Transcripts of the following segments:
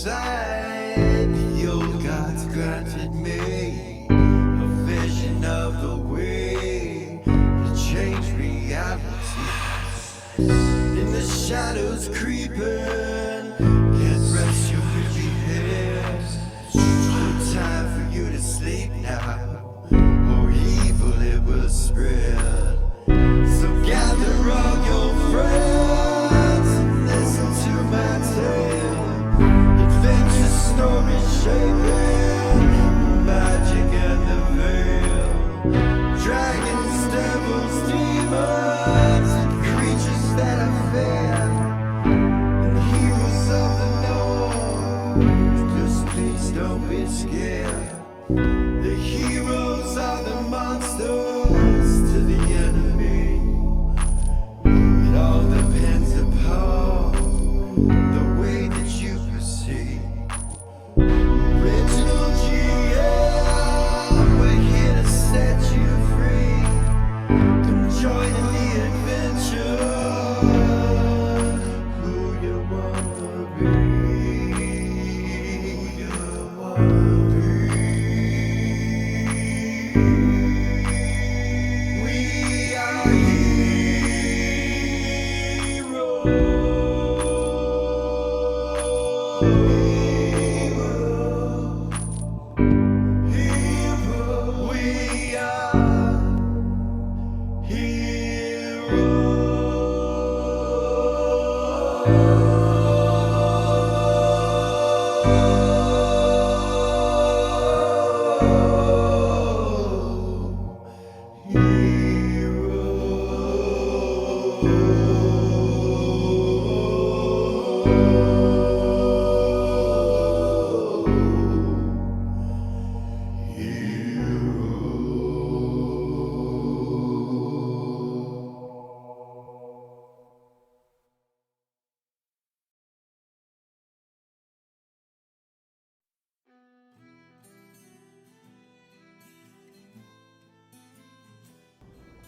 inside. The old gods granted me a vision of the way to change reality. In the shadows creeping, can't rest your weary head. No time for you to sleep now, or evil it will spread. So gather all your friends and listen to my tale. Adventure story shaping the magic and the veil. Dragons, devils, demons, and creatures that are fair, and heroes of the north. Just please don't be scared. The heroes are the monsters to the enemy. It all depends upon the way that you proceed. Original GM, we're here to set you free. Come join in the adventure. Who you wanna be? Who you wanna be? We are heroes. We are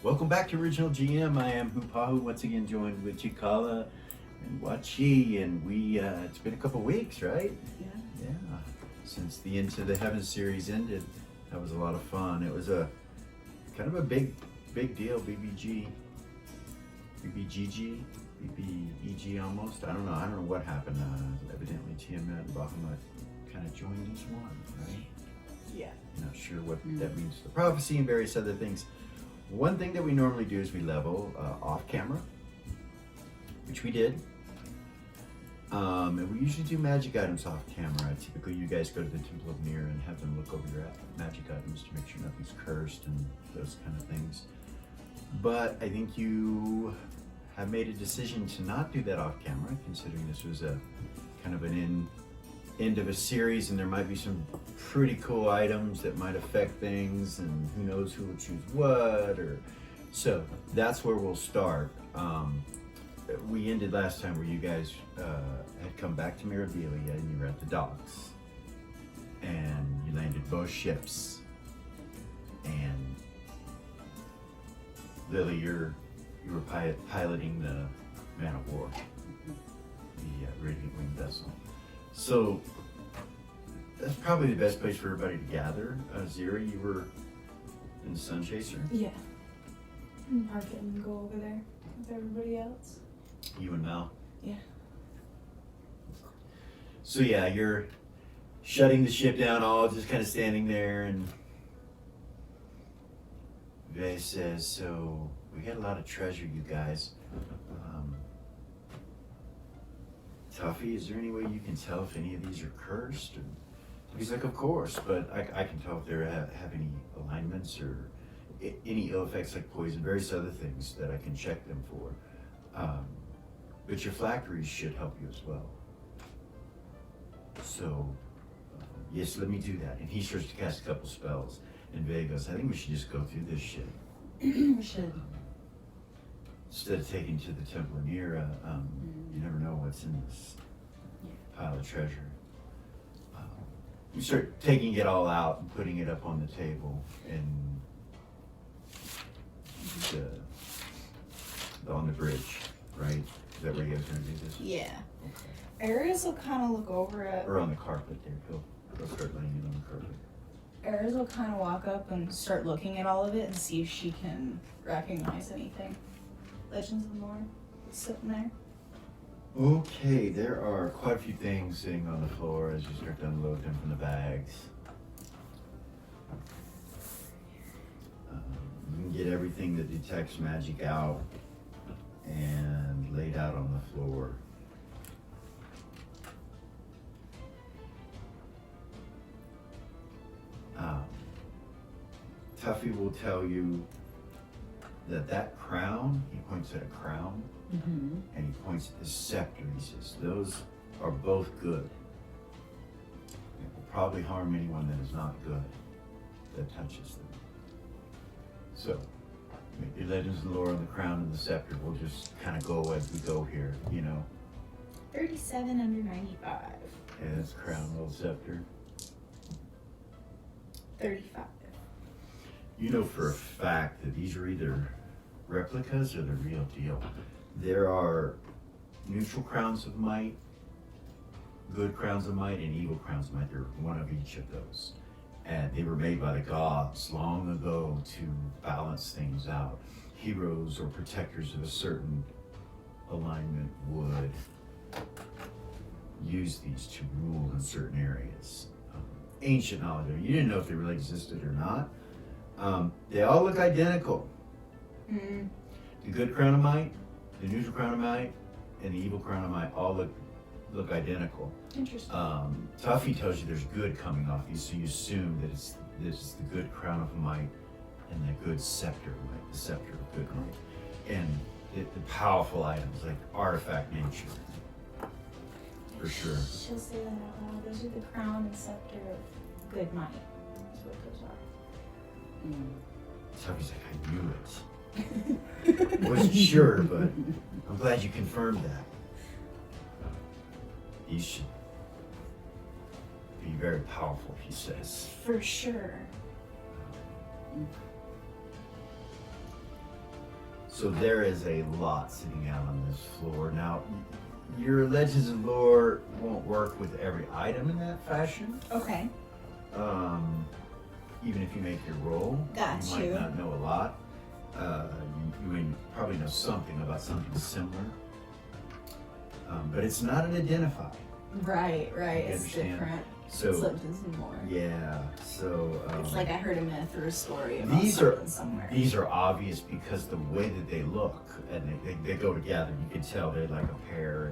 Welcome back to Original GM. I am Hupahu, once again joined with Chikala and Wachi, and we it's been a couple weeks, right? Yeah. Since the Into the Heaven series ended. That was a lot of fun. It was a kind of a big deal. BBGG, BBEG almost. I don't know what happened. Evidently Tiamat and Bahamut kind of joined as one, right? Yeah. Not sure what that means to the prophecy and various other things. One thing that we normally do is we level off camera, which we did. And we usually do magic items off camera. Typically you guys go to the Temple of Mir and have them look over your magic items to make sure nothing's cursed and those kind of things. But I think you have made a decision to not do that off camera, considering this was a kind of an end of a series, and there might be some pretty cool items that might affect things, and who knows who will choose what, or so that's where we'll start. We ended last time where you guys had come back to Mirabilia and you were at the docks and you landed both ships, and Lily, you were piloting the Man of War, the Radiant Wing vessel. So that's probably the best place for everybody to gather. Zira, you were in the Sun Chaser. Yeah. And park it and go over there with everybody else. You and Mel. Yeah. So yeah, you're shutting the ship down, all just kind of standing there, and Vay says, "So we got a lot of treasure, you guys. Tuffy, is there any way you can tell if any of these are cursed?" And he's like, "Of course, but I can tell if they have any alignments or any ill effects like poison, various other things that I can check them for. But your phylacteries should help you as well. So, yes, let me do that." And he starts to cast a couple spells. And Vay goes, "I think we should just go through this shit." We should. Instead of taking to the Temple of Nira, you never know what's in this pile of treasure. You start taking it all out and putting it up on the table, and on the bridge, right? Is that where you guys are going to do this? Yeah. Okay. Aries will kind of look over it. Or on the carpet there. He'll start laying it on the carpet. Aries will kind of walk up and start looking at all of it and see if she can recognize anything. Legends of Lore sitting there. Okay, there are quite a few things sitting on the floor as you start to unload them from the bags. You can get everything that detects magic out and laid out on the floor. Tuffy will tell you that crown, he points at a crown, and he points at the scepter. He says, those are both good. It will probably harm anyone that is not good that touches them. So, make your legends of lore on the crown and the scepter. We'll just kind of go as we go here, you know. 37 under 95. Yeah, that's crown, little scepter. 35. You know for a fact that these are either replicas or the real deal. There are neutral crowns of might, good crowns of might, and evil crowns of might. They're one of each of those. And they were made by the gods long ago to balance things out. Heroes or protectors of a certain alignment would use these to rule in certain areas. Ancient knowledge. You didn't know if they really existed or not. They all look identical. The good crown of might, the neutral crown of might, and the evil crown of might all look identical. Interesting. Tuffy tells you there's good coming off these, so you assume that it's the good crown of might and the good scepter of might, the scepter of good might, and the powerful items like artifact nature. For sure. She'll say that out loud. Those are the crown and scepter of good might. That's what those are. Tuffy's like, I knew it. Wasn't sure, but I'm glad you confirmed that. These should be very powerful, he says. For sure. So there is a lot sitting out on this floor. Now, your Legends of Lore won't work with every item in that fashion. Okay. Even if you make your roll, Got you you. might not know a lot. You may probably know something about something similar. But it's not an identify. Right. You It's understand? different. So, It's Legends and Lore. yeah, so... It's like I heard a myth or a story about These something somewhere. These are obvious because the way that they look, and they go together. You can tell they're like a pair.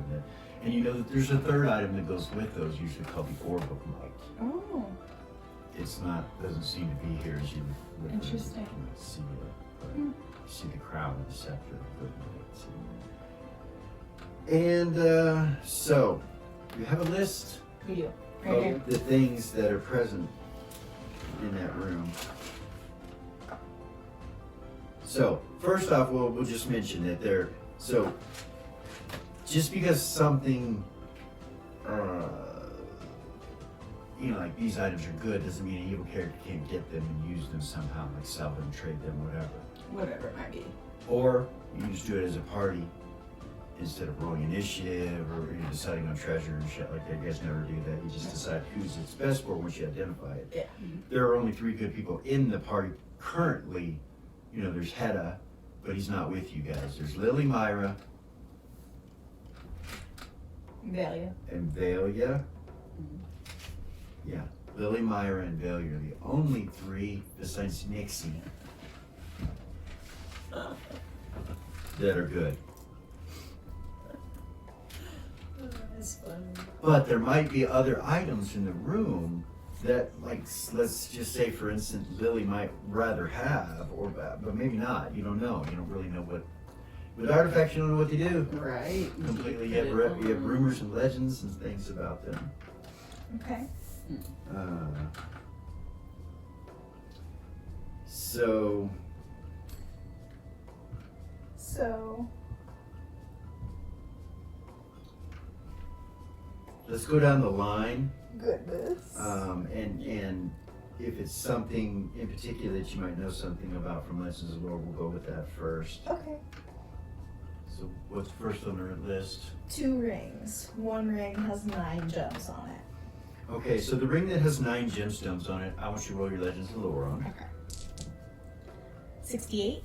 And you know that there's a third item that goes with those, usually called the Orb of Might. Oh. It's not, doesn't seem to be here as you look. Interesting. You might see it, but you see the crown and the scepter of good might. And so, you have a list We do. Right here. of the things that are present in that room. So, first off, we'll just mention that so, just because something, like these items are good, doesn't mean an evil character can't get them and use them somehow, like sell them, trade them, whatever. Whatever it might be. Or you can just do it as a party instead of rolling initiative or deciding on treasure and shit like that. You guys never do that. You just decide who's it's best for once you identify it. Yeah. There are only 3 good people in the party currently. There's Hedda, but he's not with you guys. There's Lily, Myra, Value. and Valia. Yeah, Lily, Myra, and Valia are the only 3 besides Nixie that are good. That's funny. But there might be other items in the room that, like, let's just say, for instance, Lily might rather have, but maybe not. You don't know. You don't really know what. With artifacts, you don't know what they do. Right. Completely, you have rumors and legends and things about them. Okay. So, let's go down the line. Goodness. And if it's something in particular that you might know something about from Legends of Lore, we'll go with that first. Okay. So what's first on our list? 2 rings. One ring has 9 gems on it. Okay, so the ring that has 9 gemstones on it, I want you to roll your Legends of Lore on it. Okay. 68.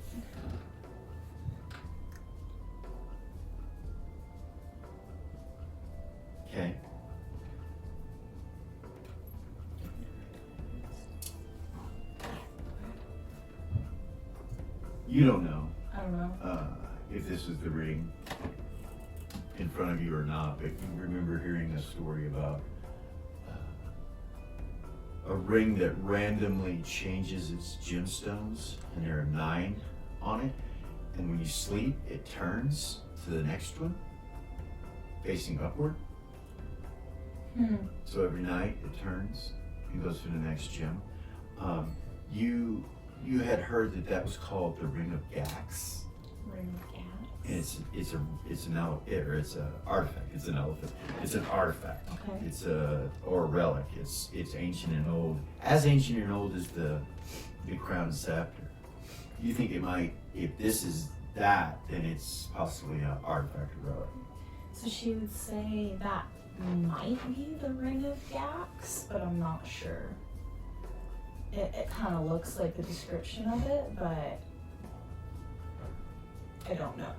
Okay. You don't know I don't know. if this is the ring in front of you or not, but you remember hearing a story about a ring that randomly changes its gemstones, and there are 9 on it, and when you sleep, it turns to the next one, facing upward. So every night it turns and goes to the next gem. You had heard that was called the Ring of Gax. Ring of Gas. And it's an artifact. It's an elephant. It's an artifact. Okay. It's a relic. It's ancient and old. As ancient and old as the crown and scepter. You think it might? If this is that, then it's possibly an artifact or relic. So she would say that might be the Ring of Gax, but I'm not sure. It kind of looks like the description of it, but I don't know.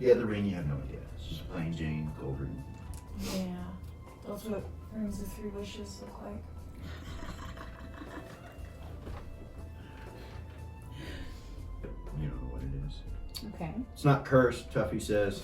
Yeah, the ring, you have no idea. It's just a plain Jane gold ring. Yeah, that's what Rings of 3 Wishes look like. You don't know what it is. Okay. It's not cursed, Tuffy says.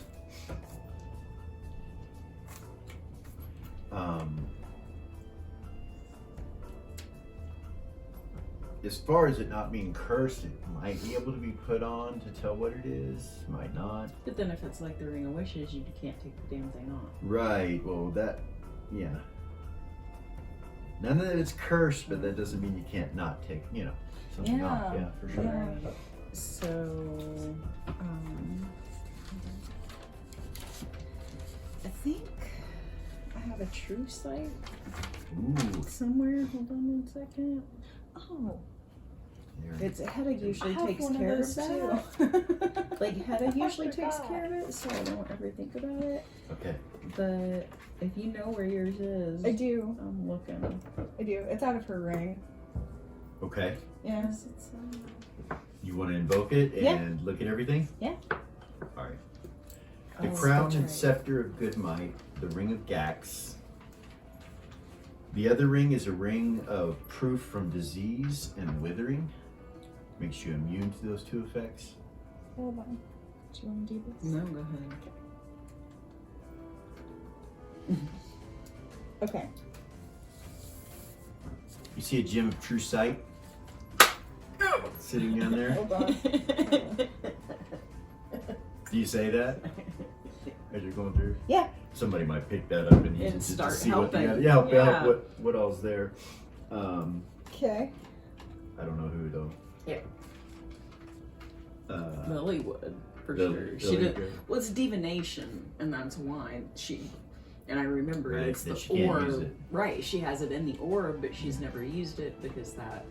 As far as it not being cursed, it might be able to be put on to tell what it is, might not. But then if it's like the Ring of Wishes, you can't take the damn thing off. Right, well yeah. None of it is cursed, but that doesn't mean you can't not take, something off. Yeah, for sure. Yeah. So, I think I have a true sight Ooh, somewhere. Hold on 1 second. Oh, there. it's Hedda usually I have takes one of care of those that. too. Like Hedda usually takes forgot. care of it, so I don't ever think about it. Okay. But if you know where yours is, I do. I'm looking. I do. It's out of her ring. Okay. Yes. It's, You want to invoke it Yeah. and look at everything? Yeah. All right. The Oh, crown that's and right. scepter of good might, the ring of Gax. The other ring is a ring of proof from disease and withering. Makes you immune to those 2 effects. Hold on. Do you want to do this? No, go ahead. Okay. You see a gem of true sight sitting down there? Hold on. Do you say that as you're going through? Yeah. Somebody might pick that up and use And it to start see what the helping. help Yeah. out what all's there. Okay. I don't know who though. Yeah. Lily would for Lily- sure. She Lily did. could. Well, it's divination, and that's why she. And I remember Right, it's that the she can't orb. use it. Right, she has it in the orb, but she's never used it because that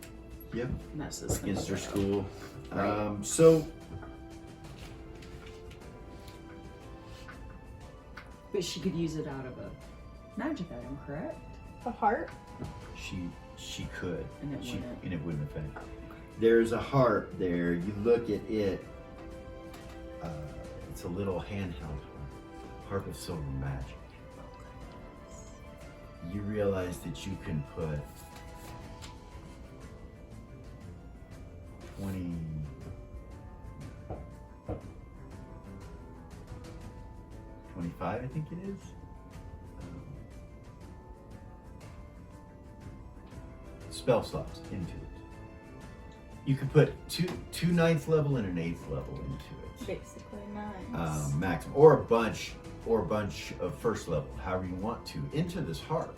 Yep. messes Against her things up. school. Right. So But she could use it out of a magic item, correct? A heart. she could. And it She, wouldn't. and it wouldn't affect. There's a heart there. You look at it. It's a little handheld harp of silver magic. You realize that you can put 25, I think it is. Spell slots into it. You could put two 9th level and an 8th level into it. Basically 9. Maximum, or a bunch of 1st level, however you want to, into this harp.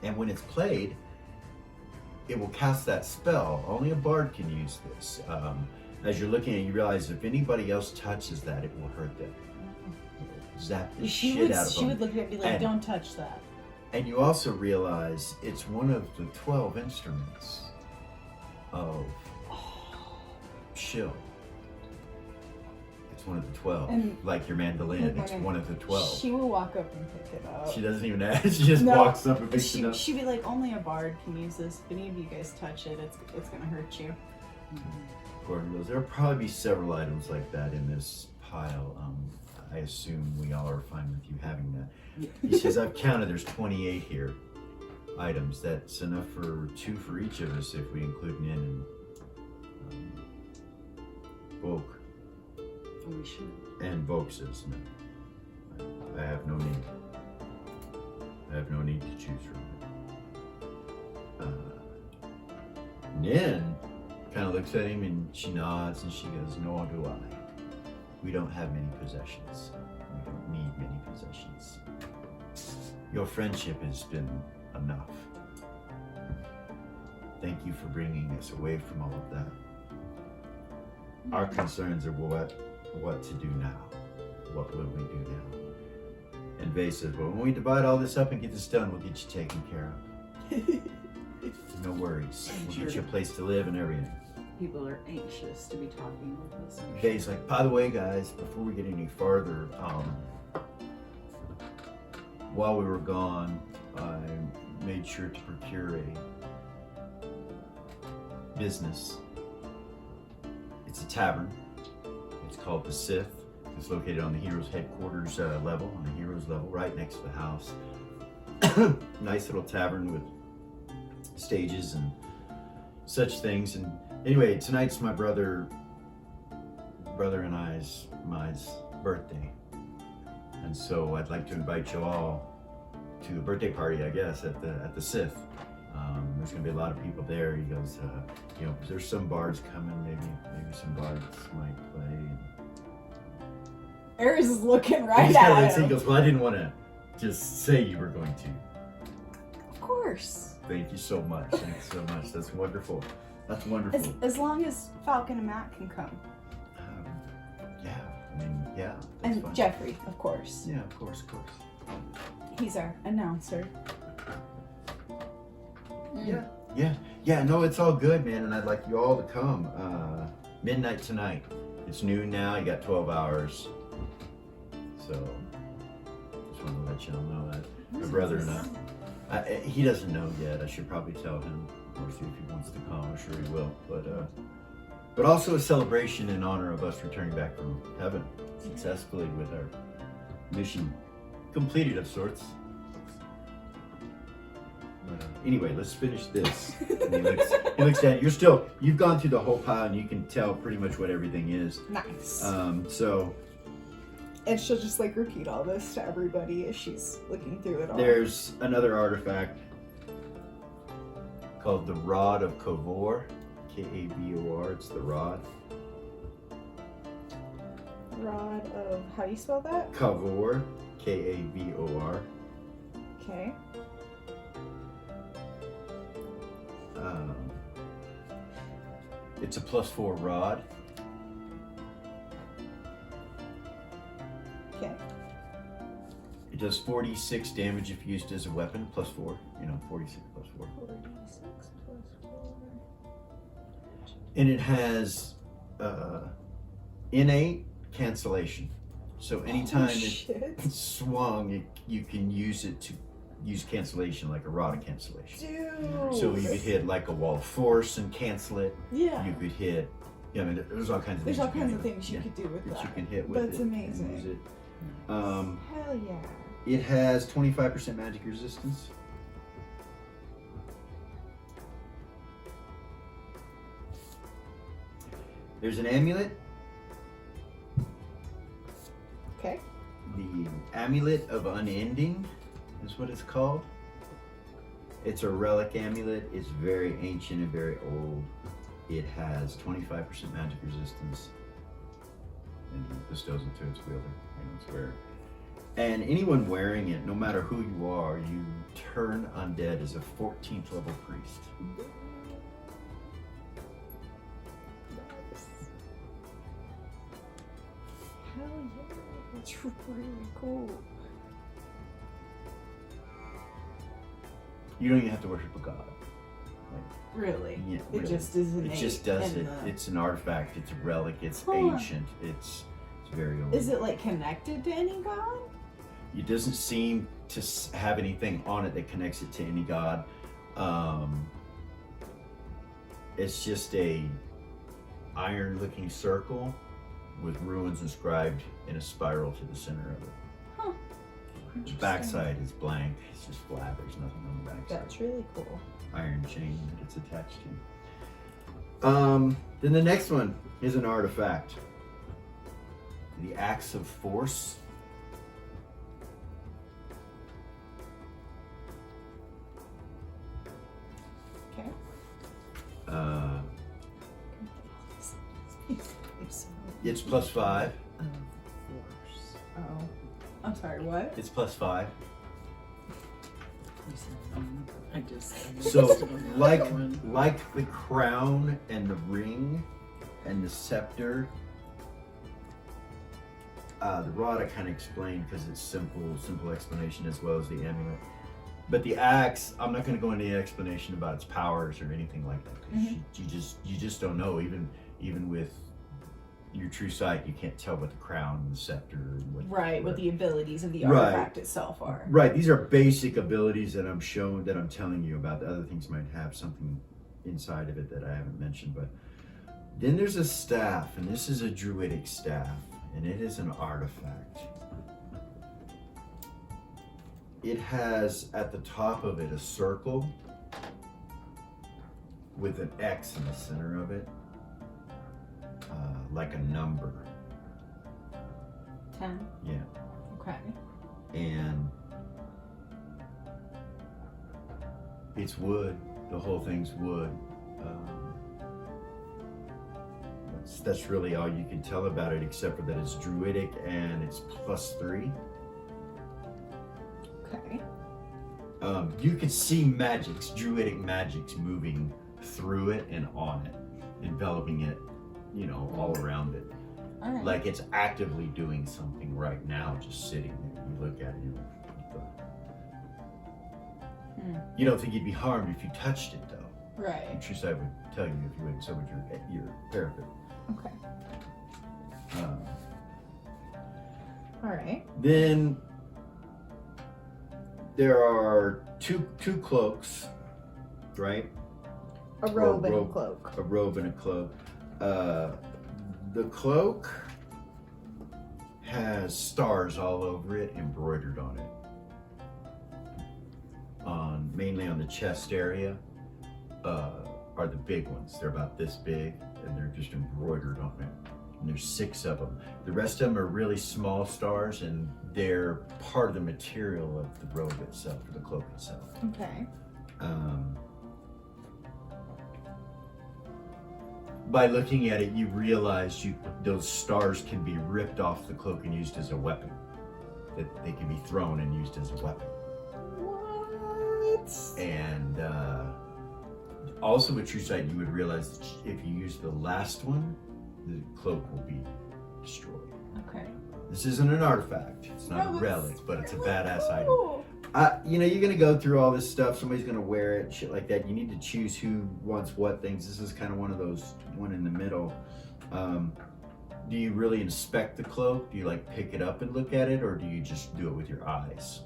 And when it's played, it will cast that spell. Only a bard can use this. As you're looking at it, you realize if anybody else touches that, it will hurt them. Zap the shit out of She them. would look at it and be like, And- don't touch that. And you also realize it's one of the 12 instruments of Shill. It's one of the 12. And- like your mandolin, it's Okay. one of the 12. She will walk up and pick it up. She doesn't even ask. She just No. walks up and picks it up. She'd be like, only a bard can use this. If any of you guys touch it, it's gonna hurt you. Gordon goes, there'll probably be several items like that in this pile. I assume we all are fine with you having that. He says, I've counted, there's 28 here items. That's enough for 2 for each of us if we include Nin and Volk. We should. And Volk says, no. I have no need. I have no need to choose from. Nin kind of looks at him and she nods and she goes, nor do I. We don't have many possessions. We don't need many possessions. Your friendship has been enough. Thank you for bringing us away from all of that. Our concerns are what to do now. What will we do now? And Vay says, well, when we divide all this up and get this done, we'll get you taken care of. No worries. We'll get you a place to live and everything. People are anxious to be talking with us. Vay's like, by the way, guys, before we get any farther, while we were gone, I made sure to procure a business. It's a tavern. It's called the Sith. It's located on the hero's headquarters level, on the hero's level, right next to the house. Nice little tavern with stages and such things. And anyway, tonight's my brother and I's birthday. And so I'd like to invite you all to the birthday party, I guess, at the Sith. There's gonna be a lot of people there. He goes, you know, there's some bards coming, maybe some bards might play. Ares is looking right He's kinda at looks, he him. goes, well, I didn't want to just say you were going to. Of course. Thank you so much. Thank you so much. That's wonderful. That's wonderful. As long as Falcon and Matt can come. Yeah, I mean, yeah. That's And fine. Jeffrey, of course. Yeah, of course. He's our announcer. Yeah. No, it's all good, man. And I'd like you all to come. Midnight tonight. It's noon now. You got 12 hours. So, just wanted to let you all know that. My brother and he doesn't know yet. I should probably tell him, or see if he wants to come. I'm sure he will. But also a celebration in honor of us returning back from heaven successfully with our mission completed of sorts. But, anyway, let's finish this. And he looks at it. You've gone through the whole pile and you can tell pretty much what everything is. Nice. So And she'll just like repeat all this to everybody as she's looking through it all. there's another artifact called the Rod of Kavor, K-A-V-O-R. It's the rod. Rod of, how do you spell that? Kavor, K-A-V-O-R. Okay. It's a +4 rod. Okay. It does 46 damage if used as a weapon, +4. You know, 46 +4. 46 plus 4. And it has innate cancellation. So anytime shit. it's swung, you can use it to use cancellation like a rod of cancellation. Dude. So you could hit like a wall of force and cancel it. Yeah. You could hit, I mean, there's all kinds of There's things. all kinds of things you could do with that that. you can hit with That's it. amazing. And use it. Hell yeah. It has 25% magic resistance. There's an amulet. Okay. The Amulet of Unending is what it's called. It's a relic amulet. It's very ancient and very old. It has 25% magic resistance. And he bestows it to its wielder and its wearer. And anyone wearing it, no matter who you are, you turn undead as a 14th level priest. Nice. Hell yeah. That's really cool. You don't even have to worship a god. Really? Yeah, It really. just is innate. It just does in it. the- It's an artifact. It's a relic. It's Huh. ancient. It's very old. Is it like connected to any god? It doesn't seem to have anything on it that connects it to any god. It's just a iron-looking circle with runes inscribed in a spiral to the center of it. Huh. The backside is blank. It's just flat. There's nothing on the backside. That's really cool. Iron chain that it's attached to. Then the next one is an artifact. The Axe of Force. Okay. It's +5. Oh. I'm sorry, what? It's +5. I just. So, like the crown and the ring and the scepter, the rod I kind of explained because it's simple explanation as well as the amulet. But the axe, I'm not going to go into the explanation about its powers or anything like that. 'Cause you just don't know. Even with your true sight, you can't tell what the crown and the scepter and What the abilities of the Right. artifact itself are. Right, these are basic abilities that I'm telling you about. The other things might have something inside of it that I haven't mentioned. But then there's a staff, and this is a druidic staff, and it is an artifact. It has at the top of it a circle with an X in the center of it, like a number. 10. Yeah. Okay. And it's wood. The whole thing's wood. That's really all you can tell about it, except for that it's druidic and it's +3. Okay. You can see druidic magics moving through it and on it, enveloping it, all around it. All right. Like it's actively doing something right now, just sitting there. You look at it, you don't think you'd be harmed if you touched it, though. Right. True sight would tell you if you wouldn't, so would your therapist. Okay. All right. Then there are two cloaks, right? A robe and a robe. cloak. A robe and a cloak. The cloak has stars all over it, embroidered on it. Mainly on the chest area are the big ones. They're about this big, and they're just embroidered on it. And there's 6 of them. The rest of them are really small stars, and they're part of the material of the robe itself, or the cloak itself. Okay. By looking at it, you realize those stars can be ripped off the cloak and used as a weapon. That they can be thrown and used as a weapon. What? And also with true sight, you would realize that if you use the last one, the cloak will be destroyed. Okay. This isn't an artifact. It's not a No, relic, but it's a badass item. Cool. You're gonna go through all this stuff. Somebody's gonna wear it, shit like that. You need to choose who wants what things. This is kind of one of those, one in the middle. Do you really inspect the cloak? Do you pick it up and look at it, or do you just do it with your eyes?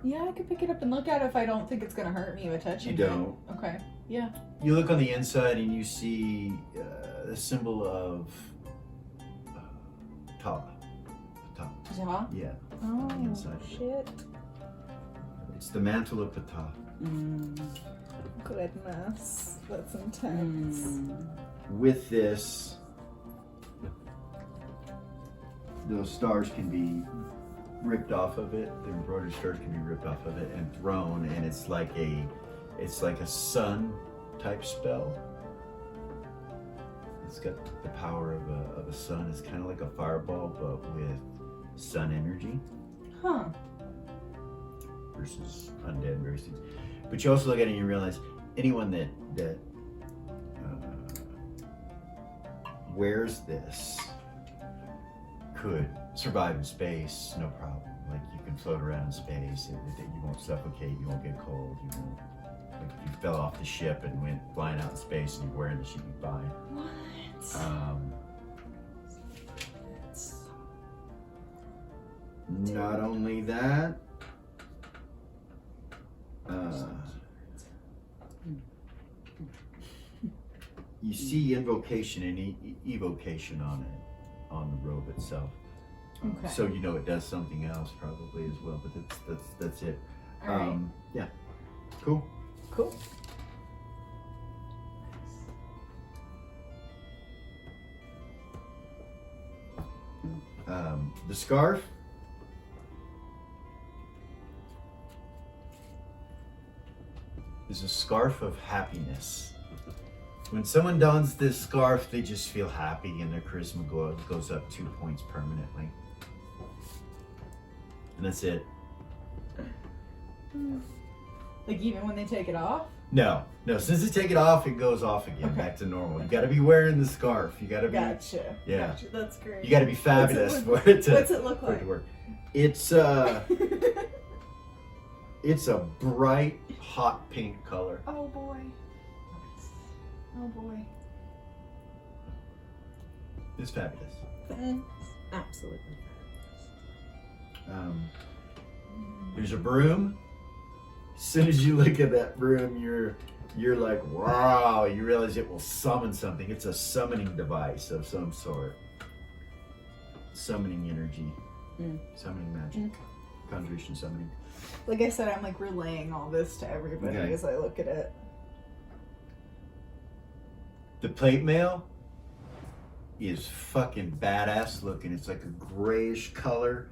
Yeah, I could pick it up and look at it if I don't think it's gonna hurt me by touching it. You don't. Okay. Yeah. You look on the inside and you see the symbol of Ptah. Ptah. Yeah. Yeah. Oh inside of it. shit. It's the mantle of Ptah. Goodness, that's intense. With this, those stars can be ripped off of it. The embroidered stars can be ripped off of it and thrown, and it's like a sun type spell. It's got the power of a sun. It's kind of like a fireball, but with sun energy. Huh. Versus undead various things. But you also look at it and you realize anyone that wears this could survive in space, no problem. Like you can float around in space. You won't suffocate. You won't get cold. You won't. Like if you fell off the ship and went flying out in space and you're wearing this, you'd be fine. What? Not only that, you see invocation and evocation on it, on the robe itself. Okay. So you know it does something else probably as well, but that's it. All right. Yeah. Cool. Cool. The scarf. Is a scarf of happiness. When someone dons this scarf, they just feel happy and their charisma goes up 2 points permanently. And that's it. Like even when they take it off? No, since they take it off, it goes off again, back to normal. You gotta be wearing the scarf. You gotta be, Gotcha. yeah. Gotcha. That's great. You gotta be fabulous for it to, What's it look for it like? to work. It's it's a bright, hot pink color. Oh boy. Oh boy. It's fabulous. Absolutely. There's a broom. As soon as you look at that broom, you're like, wow, you realize it will summon something. It's a summoning device of some sort. Summoning energy. Summoning magic. Conjuration summoning. Like I said, I'm like relaying all this to everybody Okay. as I look at it. The plate mail is fucking badass looking. It's like a grayish color.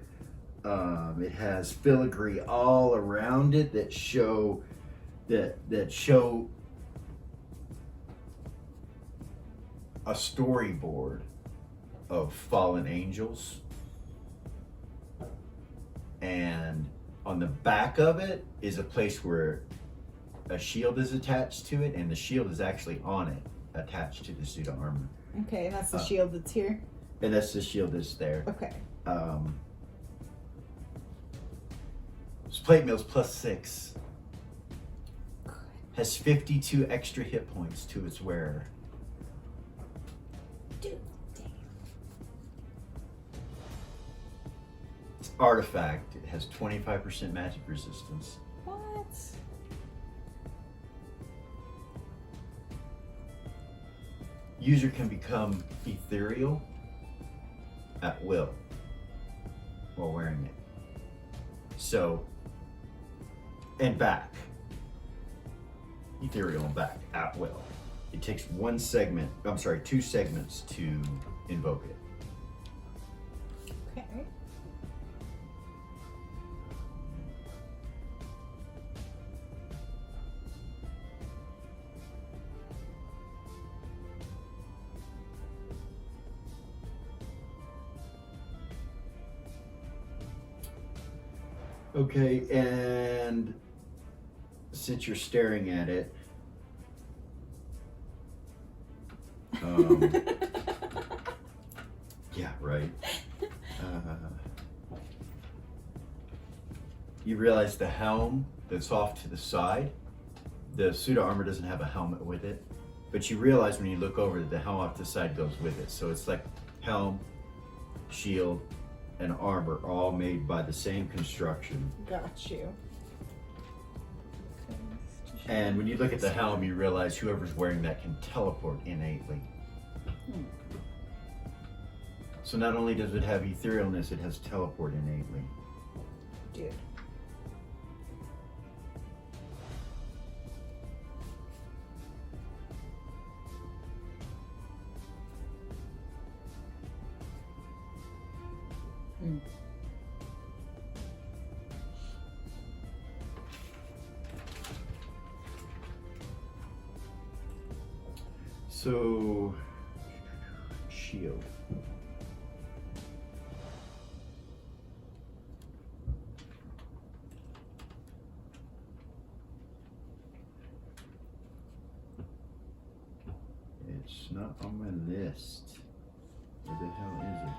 It has filigree all around it that show a storyboard of fallen angels. And on the back of it is a place where a shield is attached to it, and the shield is actually on it, attached to the suit of armor. Okay, and that's the shield that's here? And that's the shield that's there. Okay. This plate mail's +6. Has 52 extra hit points to its wearer. Dude, damn. It's artifact. It has 25% magic resistance. What? User can become ethereal at will while wearing it. So, and back. Ethereal and back at will. It takes 2 segments to invoke it. Okay. Okay, and since you're staring at it, yeah, right. You realize the helm that's off to the side, the suit of armor doesn't have a helmet with it, but you realize when you look over that the helm off to the side goes with it. So it's like helm, shield, and armor all made by the same construction. Got you. And when you look at the helm, you realize whoever's wearing that can teleport innately. So not only does it have etherealness, it has teleport innately. Dude. So, shield. It's not on my list. Where the hell is it?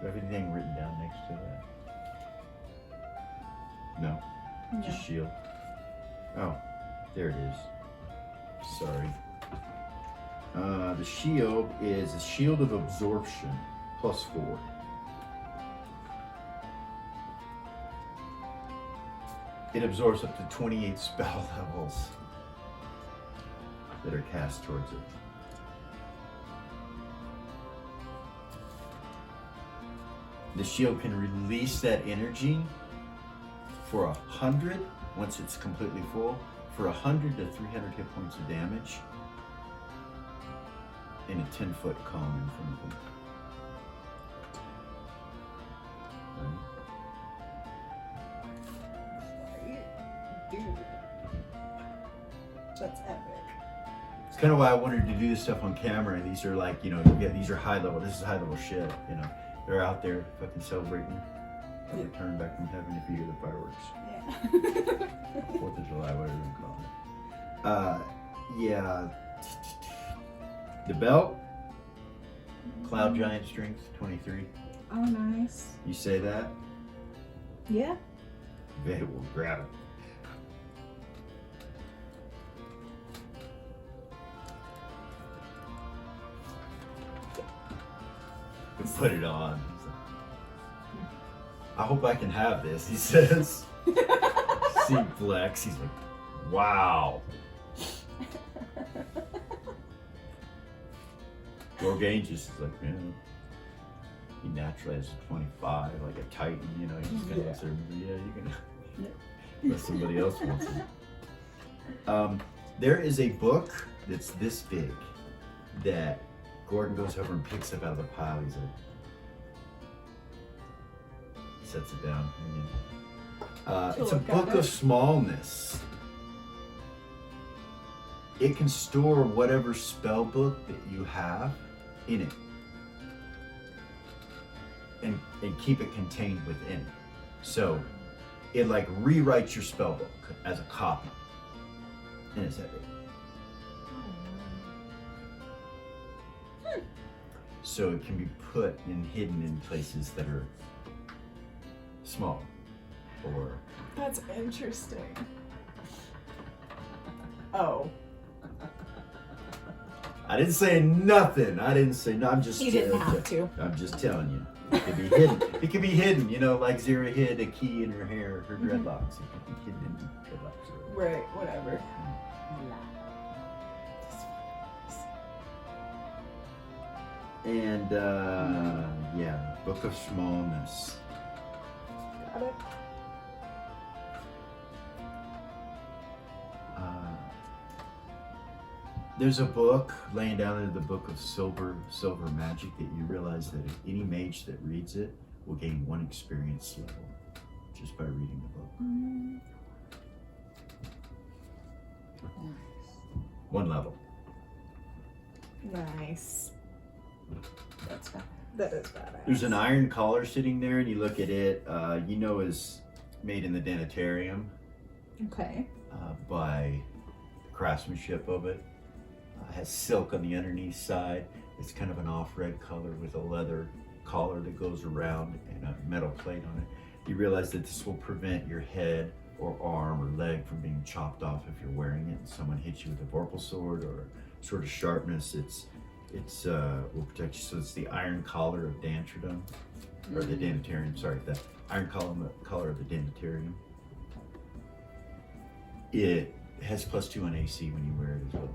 Do I have anything written down next to that? No. Just shield. Oh, there it is. Sorry. The shield is a shield of absorption, +4. It absorbs up to 28 spell levels that are cast towards it. The shield can release that energy for 100, once it's completely full, for 100 to 300 hit points of damage in a 10-foot cone in front of them. Dude. That's epic. It's kind of why I wanted to do this stuff on camera. These are like, you know, these are high level. This is high level shit, you know. They're out there fucking celebrating a return back from heaven if you hear the fireworks. Yeah. 4th of July, whatever you call it. Yeah. The belt, Cloud Giant Strength 23. Oh, nice. You say that, Yeah. they will grab it. And put it on. I hope I can have this, he says. See Flex, he's like, wow. Gorgain just is like, man, he naturally has a 25, like a Titan, you know, he's gonna answer, yeah, you're gonna, unless somebody else wants it. There is a book that's this big that Gordon goes over and picks up out of the pile. He's like, sets it down. It's a book of smallness. It can store whatever spell book that you have in it and keep it contained within it. So it like rewrites your spell book as a copy. And it's that big. So it can be put and hidden in places that are small or... That's interesting. Oh. I didn't say nothing. I didn't say no. I'm just. He didn't have to. I'm just telling you. It could be hidden. It could be hidden. You know, like Zira hid a key in her hair, her dreadlocks. It could be hidden in dreadlocks. Right, whatever. And yeah, Book of Smallness. Got it. There's a book laying down in the Book of Silver Magic that you realize that if any mage that reads it will gain 1 experience level just by reading the book. 1 level. Nice. That's bad. That is badass. There's an iron collar sitting there, and you look at it. You know, is made in the Danitarium Okay. by the craftsmanship of it. Has silk on the underneath side. It's kind of an off-red color with a leather collar that goes around and a metal plate on it. You realize that this will prevent your head or arm or leg from being chopped off if you're wearing it and someone hits you with a vorpal sword or sort of sharpness. It's will protect you. So it's the iron collar of Dantridum, or the Danitarium. Sorry, the iron collar of the Danitarium. It has +2 on AC when you wear it as well.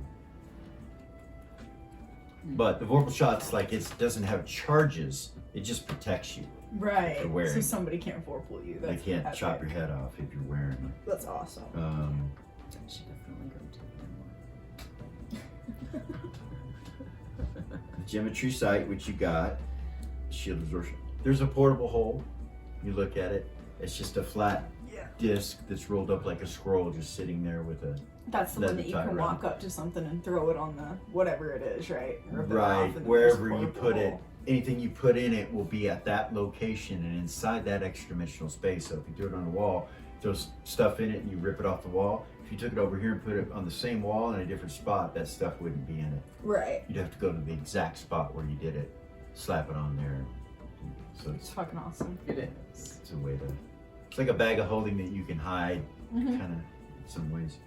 But the vorpal shot's like it doesn't have charges. It just protects you. Right. For wearing So it. somebody can't vorpal you. They That's can't epic. chop your head off if you're wearing it. That's awesome. I should definitely go to The geometry sight, which you got, shield absorption. There's a portable hole. You look at it. It's just a flat disc that's rolled up like a scroll, just sitting there with a That's the leather one that you tie can around walk up to something and throw it on the whatever it is, right? Rip it off right and then wherever just you pour put the it. hole. Anything you put in it will be at that location and inside that extra dimensional space. So if you do it on the wall, throw stuff in it and you rip it off the wall. If you took it over here and put it on the same wall in a different spot, that stuff wouldn't be in it. Right. You'd have to go to the exact spot where you did it, slap it on there. So It's fucking awesome. it. It is. it's a way to, it's like a bag of holding that you can hide, Mhm. kind of, in some ways.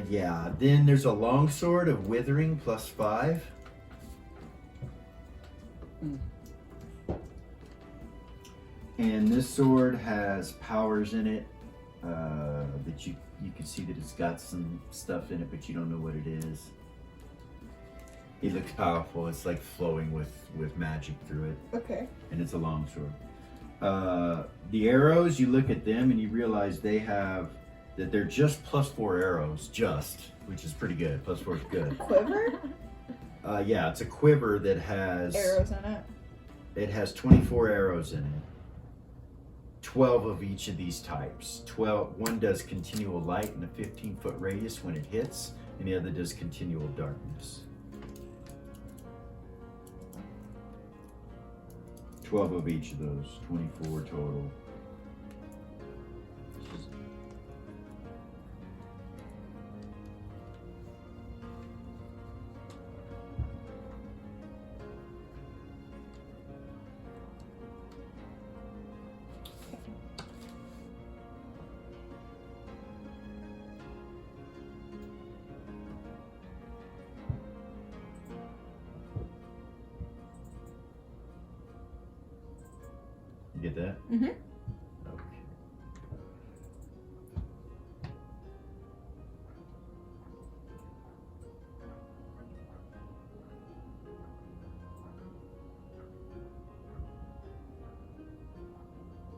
Yeah, then there's a longsword of withering +5. And this sword has powers in it that you can see that it's got some stuff in it, but you don't know what it is. It looks powerful. It's like flowing with magic through it. Okay. And it's a long sword. The arrows, you look at them and you realize that they're just +4 arrows, which is pretty good. +4 is good. Quiver? Yeah, it's a quiver that has Arrows in it. It has 24 arrows in it. 12 of each of these types. One does continual light in a 15-foot radius when it hits, and the other does continual darkness. 12 of each of those, 24 total. You get that? Mm-hmm. Okay.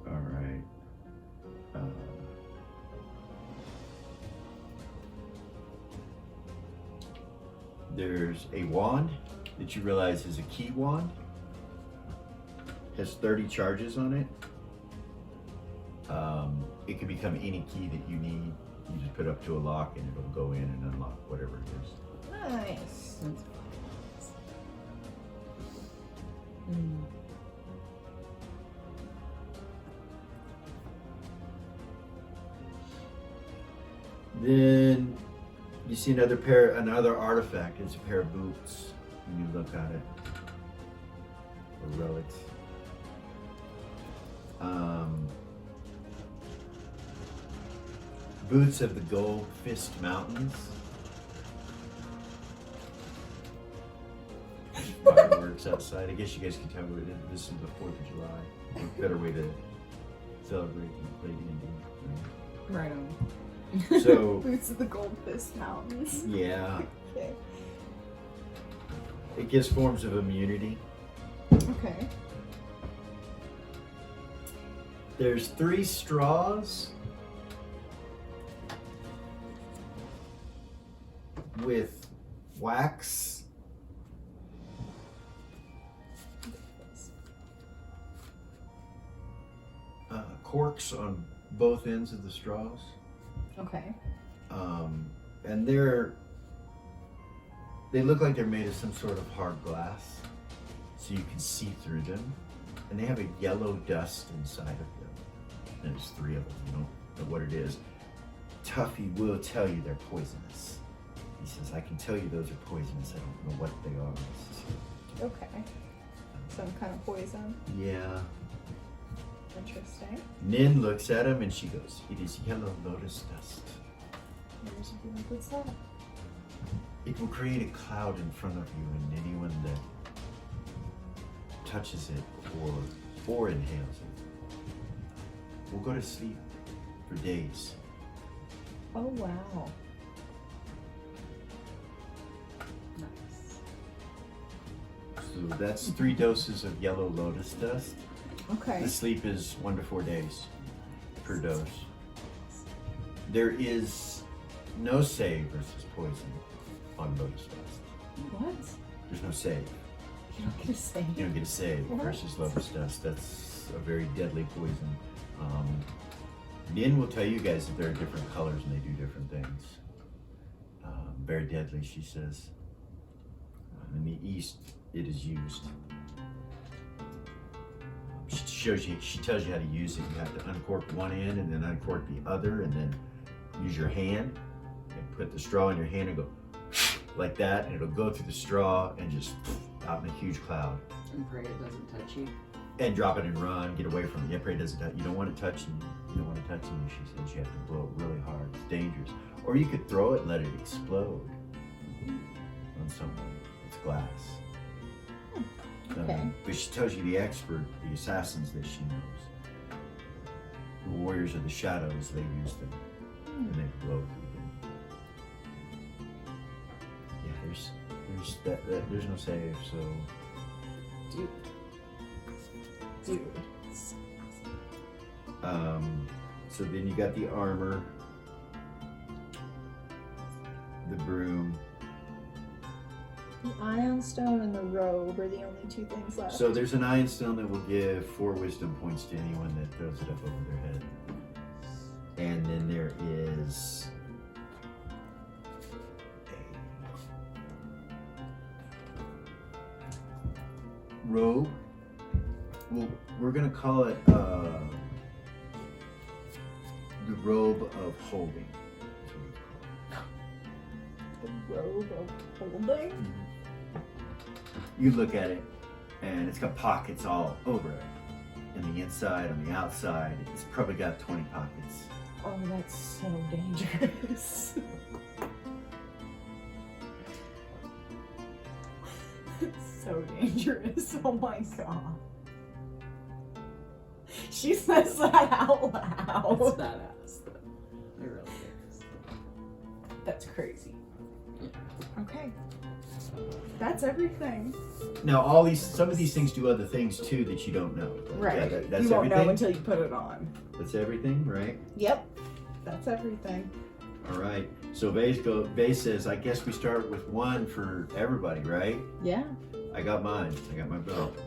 All right. There's a wand that you realize is a key wand. Has 30 charges on it. It can become any key that you need. You just put it up to a lock and it'll go in and unlock whatever it is. Nice. Then you see another artifact. It's a pair of boots when you look at it. Or relics. Boots of the Gold Fist Mountains. Fireworks outside. I guess you guys can tell what it is. This is the 4th of July. What better way to celebrate than play D&D? Right on. So, Boots of the Gold Fist Mountains. yeah. Okay. It gives forms of immunity. Okay. There's 3 straws with wax corks on both ends of the straws. Okay. And they look like they're made of some sort of hard glass, so you can see through them. And they have a yellow dust inside of them. And there's 3 of them. You don't know what it is. Tuffy will tell you they're poisonous. He says, I can tell you those are poisonous. I don't know what they are. Okay. Some kind of poison. Yeah. Interesting. Nin looks at him and she goes, it is yellow lotus dust. What's that? It will create a cloud in front of you, and anyone that touches it or inhales it will go to sleep for days. Oh, wow. Nice. So that's 3 doses of yellow lotus dust. Okay. The sleep is 1 to 4 days per dose. There is no save versus poison on lotus dust. What? There's no save. You don't get a say. You don't get a save What? versus lotus dust. That's a very deadly poison. Nin will tell you guys that there are different colors and they do different things. Very deadly, she says. In the East, it is used. She tells you how to use it. You have to uncork one end and then uncork the other, and then use your hand and put the straw in your hand and go like that, and it'll go through the straw and just out in a huge cloud. And pray it doesn't touch you. And drop it and run, get away from it. Yeah, pray it doesn't touch you. Don't want it touching you. You don't want it touching you, she says. You have to blow it really hard. It's dangerous. Or you could throw it and let it explode on someone. It's glass. Okay. But she tells you the expert, the assassins that she knows, the warriors of the shadows, they use them and they blow through them. Yeah, there's no save, so Dude. so then you got the armor, the broom. The Ion Stone and the robe are the only two things left. So there's an Iron Stone that will give 4 wisdom points to anyone that throws it up over their head. And then there is a robe. Well, we're gonna call it the robe of holding. That's what it's called. The robe of holding? You look at it, and it's got pockets all over it. On the inside, on the outside, it's probably got 20 pockets. Oh, that's so dangerous. It's so dangerous. Oh my god. She says that out That's loud. badass. Though. It really is. That's crazy. Yeah. Okay. That's everything. Now, some of these things do other things too that you don't know. Right. Yeah, that's you won't everything. know until you put it on. That's everything, right? Yep. That's everything. All right. So Vase says, I guess we start with 1 for everybody, right? Yeah. I got mine. I got my belt.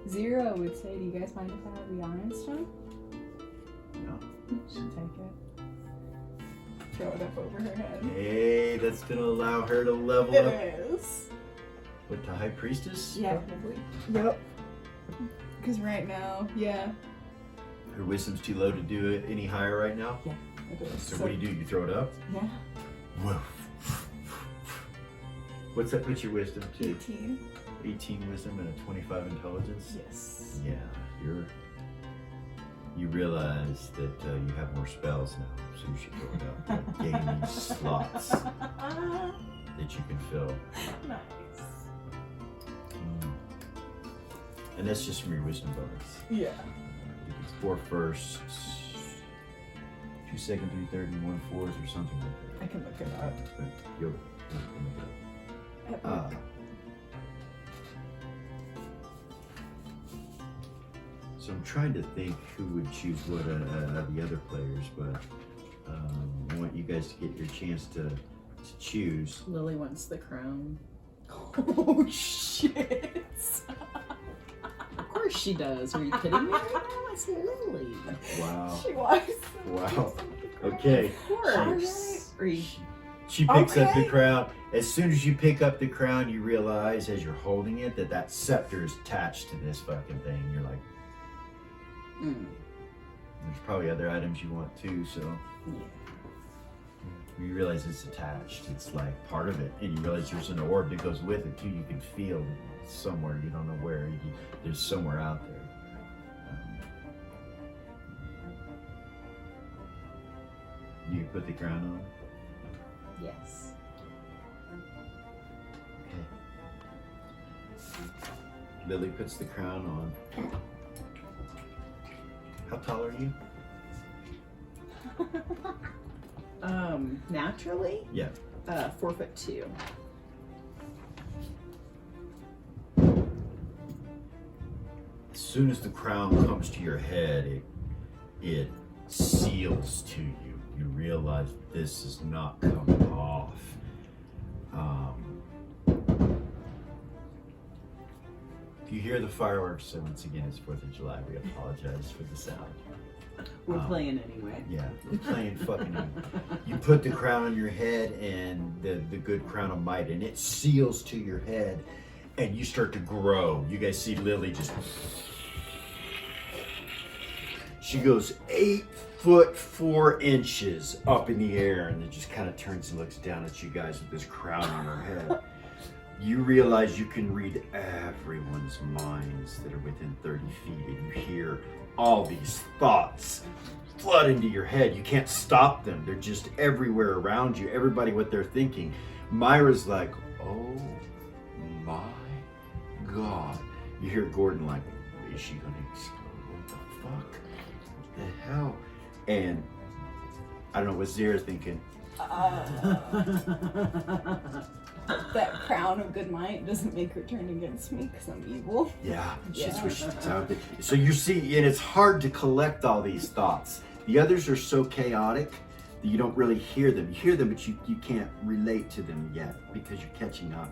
0 would say, do you guys mind if I have the Iron Stone? No. She'll take it. Throw it up over her head. Hey, that's gonna allow her to level It up. is. What, the High Priestess? Yeah. Yep. Because right now, yeah. Her wisdom's too low to do it any higher right now. It is. So what do? You throw it up? Yeah. Whoa. What's that put your wisdom to? 18. 18 wisdom and a 25 intelligence? Yes. Yeah, you realize that you have more spells now, so you should throw it up. Like gaming slots that you can fill. Nice. And that's just from your wisdom bonus. Yeah. I think it's 4 firsts, 2 second, 3 third, and 1 fourth, or something like that. I can look it up. But you'll look it up. So I'm trying to think who would choose what the other players, but I want you guys to get your chance to choose. Lily wants the crown. Oh shit. Of course she does. Are you kidding me? Right now? It's Lily. Wow. She was. Wow. Okay. Of course. Are you? She picks up the Okay. crown. As soon as you pick up the crown, you realize as you're holding it that scepter is attached to this fucking thing. You're like, there's probably other items you want too, so. Yeah. You realize it's attached. It's like part of it. And you realize there's an orb that goes with it too. You can feel it somewhere. You don't know where. There's somewhere out there. You put the crown on? Yes. Okay. Lily puts the crown on. How tall are you? Naturally? Yeah. 4'2". As soon as the crown comes to your head, it seals to you. You realize this is not coming off. If you hear the fireworks, so once again, it's 4th of July. We apologize for the sound. We're playing anyway. Yeah, we're playing fucking. You put the crown on your head and the good crown of might, and it seals to your head, and you start to grow. You guys see Lily just. She goes 8 foot 4 inches up in the air, and then just kind of turns and looks down at you guys with this crown on her head. You realize you can read everyone's minds that are within 30 feet, and you hear all these thoughts flood into your head. You can't stop them. They're just everywhere around you. Everybody what they're thinking. Myra's like, oh my God. You hear Gordon like, is she gonna explode? What the fuck? the hell? And I don't know what Zara's thinking. That crown of good might doesn't make her turn against me because I'm evil. Yeah, she's Yeah. what she sounded. So you see, and it's hard to collect all these thoughts. The others are so chaotic that you don't really hear them. You hear them, but you can't relate to them yet because you're catching up.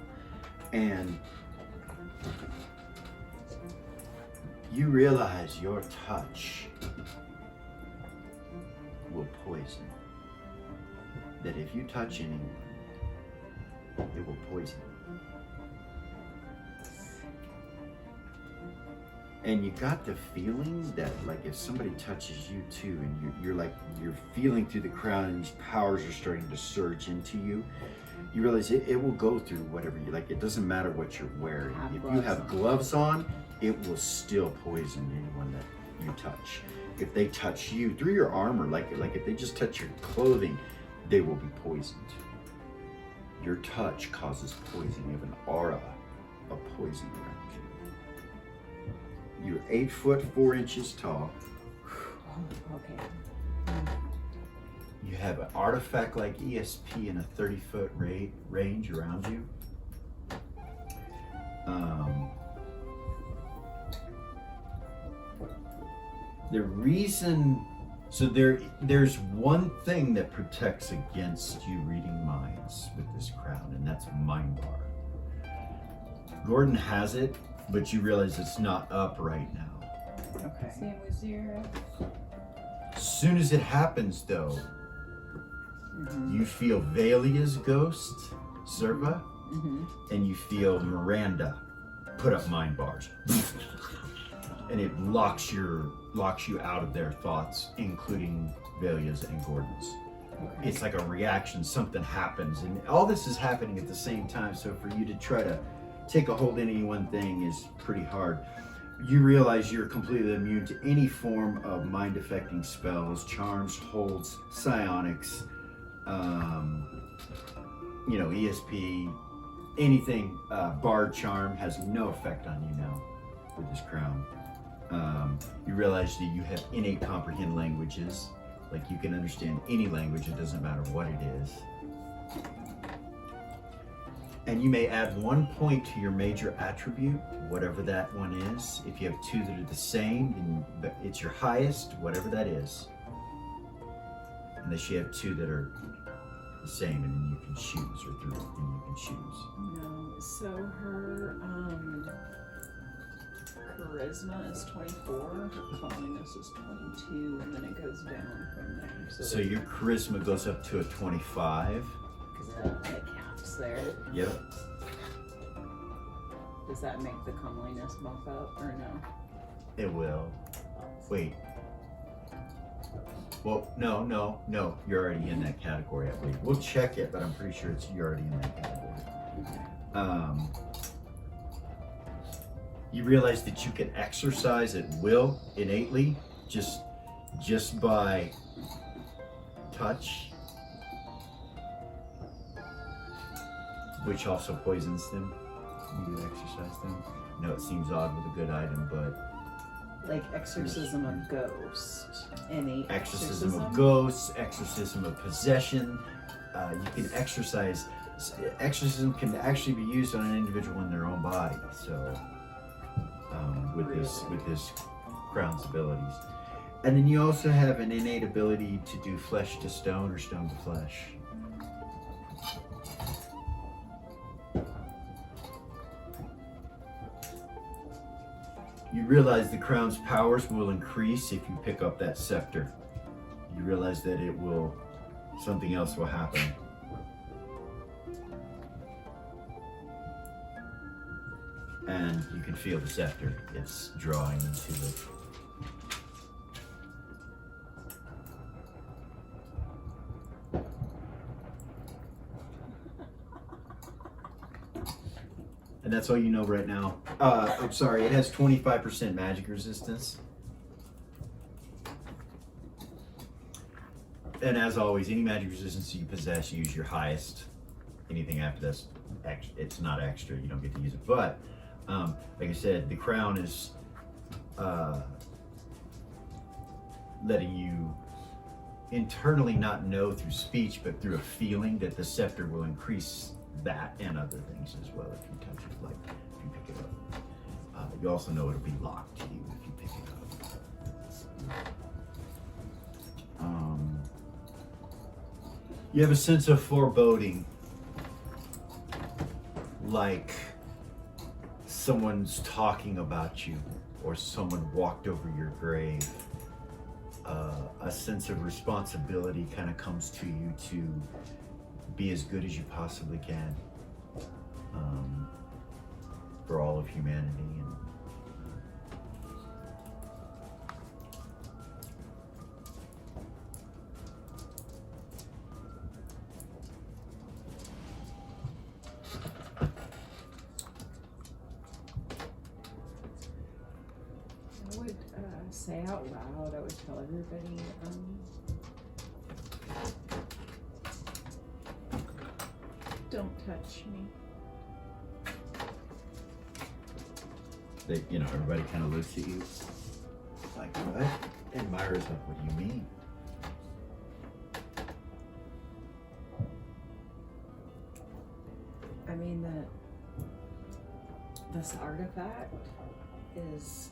And you realize your touch will poison. That if you touch anyone, it will poison. And you got the feeling that, like, if somebody touches you too, and you're feeling through the crown, and these powers are starting to surge into you, you realize it will go through whatever you like. It doesn't matter what you're wearing. If you have gloves on, it will still poison anyone that you touch. If they touch you through your armor, like if they just touch your clothing, they will be poisoned. Your touch causes poison. You have an aura of poison around you. You're 8 foot 4 inches tall. Okay. You have an artifact like ESP in a 30-foot range around you. The reason, so there's one thing that protects against you reading minds with this crown, and that's Mind Bar. Gordon has it, but you realize it's not up right now. Okay. Same with Zira. As soon as it happens, though, you feel Valia's ghost, Serva, and you feel Miranda put up mind bars. And it locks you out of their thoughts, including Valia's and Gordon's. Okay. It's like a reaction, something happens, and all this is happening at the same time, so for you to try to take a hold of any one thing is pretty hard. You realize you're completely immune to any form of mind-affecting spells, charms, holds, psionics, ESP, anything. Bard charm has no effect on you now with this crown. You realize that you have innate comprehend languages, like you can understand any language, it doesn't matter what it is. And you may add 1 point to your major attribute, whatever that one is. If you have 2 that are the same, then it's your highest, whatever that is. Unless you have 2 that are the same, and then you can choose, or 3, and you can choose. No, so her charisma is 24, her cleanliness is 22, and then it goes down from there. So your charisma goes up to a 25. Because it caps there. Yep. Does that make the comeliness bump up or no? It will. Wait. Well, no. You're already in that category, I believe. We'll check it, but I'm pretty sure you're already in that category. You realize that you can exercise at will innately, just by touch, which also poisons them. You exercise them. No, it seems odd with a good item, but Like exorcism of ghost. Any exorcism of ghosts, exorcism of possession. You can exercise. Exorcism can actually be used on an individual in their own body. So, with this crown's abilities, and then you also have an innate ability to do flesh to stone or stone to flesh. You realize the crown's powers will increase if you pick up that scepter. You realize that something else will happen. And you can feel the scepter. It's drawing into it. And that's all you know right now. I'm sorry, it has 25% magic resistance. And as always, any magic resistance you possess, use your highest. Anything after this, it's not extra, you don't get to use it. But, like I said, the crown is letting you internally not know through speech, but through a feeling that the scepter will increase that and other things as well if you touch it, like if you pick it up. You also know it'll be locked to you if you pick it up. You have a sense of foreboding, like someone's talking about you or someone walked over your grave. A sense of responsibility kind of comes to you to be as good as you possibly can for all of humanity. And I would say out loud, I would tell everybody, don't touch me. they, everybody kind of looks at you like, what? And Myra's like, what do you mean? I mean that this artifact is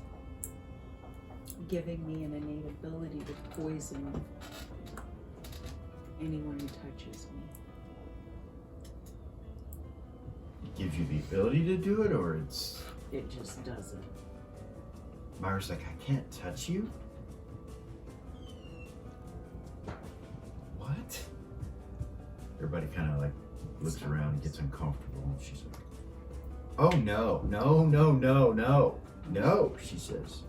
giving me an innate ability to poison anyone who touches me. It gives you the ability to do it, or it's... It just doesn't. Myra's like, I can't touch you? What? Everybody kind of like looks around and gets uncomfortable, and she's like, oh no, no, no, no, no, no, she says.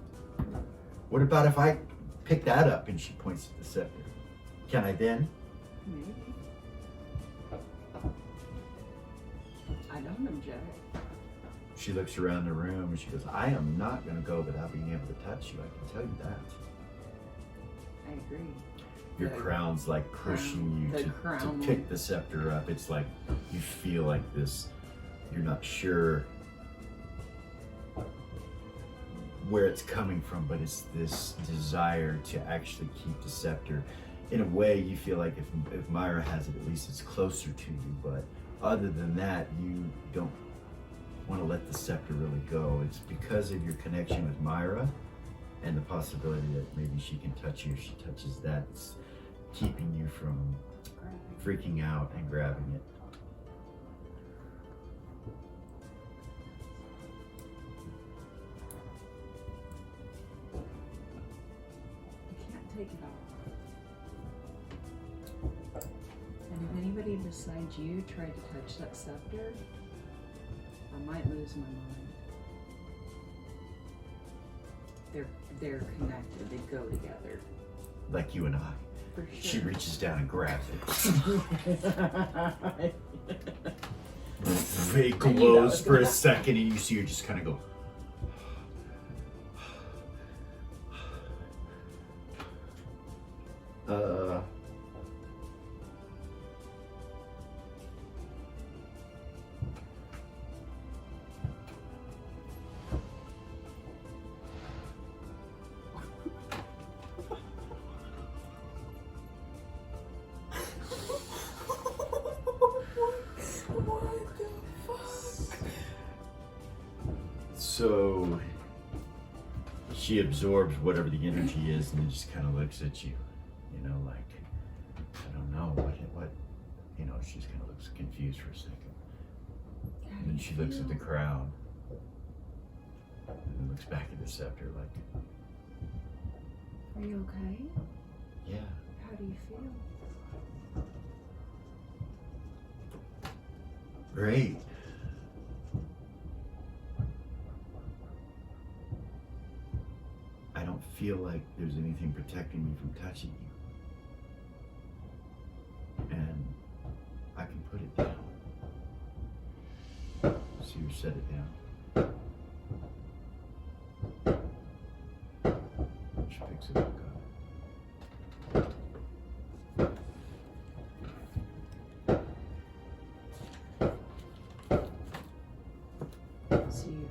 What about if I pick that up? And she points to the scepter. Can I then? Maybe. I don't object. She looks around the room and she goes, I am not going to go without being able to touch you. I can tell you that. I agree. Your The crown's like pushing you to pick the scepter up. It's like you feel like this, you're not sure where it's coming from, but it's this desire to actually keep the scepter. In a way, you feel like if Myra has it, at least it's closer to you. But other than that, you don't want to let the scepter really go. It's because of your connection with Myra and the possibility that maybe she can touch you if she touches that. It's keeping you from freaking out and grabbing it. I can't take it off. And if anybody besides you tried to touch that scepter, I might lose my mind. They're connected. They go together. Like you and I. For sure. She reaches down and grabs it. It glows for a second, and you see her just kind of go. So she absorbs whatever the energy is and then just kind of looks at you, like, I don't know, what, she just kind of looks confused for a second. And then she looks at the crown and then looks back at the scepter like, Are you okay? yeah. How do you feel? Great. I don't feel like there's anything protecting me from touching you. And I can put it down. So you set it down. She picks it back up. So you, they didn't give you any kind of natural immunities? No. Okay. She reaches down and grabs it. And then she picks it back up. So you,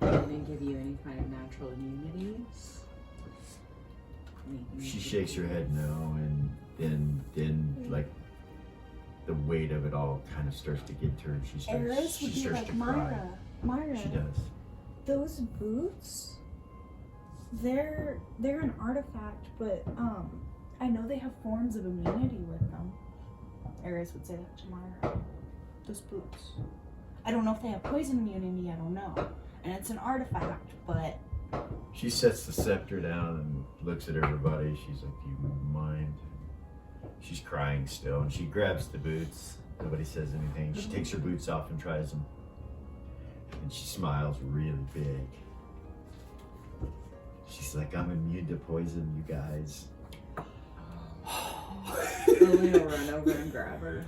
they didn't give you any kind of natural immunities? No. Okay. She shakes her head no, and then like the weight of it all kind of starts to get to her, and she Eris starts would be to like, cry. Myra, She does. those boots, they're an artifact, but I know they have forms of immunity with them. Eris would say that to Myra. Those boots. I don't know if they have poison immunity, I don't know. And it's an artifact, but She sets the scepter down and looks at everybody. She's like, "Do you mind?" She's crying still, and she grabs the boots. Nobody says anything. She takes her boots off and tries them. And she smiles really big. She's like, "I'm immune to poison, you guys." Lily will run over and grab her.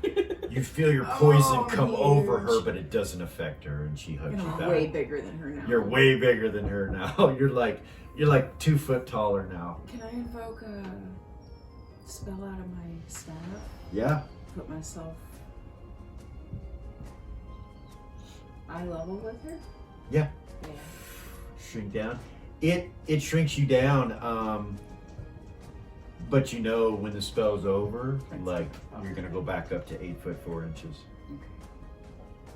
You feel your poison Oh, come over her, huge. but it doesn't affect her, and she hugs you I'm back. way bigger than her now. You're way bigger than her now. You're like 2 foot taller now. Can I invoke a spell out of my staff? Yeah. Put myself eye level with her? Yeah. Yeah. Shrink down. It shrinks you down. But you know when the spell's over, like you're gonna go back up to 8 foot 4 inches.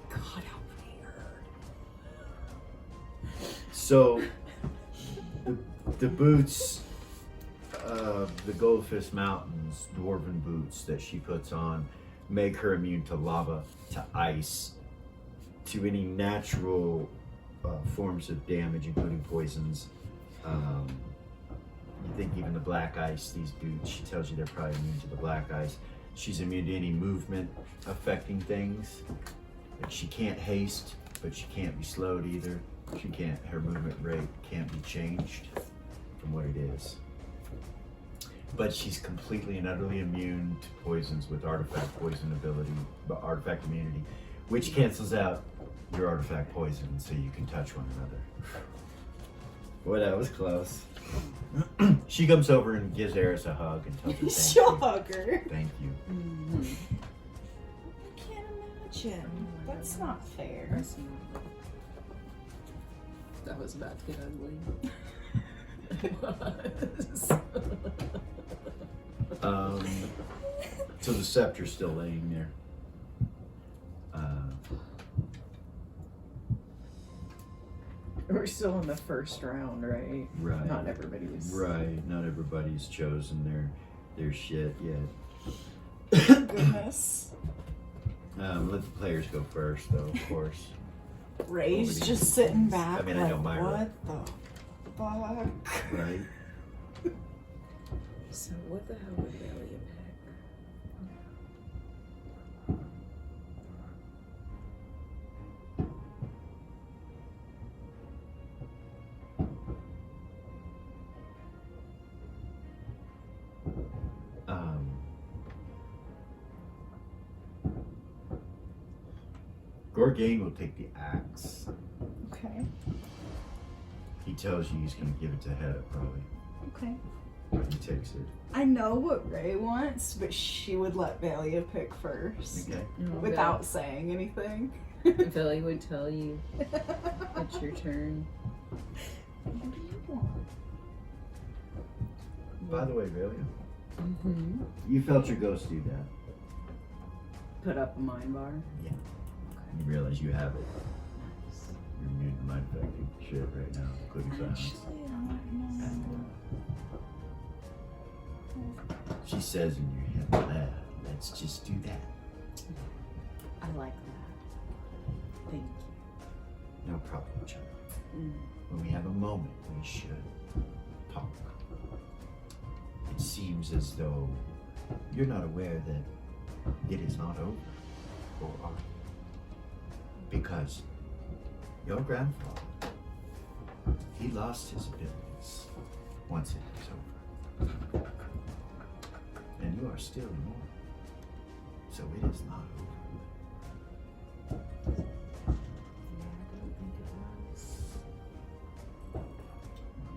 God, how weird. So the boots, the Goldfish Mountains dwarven boots that she puts on, make her immune to lava, to ice, to any natural forms of damage, including poisons. You think even the black ice, these boots, she tells you they're probably immune to the black ice. She's immune to any movement affecting things. Like she can't haste, but she can't be slowed either. Her movement rate can't be changed from what it is. But she's completely and utterly immune to poisons with artifact poison ability, but artifact immunity, which cancels out your artifact poison so you can touch one another. Boy, that was close. She comes over and gives Eris a hug and tells her thank she'll you. hug her. Thank you. Mm-hmm. I can't imagine. That's not fair. That was about to get ugly. It was. So the scepter's still laying there. We're still in the first round, right? Right. Not everybody was. Right. Not everybody's chosen their shit yet. Goodness. Let the players go first, though, of course. Ray's Nobody- just sitting back I mean, I like, know Myra. what the fuck? Right? So what the hell would Elliot pick? Gorgain will take the axe. Okay. He tells you he's going to give it to Hedda, probably. Okay. He takes it. I know what Ray wants, but she would let Valia pick first. Okay. Without saying anything. Billy would tell you it's your turn. What do you want? By the way, Valia, Mm-hmm. you felt your ghost do that. Put up a mind bar. You realize you have it. You're immune to mind affecting shit right now, including silence. Actually, I don't know. She says in your head, let's just do that. I like that. Thank you. No problem, child. Mm. When we have a moment, we should talk. It seems as though you're not aware that it is not over, or are you? Because your grandfather, he lost his abilities once it was over. And you are still immortal. So it is not over. Yeah, I don't think it was.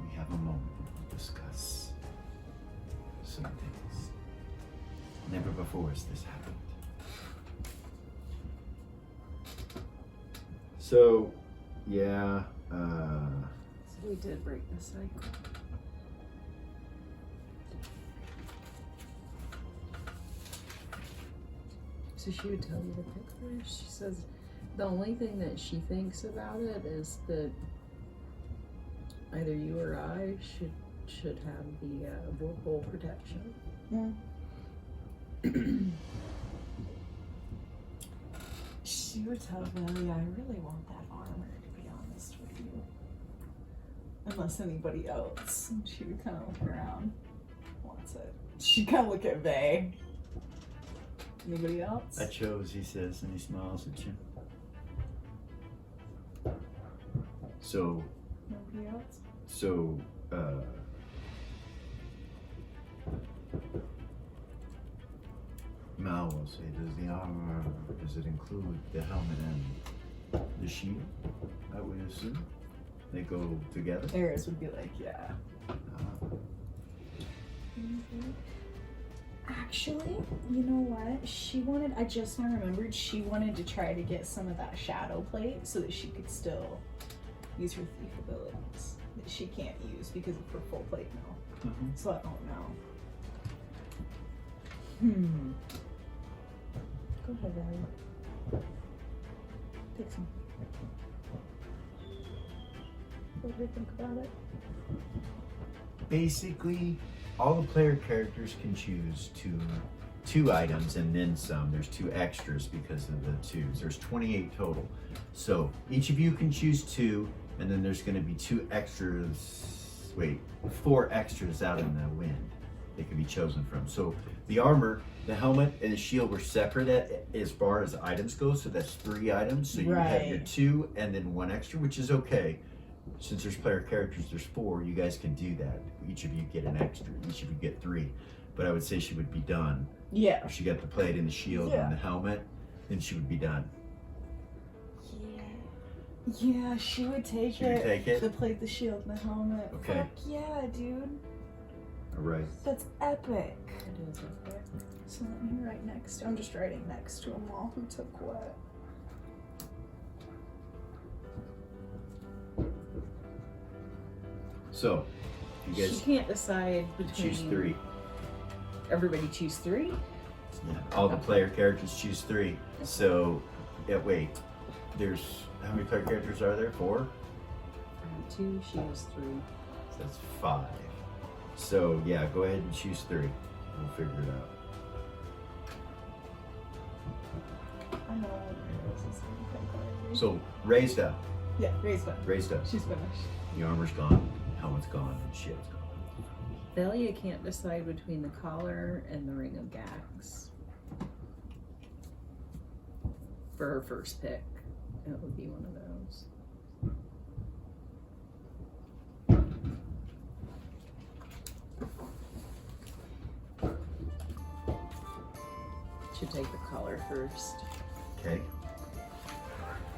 We have a moment to discuss some things. Never before has this happened. So, yeah, So we did break the cycle. So she would tell you to pick first. She says the only thing that she thinks about it is that either you or I should have the vocal protection. She would tell Lily, I really want that armor, to be honest with you. Unless anybody else. And she would kind of look around. Wants it. She'd kind of look at Vay. Anybody else? I chose, he says, and he smiles at you. So, Nobody else? so, Mal will say, does the armor, does it include the helmet and the shield? I would assume. They go together? Eris would be like, yeah. Actually, you know what? She wanted, I just now remembered, she wanted to try to get some of that shadow plate so that she could still use her thief abilities that she can't use because of her full plate now. So I don't know. Go ahead, Ellie. Take some. What do you think about it? Basically, all the player characters can choose two items and then some. There's 2 extras because of the 2s. There's 28 total. So each of you can choose 2, and then there's going to be 2 extras. Wait, 4 extras out in the wind. They can be chosen from. So the armor, the helmet, and the shield were separate as far as items go. So that's 3 items. So you have your Right. 2 and then 1 extra, which is okay. Since there's player characters, there's 4, you guys can do that. Each of you get an extra, each of you get 3. But I would say she would be done. Yeah. If she got the plate and the shield Yeah. and the helmet, then she would be done. Yeah, she would take She would it. take it? The plate, the shield, and the helmet. Okay. Fuck yeah, dude. Alright. That's epic. It is okay. So let me write next. I'm just writing next to them all who took what. So, you She guys can't decide between. choose 3. Everybody choose 3. Yeah. All the player characters choose 3. So, yeah, wait. There's, how many player characters are there? 4? 2. She has 3. So that's 5. So, yeah, go ahead and choose 3. We'll figure it out. I know what Eris is going to pick already. So, raised up. Yeah, raised up. Raised up. She's finished. The armor's gone, helmet's gone, and shield's gone. Velia can't decide between the collar and the ring of gags. For her first pick, it would be one of those. Should take the collar first. Okay.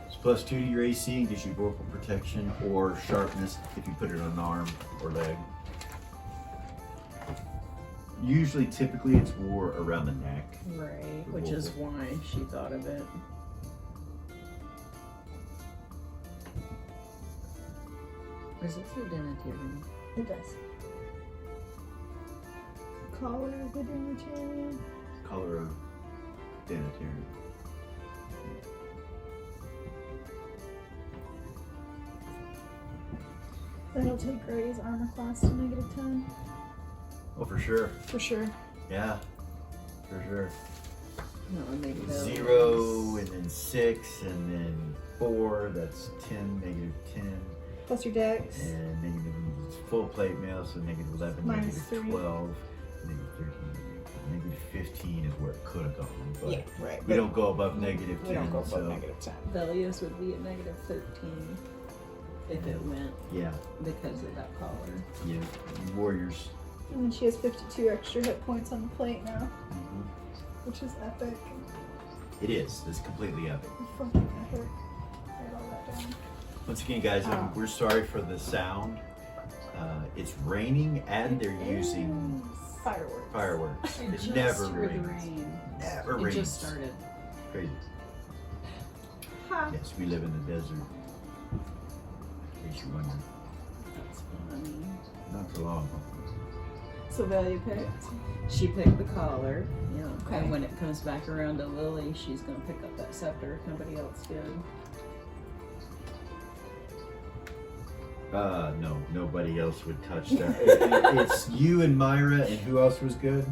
It's +2 to your AC and gives you vocal protection or sharpness if you put it on an arm or leg. Usually, typically, it's wore around the neck. Right, which is why she thought of it. Is this a denatarian? It does. Collar of the Demetarian. Color of Denatarian. That'll take Gray's armor class to -10. Oh, for sure. For sure. Yeah, for sure. No, maybe that 0 and then 6 and then 4. That's 10, -10. Plus your dex. And negative full plate mail, so -11, Minus -12, 13, -15 is where it could have gone. But Yeah, right. we don't go above -10. We don't go above so -10. Velia's would be at -13 if it went yeah, because of that collar. yeah. Warriors. And then she has 52 extra hit points on the plate now, Mhm. which is epic. It is. It's completely epic. Fucking epic. Write all that down. Once again, guys, we're sorry for the sound. It's raining and they're using Fireworks. fireworks. It just never started rains. rain. Never It rains. just started. Crazy. Ha. Yes, we live in the desert. In case you're wondering. That's funny. Not for long. So Valia picked. She picked the collar. Yeah. Okay. And when it comes back around to Lily, she's gonna pick up that scepter if nobody else did. No, nobody else would touch that. It's you and Myra, and who else was good?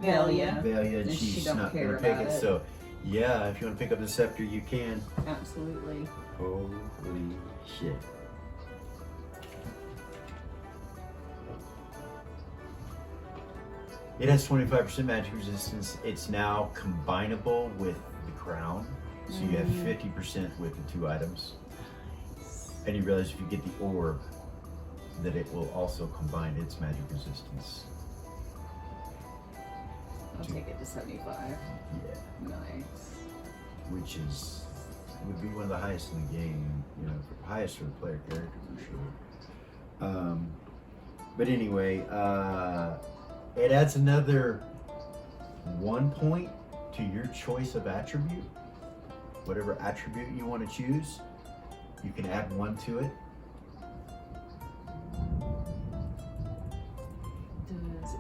Valia. Valia, and And she she's don't not care gonna pick about it. it. So, yeah, if you want to pick up the scepter, you can. Absolutely. Holy shit. It has 25% magic resistance. It's now combinable with the crown. So you have 50% with the two items. And you realize if you get the orb, that it will also combine its magic resistance. I'll take it to 75. Yeah. Nice. Which would be one of the highest in the game, you know, highest for the player character for sure. But anyway, it adds another 1 point to your choice of attribute. Whatever attribute you want to choose, you can add 1 to it.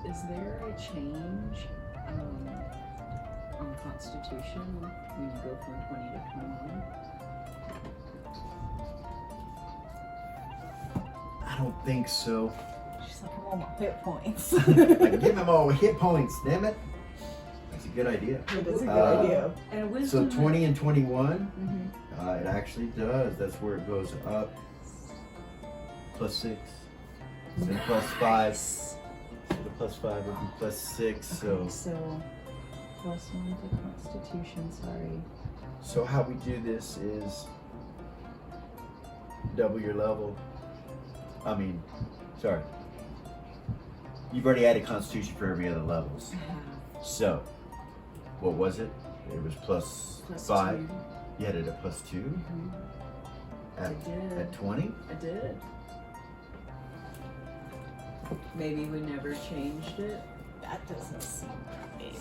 Is there a change on Constitution when you go from 20 to 21? I don't think so. She's like, I want my hit points. I give him all hit points, damn it. That's a good idea. It is a good idea. And So wisdom. 20 and 21, Mhm. it actually does. That's where it goes up. +6. Instead of +5. Instead of +5, it would be +6. So, Okay, so +1 to Constitution. Sorry. so how we do this is double your level. I mean, sorry. You've already added Constitution for every other levels. So, what was it? It was +5. +2. You had it at +2 I did. at 20. I did. Maybe we never changed it. That doesn't seem right.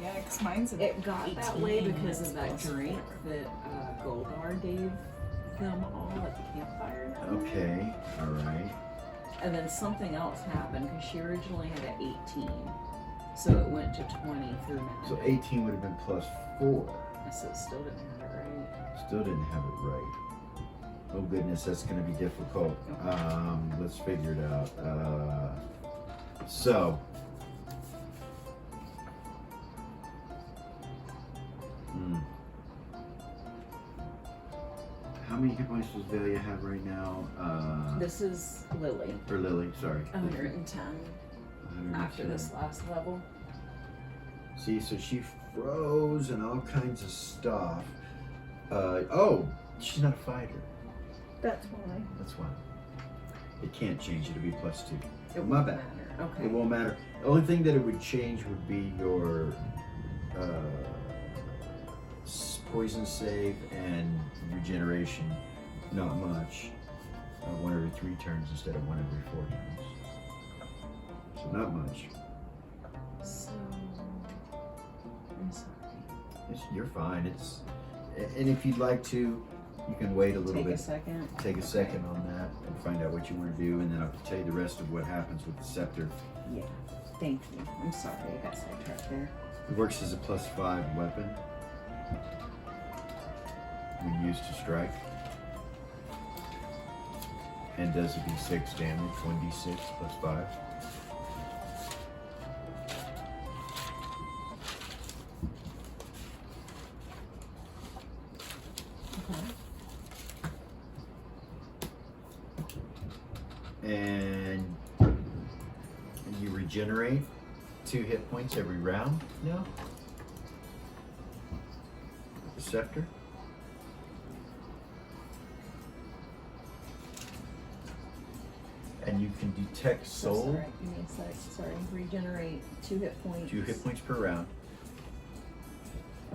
Yeah, because mine's a It got that way 18, because it's of that +4. drink that Goldar gave them all at the campfire. Okay, all right. And then something else happened because she originally had an 18. So it went to 20 through magic. So 18 would have been +4. So it still didn't have it right. Still didn't have it right. Oh goodness, that's going to be difficult. Let's figure it out. So, how many hit points does Valia have right now? This is Lily. Or Lily, sorry. 110 after 110. this last level. See, so she froze and all kinds of stuff. Oh, she's not a fighter. That's why. That's why. It can't change. It'll be +2. It My won't bad. matter. Okay. It won't matter. The only thing that it would change would be your poison save and regeneration. Not much. 1 every 3 turns instead of 1 every 4 turns. So not much. So, I'm sorry. You're fine. And if you'd like to, you can wait a little Take bit. a second. Take a second on that and find out what you want to do, and then I'll tell you the rest of what happens with the scepter. Yeah. Thank you. I'm sorry. I got sidetracked there. It works as a +5 weapon when used to strike, and does a d6 damage, 1d6 +5. And you regenerate 2 hit points every round now. The scepter. And you can detect So soul. sorry. Give me a sec. Sorry. Regenerate 2 hit points. 2 hit points per round.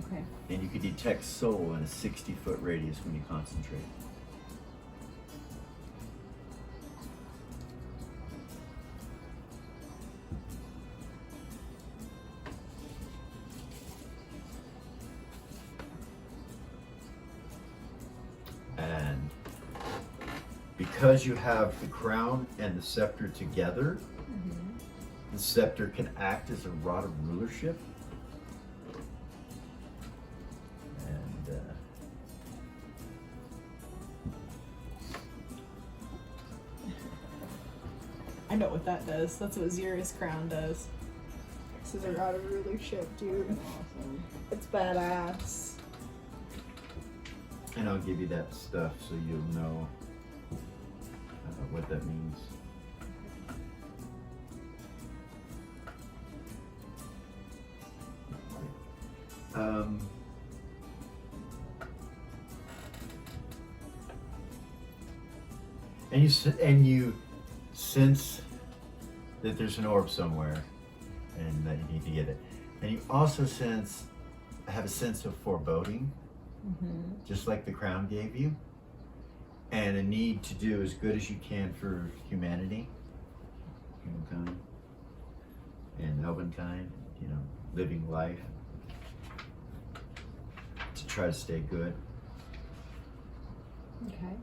Okay. And you can detect soul in a 60-foot radius when you concentrate. And because you have the crown and the scepter together, The scepter can act as a rod of rulership. And I know what that does. That's what Xera's crown does. This is a rod of rulership, dude. Awesome. It's badass. and I'll give you that stuff so you'll know what that means. And you sense that there's an orb somewhere, and that you need to get it. And you also have a sense of foreboding, just like the crown gave you, and a need to do as good as you can for humanity, humankind, and elvenkind. You know, living life to try to stay good. Okay.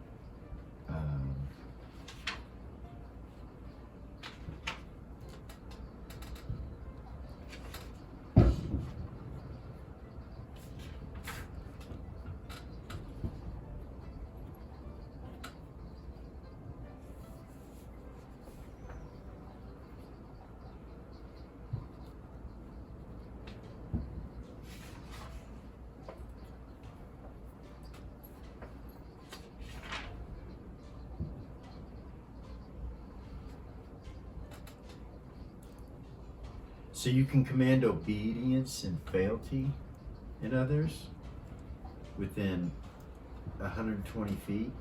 So you can command obedience and fealty in others within 120 feet.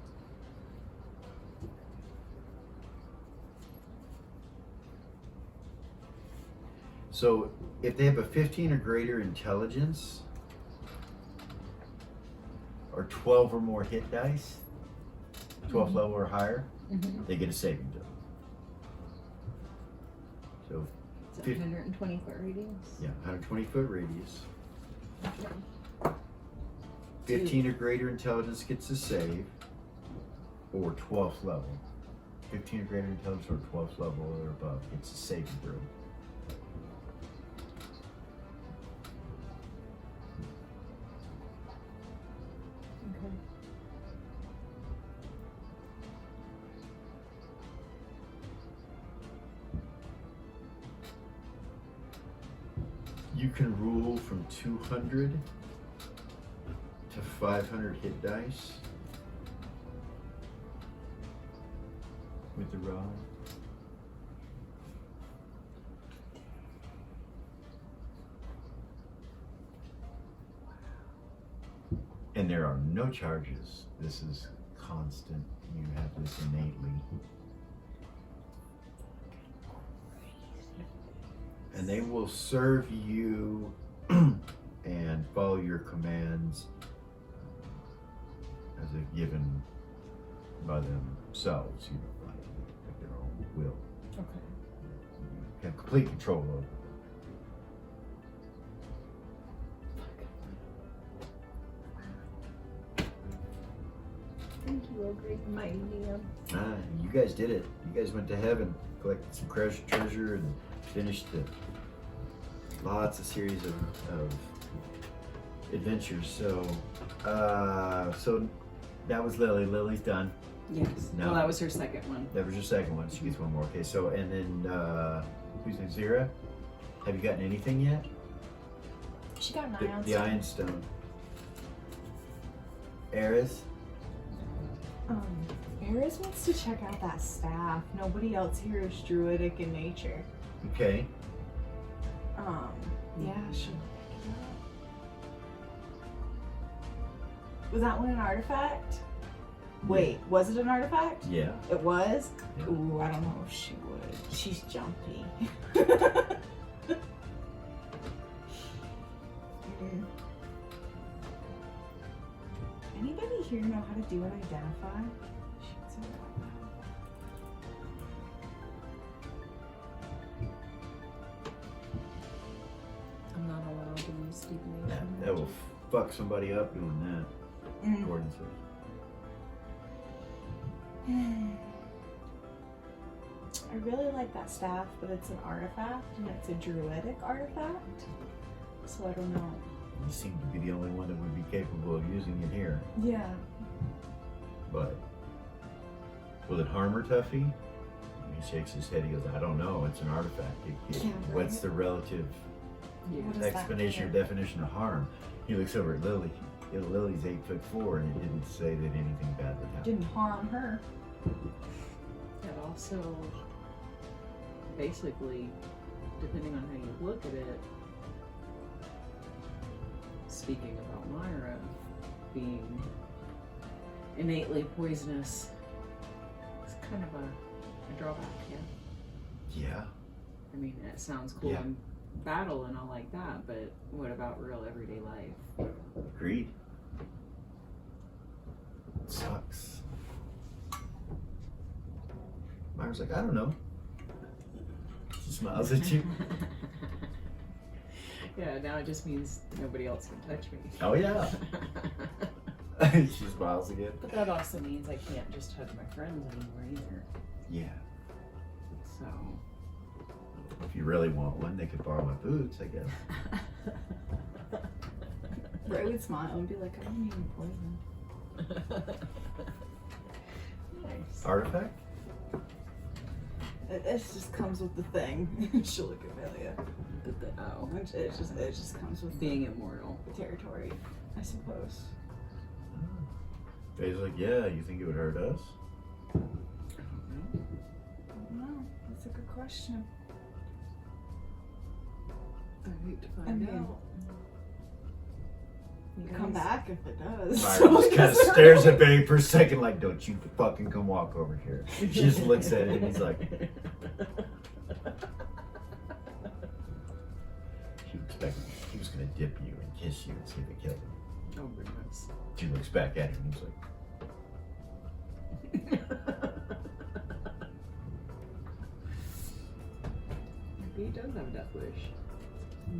So if they have a 15 or greater intelligence, or 12 or more hit dice, 12 level or higher, they get a saving throw. So Is it 120 foot radius? yeah, 120 foot radius. Okay. 15 or greater intelligence gets a save, or 12th level. 15 or greater intelligence or 12th level or above gets a saving throw. Okay. You can rule from 200 to 500 hit dice with the rod. And there are no charges. This is constant. You have this innately. And they will serve you and follow your commands as if given by themselves, you know, like their own will. Okay. You have complete control over. Thank you, O great and mighty DM. Ah, you guys did it. You guys went to heaven, collected some treasure, and finished lots of series of adventures. So, so that was Lily. Lily's done. Yes. No. Well, that was her second one. That was your second one. She gets one more. Okay. So, and then who's next? Zira? Have you gotten anything yet? She got an ion The Iron Stone. Eris? Eris wants to check out that staff. Nobody else here is druidic in nature. Okay. Yeah, she'll pick it up. Was that one an artifact? Wait, was it an artifact? Yeah. It was? Yeah. Ooh, I don't know if she would. She's jumpy. Anybody here know how to do an identify? Shoots it out loud. I'm not allowed to use divination. That will fuck somebody up doing that. Gordon says. I really like that staff, but it's an artifact and it's a druidic artifact. So I don't know. You seem to be the only one that would be capable of using it here. Yeah. But will it harm her, Tuffy? He shakes his head. He goes, I don't know. It's an artifact. Yeah, What's right. the relative What does that explanation or mean? definition of harm? He looks over at Lily. Lily's 8'4", and it didn't say that anything bad would happen. Didn't harm her. It also, basically, depending on how you look at it, speaking about Myra being innately poisonous, it's kind of a drawback, yeah? Yeah. I mean, it sounds cool Yeah. in battle and all like that, but what about real everyday life? Agreed. It sucks. Myra's like, I don't know. She smiles at you. Yeah, now it just means nobody else can touch me. Oh yeah. She smiles again. But that also means I can't just hug my friends anymore either. Yeah. So. If you really want one, they could borrow my boots, I guess. Ray would smile and be like, I don't need poison. Nice. Artifact? It just comes with the thing. She'll look at Amelia. Oh, It just comes with being immortal. the territory, I suppose. Faye's like, yeah, you think it would hurt us? I don't know. That's a good question. I hate to I find mean, out. You come guys- back if it does. Myra just kind of stares at Babe for a second like, don't you fucking come walk over here. She just looks at it and he's like, he was gonna dip you and kiss you and see if it killed him. Oh goodness. She looks back at him and he's like, Maybe he does have a death wish.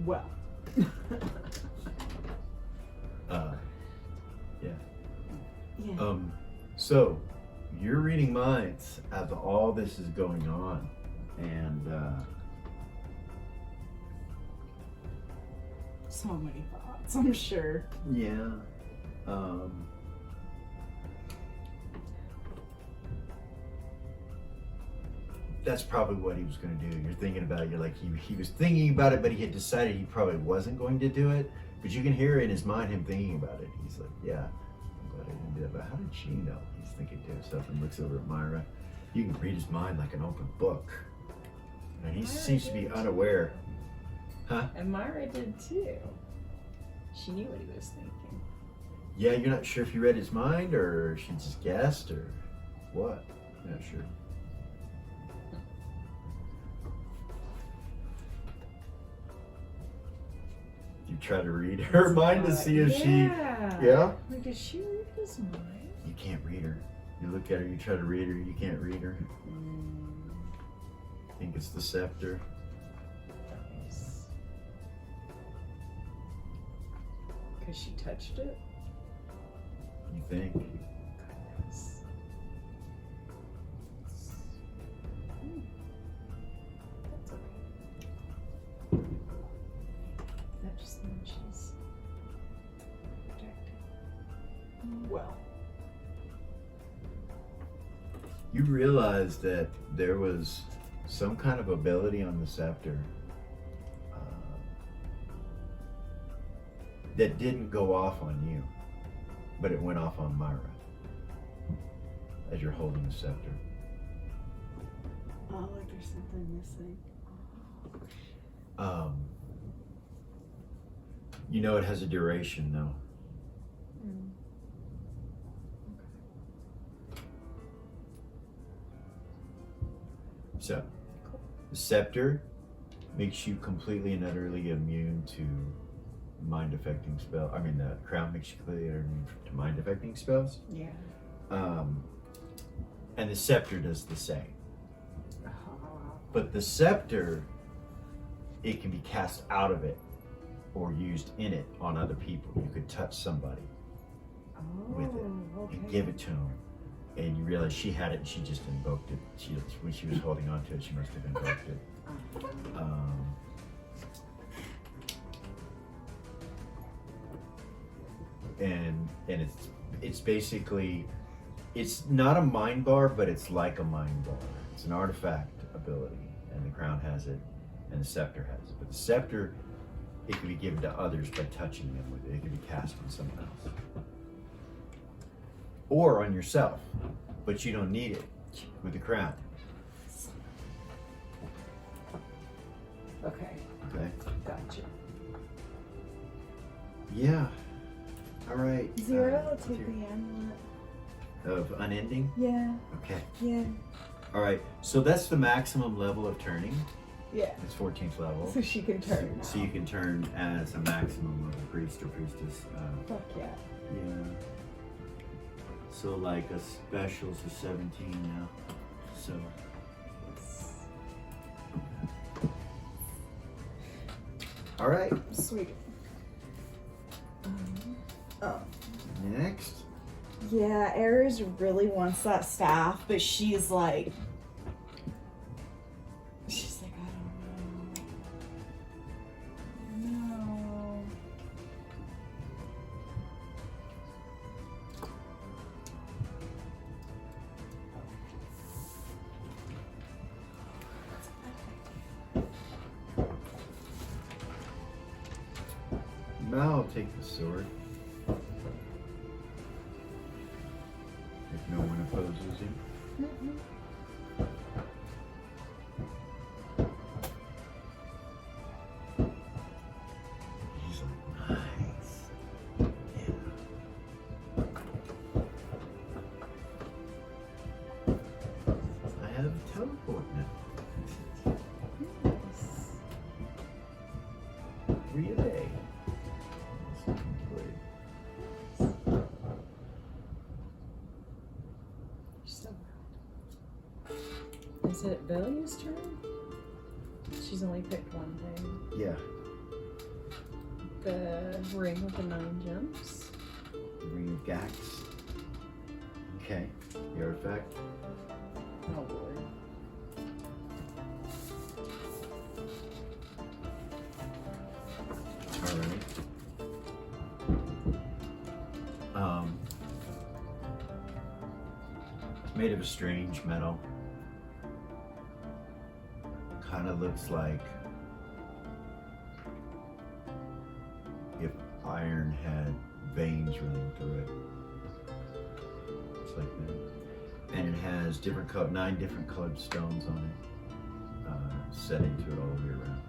Well. yeah. Yeah. So you're reading minds as all this is going on, and So many thoughts, I'm sure. yeah, that's probably what he was going to do. You're thinking about it. You're like, he was thinking about it, but he had decided he probably wasn't going to do it. But you can hear in his mind him thinking about it. He's like, yeah, I'm glad I didn't do that. But how did she know? He's thinking to himself and looks over at Myra. You can read his mind like an open book. And he Myra seems to be did. unaware. And Myra did too. She knew what he was thinking. Yeah, you're not sure if you read his mind or she just guessed or what. You're not sure. You try to read her mind to see if she. Yeah? Like, did she read his mind? You can't read her. You look at her, you try to read her, you can't read her. I think it's the scepter. Nice. Because she touched it? You think? Goodness. That's okay. That just means she's protected. Well. You realize that there was some kind of ability on the scepter that didn't go off on you, but it went off on Myra as you're holding the scepter. Oh, like there's something missing. You know it has a duration though. So, the scepter makes you completely and utterly immune to mind affecting spells. I mean, the crown makes you completely immune to mind affecting spells. Yeah. And the scepter does the same. But the scepter, it can be cast out of it or used in it on other people. You could touch somebody with it and give it to them. and you realize she had it and she just invoked it. When she was holding on to it, she must have invoked it. And it's basically, it's not a mind bar, but it's like a mind bar. It's an artifact ability, and the crown has it, and the scepter has it. But the scepter, it can be given to others by touching them with it. It can be cast on someone else. Or on yourself, but you don't need it with the crown. Okay, Okay? gotcha. Yeah. All right. Zero, let's take the amulet. Of unending? Yeah, Okay. yeah, All right. So that's the maximum level of turning. Yeah. It's 14th level. So she can turn now. So you can turn as a maximum of a priest or priestess. Fuck yeah. Yeah. So like a special's a 17 now. So. All right. Sweet. Oh. Next. Yeah, Ares really wants that staff, but she's like, I don't know. No. Now I'll take the sword. If no one opposes him. He's like, nice. Yeah. I have teleport now. 3 a day. That's great. Still. Is it Velia's turn? She's only picked one thing. Yeah. The ring with the 9 gems. Ring of Gax. Okay. The artifact. Oh boy. Alright. It's made of a strange metal. Kind of looks like if iron had veins running through it. It's like that. And it has 9 different colored stones on it, set into it all the way around.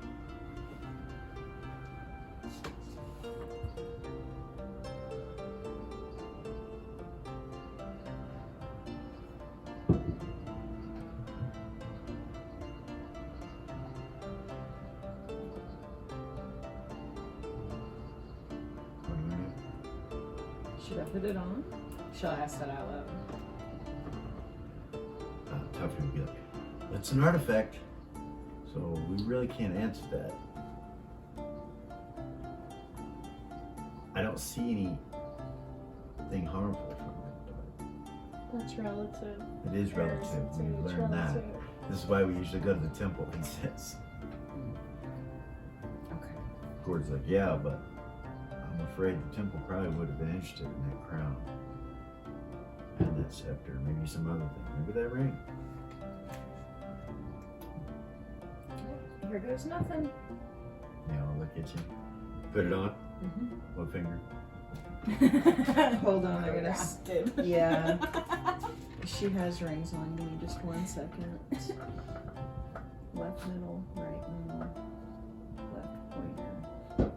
What do you do? Should I put it on? Shall I ask that out loud? Tough to get. That's an artifact, so we really can't answer that. I don't see anything harmful from it, That's relative. but it is relative. We've learned that. This is why we usually go to the temple, he says. Okay. Gord's like, yeah, but I'm afraid the temple probably would have been interested in that crown. And that scepter, maybe some other thing. Maybe that ring. Here goes nothing. Yeah, I'll look at you. Put it on. Mm-hmm. What finger? Hold on, I gotta. Grafted. Yeah. She has rings on. Give me just 1 second. Left middle, right middle, left pointer.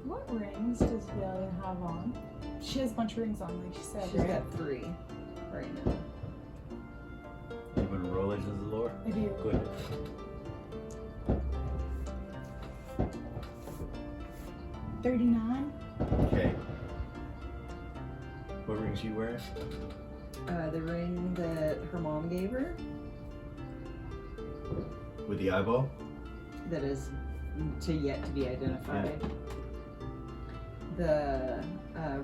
What rings does Velia have on? She has a bunch of rings on, like she said, She's right? got 3 right now. You want to roll Legends of the Lore? I do. Go ahead. $39. Okay. What rings you wearing? The ring that her mom gave her, With the eyeball? that is to yet to be identified. The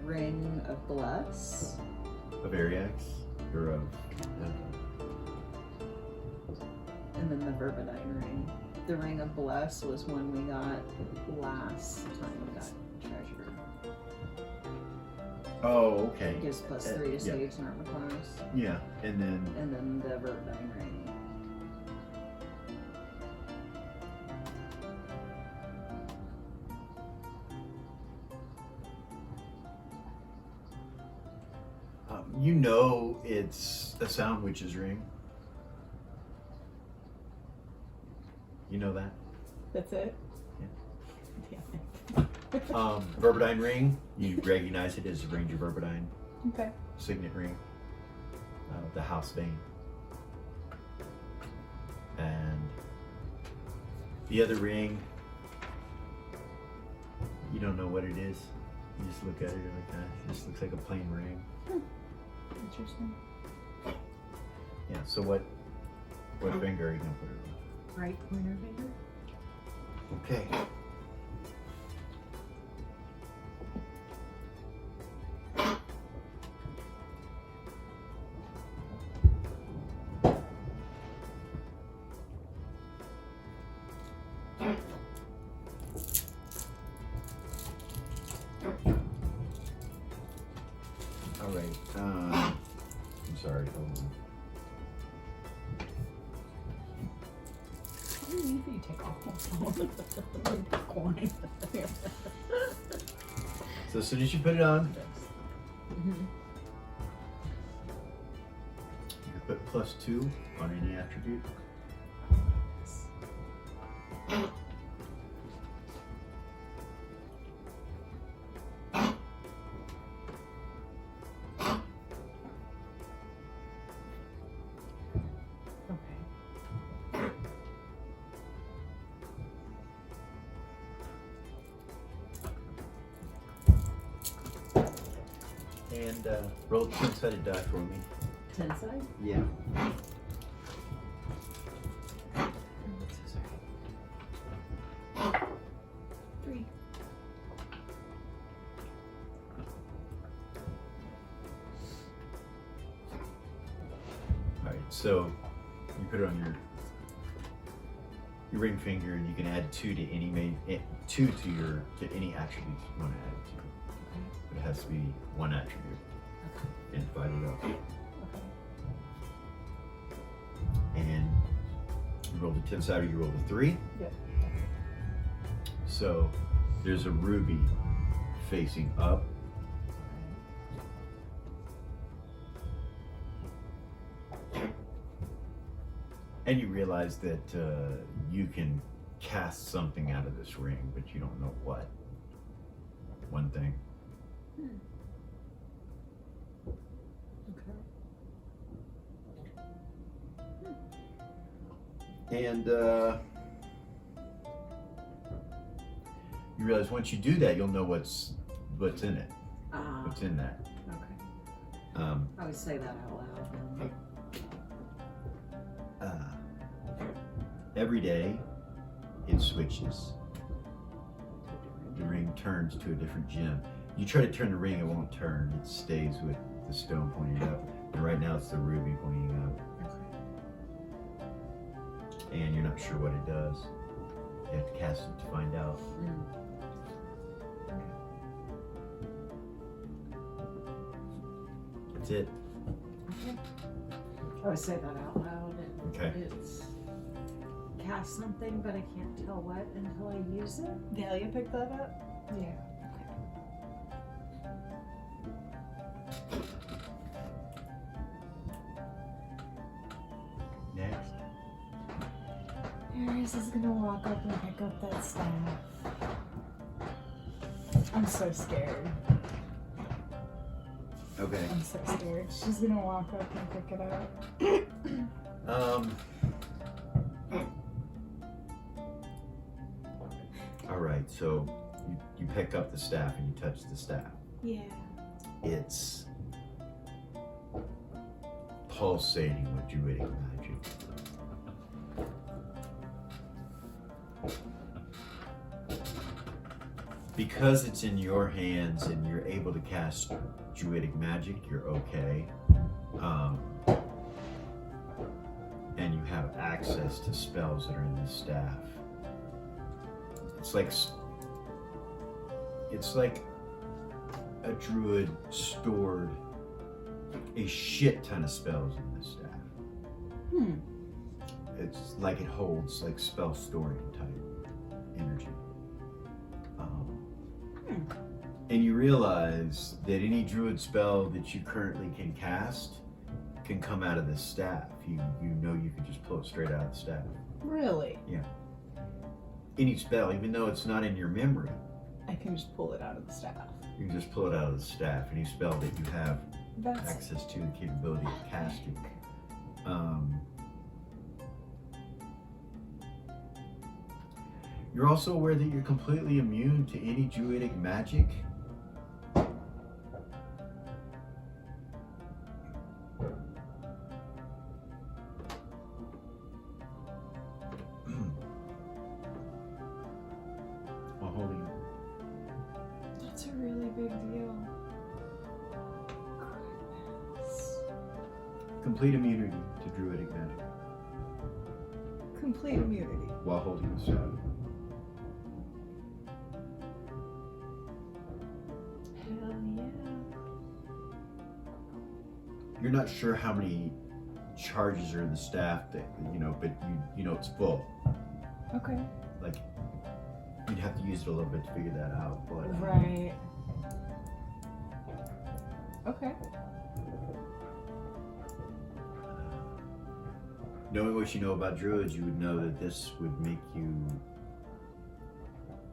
ring of bless. Of Ariax or of And then the Verbadine ring. The ring of bless was one we got last time we got treasure. oh, okay. It gives plus 3 to yeah. saves and armor class. Yeah, and then And then the Verbadine ring. you know it's a Sound Witch's ring. You know that? That's it? Yeah. Damn it. Verbadine ring, you recognize it as a Ranger Verbadine Okay. signet ring. The House Vein. And the other ring, you don't know what it is. You just look at it, you're like, it just looks like a plain ring. Interesting. Yeah, so what finger are you gonna put it on? Right pointer finger? Okay. All right. I'm sorry. Hold on. How do you take off the coin? So as soon as you put it on, Mm-hmm. you can put +2 on any attribute. Okay. And roll a 10-sided die for me. 10 side? Yeah. Three. All right. So you put it on your ring finger, and you can add 2 to any to any attributes you want to add it to. But it has to be one attribute. And divide it up. And you rolled a 10-sided, you rolled a 3. Yep. So there's a ruby facing up. And you realize that you can cast something out of this ring, but you don't know what. One thing. And you realize once you do that, you'll know what's in it, what's in that. Okay. I would say that out loud then. Every day, it switches. The ring turns to a different gem. You try to turn the ring, it won't turn. It stays with the stone pointing up. And right now, it's the ruby pointing up. And you're not sure what it does. You have to cast it to find out. That's it. I would say that out loud. And Okay. It's cast something, but I can't tell what until I use it. Dahlia picked that up? Yeah. Next. Aries is gonna walk up and pick up that staff. I'm so scared. Okay. I'm so scared. She's gonna walk up and pick it up. All right. So you pick up the staff and you touch the staff. Yeah. It's pulsating with druidic magic. because it's in your hands and you're able to cast druidic magic, you're okay. And you have access to spells that are in this staff. It's like a druid stored a shit ton of spells in this staff. It's like it holds like spell storing type energy. And you realize that any druid spell that you currently can cast can come out of this staff. You know you can just pull it straight out of the staff. Really? Yeah. Any spell, even though it's not in your memory, I can just pull it out of the staff. you can just pull it out of the staff. Any spell that you have That's access to the capability of casting. You're also aware that you're completely immune to any druidic magic. While holding it. That's a really big deal. Complete immunity to druidic magic Complete immunity. while holding the staff. Hell yeah. You're not sure how many charges are in the staff that but you know it's full. Okay. Like you'd have to use it a little bit to figure that out, but Right. Okay. knowing what you know about druids, you would know that this would make you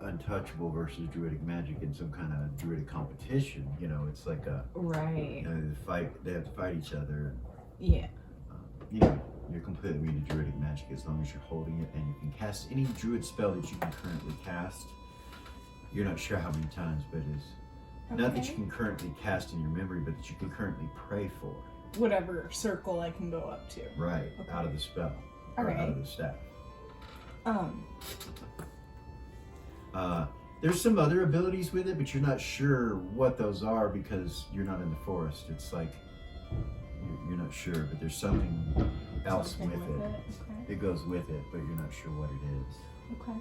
untouchable versus druidic magic in some kind of druidic competition. It's like a Right. they have to fight each other. Yeah. You're completely immune to druidic magic as long as you're holding it, and you can cast any druid spell that you can currently cast. You're not sure how many times, but it's not that you can currently cast in your memory, but that you can currently pray for. Whatever circle I can go up to. Right, Okay. out of the spell. Or out of the staff. There's some other abilities with it, but you're not sure what those are because you're not in the forest. It's like you're not sure, but there's something else Something with it. Okay. It goes with it, but you're not sure what it is. Okay.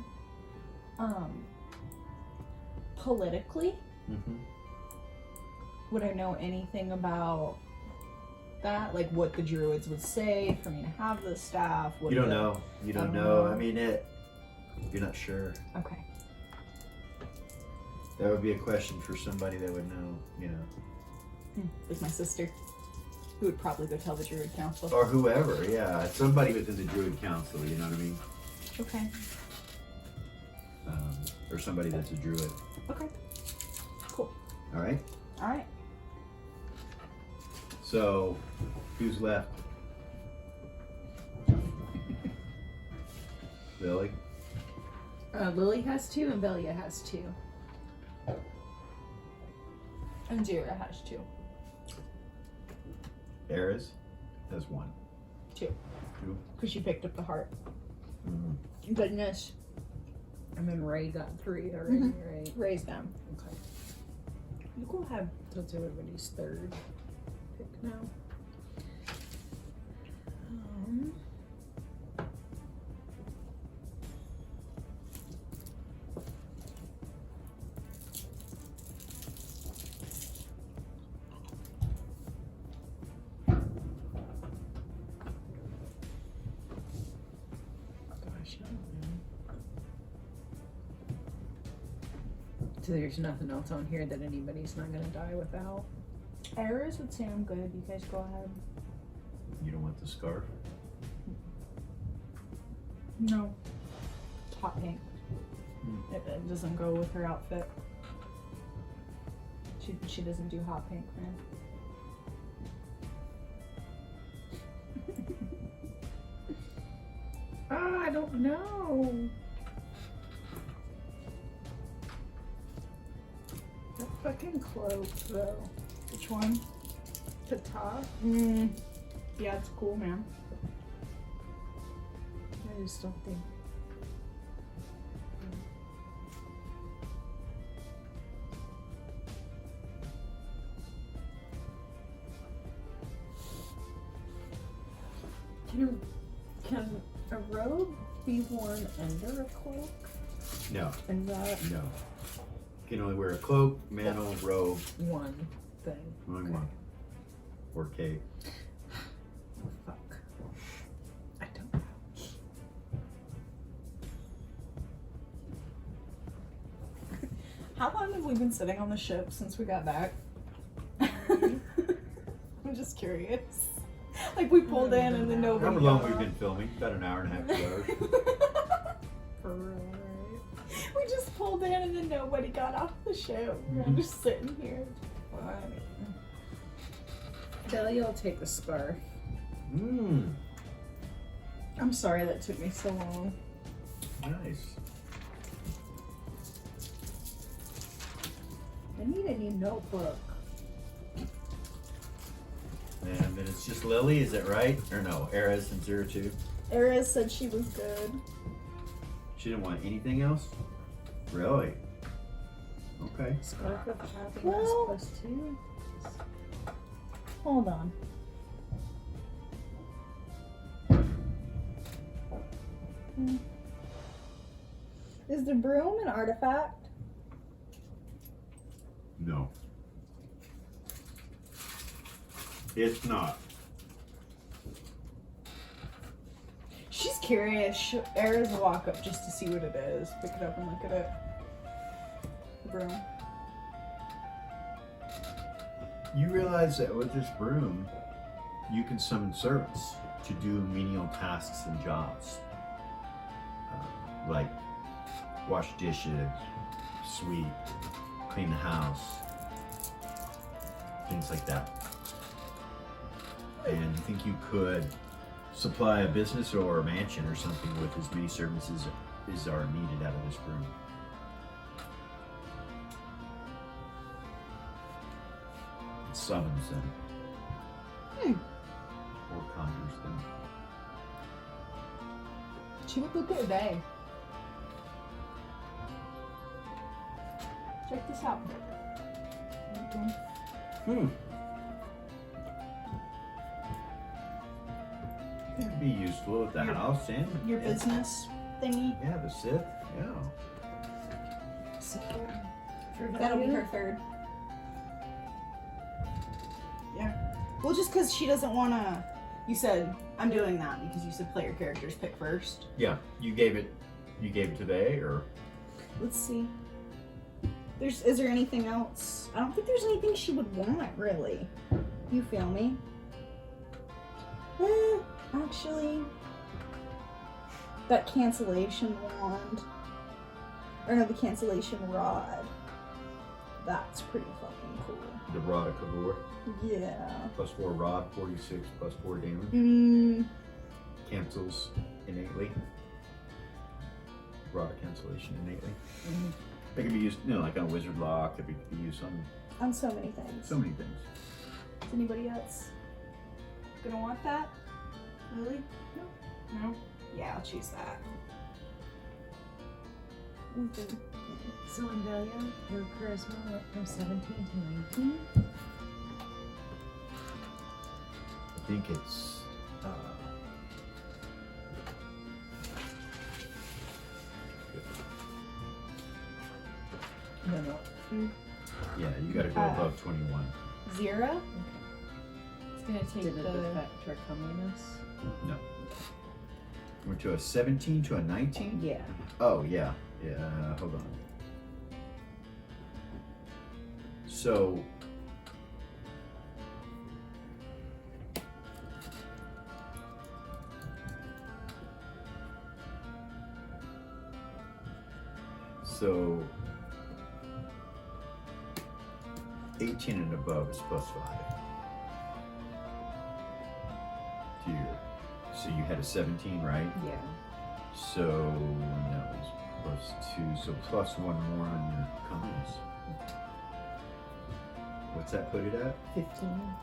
Politically, would I know anything about that? Like what the druids would say for me to have the staff? You don't know. You don't know. I mean, you're not sure. Okay. That would be a question for somebody that would know, Like my sister, who would probably go tell the druid council. Or whoever, yeah. Somebody within the druid council, you know what I mean? Okay. Or somebody that's a druid. Okay. Cool. All right? All right. So, who's left? Lily? Lily has 2 and Belia has 2. And Jira has 2. Eris has 1. 2. 2? Because she picked up the heart. Mm-hmm. Goodness. And then Ray got 3 already, right? Raise them. Okay. You go ahead. That's everybody's 3rd pick now. Gosh, I don't know. So there's nothing else on here that anybody's not gonna die without. Eris would say I'm good. You guys go ahead. You don't want the scarf? No. It's hot pink. Hmm. It doesn't go with her outfit. She doesn't do hot pink, man. I don't know. That fucking cloak, though. Which one? The top. Yeah, it's cool, man. I just don't think. Can a robe be worn under a cloak? No, Is that no. You can only wear a cloak, mantle, robe, one thing? only one. Or cape. Fuck. I don't know. How long have we been sitting on the ship since we got back? I'm just curious. Like we pulled in and then nobody. However long got we've off. been filming, about an hour and a half, 2 hours. For real, right? We just pulled in and then nobody got off the ship. We're Mhm. just sitting here. Funny. Delia will take the scarf. Mmm, I'm sorry that took me so long. nice. I need a new notebook. And then it's just Lily, is that right? Or no, Erez and 02? Eris said she was good. She didn't want anything else? Really? Okay. Scarf of happiness Well- +2. Hold on. Is the broom an artifact? No. It's not. She's curious. Eris will walk up just to see what it is. Pick it up and look at it. Broom. You realize that with this broom, you can summon servants to do menial tasks and jobs. Like wash dishes, sweep, clean the house, things like that. And you think you could supply a business or a mansion or something with as many servants as are needed out of this broom. It summons them. Or conjures them. She would look at a day. Check this out. It'd be useful at the Your- house and Your and- business thingy. Yeah, the Sith. Yeah. That'll be her third. Yeah. Well, just because she doesn't want to. You said I'm doing that because you said player characters pick first. Yeah. You gave it today, or Let's see. Is there anything else? I don't think there's anything she would want, really. You feel me? Actually, that cancellation wand. Or no, the cancellation rod. That's pretty fucking cool. the Rod of Kavor, Yeah. +4 rod, 46 +4 damage, Mm, cancels innately. Rod of cancellation innately. It can be used, like on a wizard lock. It could be used on on so many things. so many things. Is anybody else gonna want that? Lily? No. Yeah, I'll choose that. Mhm. So in Delia, your charisma went from 17 to 19. I think it's. No. Yeah, you got to go above 21. 0. It's gonna take Did it the. affect her comeliness? Went to a 17 to a 19. Yeah. Oh yeah, yeah. Hold on. So. So. 18 and above is +5. To your, so you had a 17, right? Yeah. So that was +2, so +1 more on your comments. What's that put it at? 15.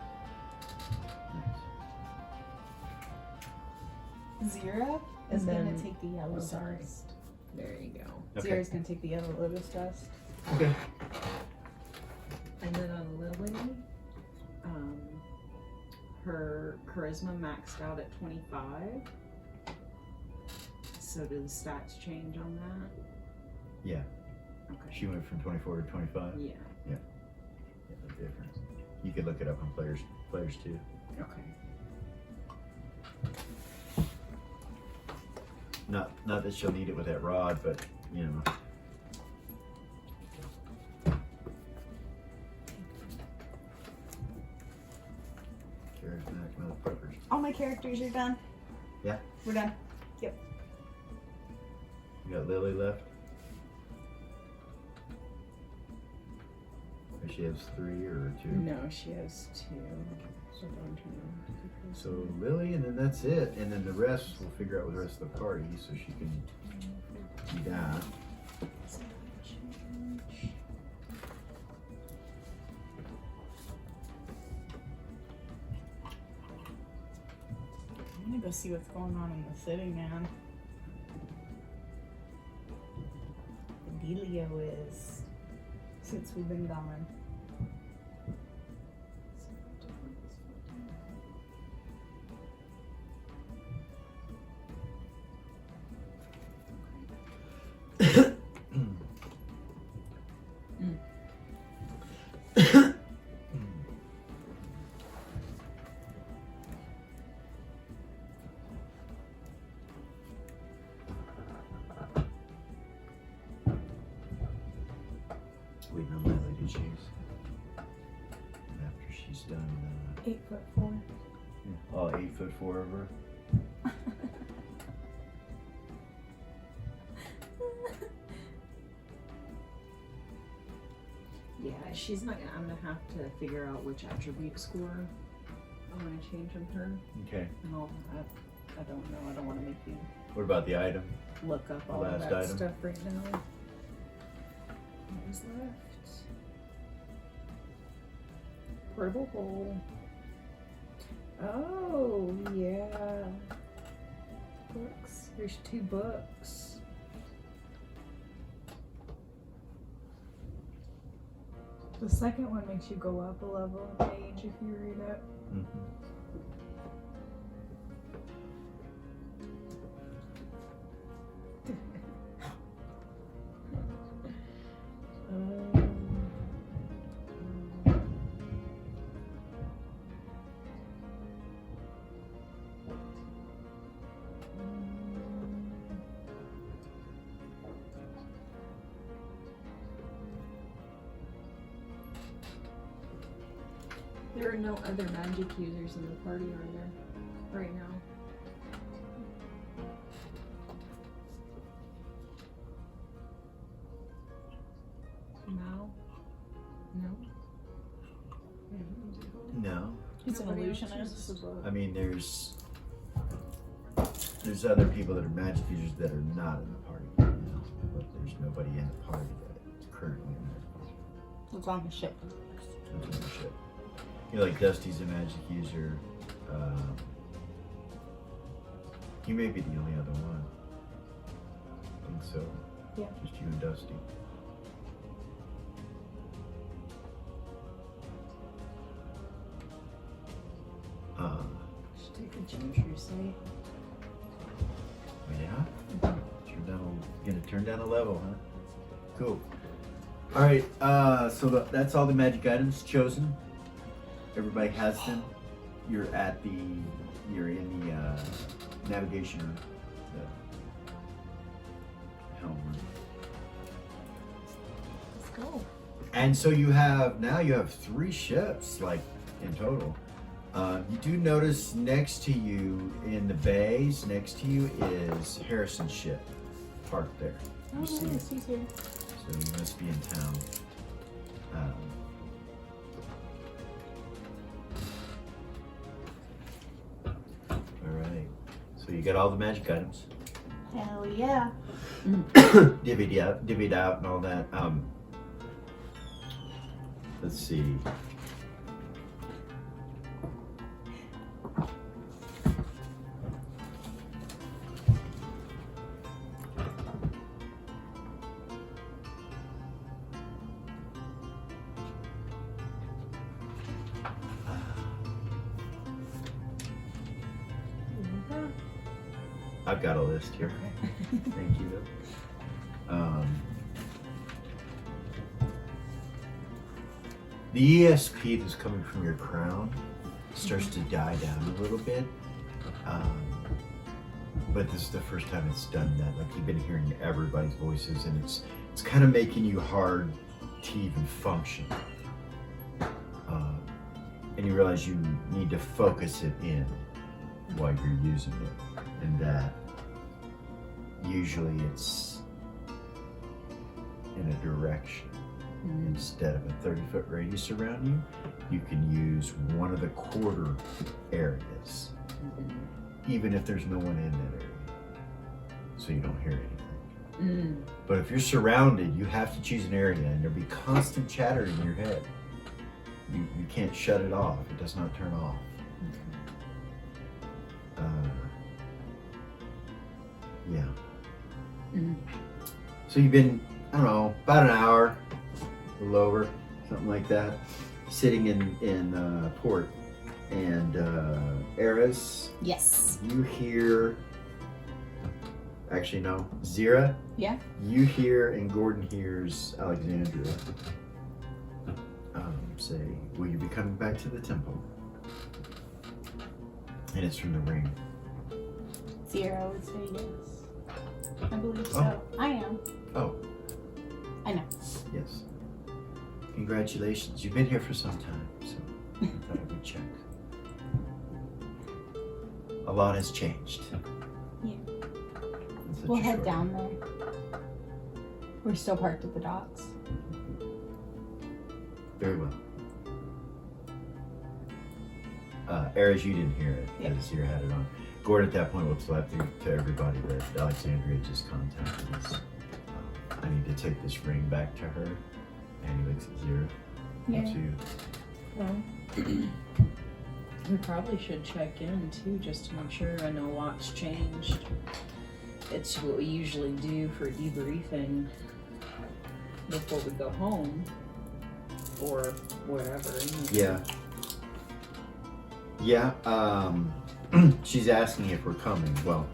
Nice. 0 And is gonna then- take the yellow sorry. dust. There you go. Okay. 0 is gonna take the yellow lotus dust. Okay. And then on Lily, her her charisma maxed out at 25. So do the stats change on that? Yeah. Okay. She went from 24 to 25. Yeah. Yeah, the difference. You could look it up on players too. Okay. Not that she'll need it with that rod, but you know. Charismatic motherfuckers. All my characters are done. Yeah. We're done. You got Lily left. Or she has 3 or 2. No, she has 2. So Lily, and then that's it, and then the rest we'll figure out with the rest of the party, so she can do that. I'm gonna go see what's going on in the city, man. The dealio is since we've been gone. Waiting on Lily to choose. After she's done, 8'4". oh, 8'4" of her. Yeah, she's not gonna. I'm gonna have to figure out which attribute score I'm gonna change on her. Okay. And I don't know. I don't want to make you What about the item? look up all of Last that item. stuff right now. What was left? Portable hole. Oh, yeah. Books. There's 2 books. The second one makes you go up a level in age if you read it. Mm-hmm. There are no other magic users in the party, are there? Right now. No? No? No. He's an Nobody else illusionist. uses a book. I mean, there's other people that are magic users that are not in the party, you know, but there's nobody in the party that is currently in the party. It's on the ship. That's on the ship. You know, like Dusty's a magic user. You may be the only other one. I think so. Yeah. Just you and Dusty. Should take a geometry site. Yeah. Gonna turn down a level, huh? Cool. All right. So that's all the magic items chosen. Everybody has them. You're in the navigation room, the helm room. Let's go. And so you have 3 ships, like in total. You do notice next to you in the bays, next to you is Harrison's ship, parked there. Oh, You see it. nice. He's here. So you must be in town. All right. So you got all the magic items, Hell yeah. divvied out, and all that. Let's see. I've got a list here. Thank you. The ESP that's coming from your crown starts to die down a little bit. But this is the first time it's done that. Like you've been hearing everybody's voices, and it's kind of making you hard to even function. And you realize you need to focus it in while you're using it, and that usually it's in a direction. Instead of a 30-foot radius around you, you can use one of the quarter areas, even if there's no one in that area, so you don't hear anything. But if you're surrounded, you have to choose an area, and there'll be constant chatter in your head. You can't shut it off. It does not turn off. Yeah. So you've been, I don't know, about an hour, a little over, something like that, sitting in port. And Eris, Yes. you hear, actually no, Zira, Yeah. you hear, and Gordon hears Alexandria say, will you be coming back to the temple? And it's from the ring. Zero would say yes. I believe so. Oh. I am. Oh. I know. Yes. Congratulations. You've been here for some time, so I thought I would check. A lot has changed. Yeah. In such We'll a head short down time. there. We're still parked at the docks. Very well. Eris, you didn't hear it Yeah. because you had it on. Gordon at that point will telepathy to everybody that Alexandria just contacted us. I need to take this ring back to her. And he looks at Zira. Yeah. To you. Well, we probably should check in too, just to make sure. I know a lot's changed. It's what we usually do for debriefing before we go home or whatever. Yeah. Yeah, she's asking if we're coming. Well,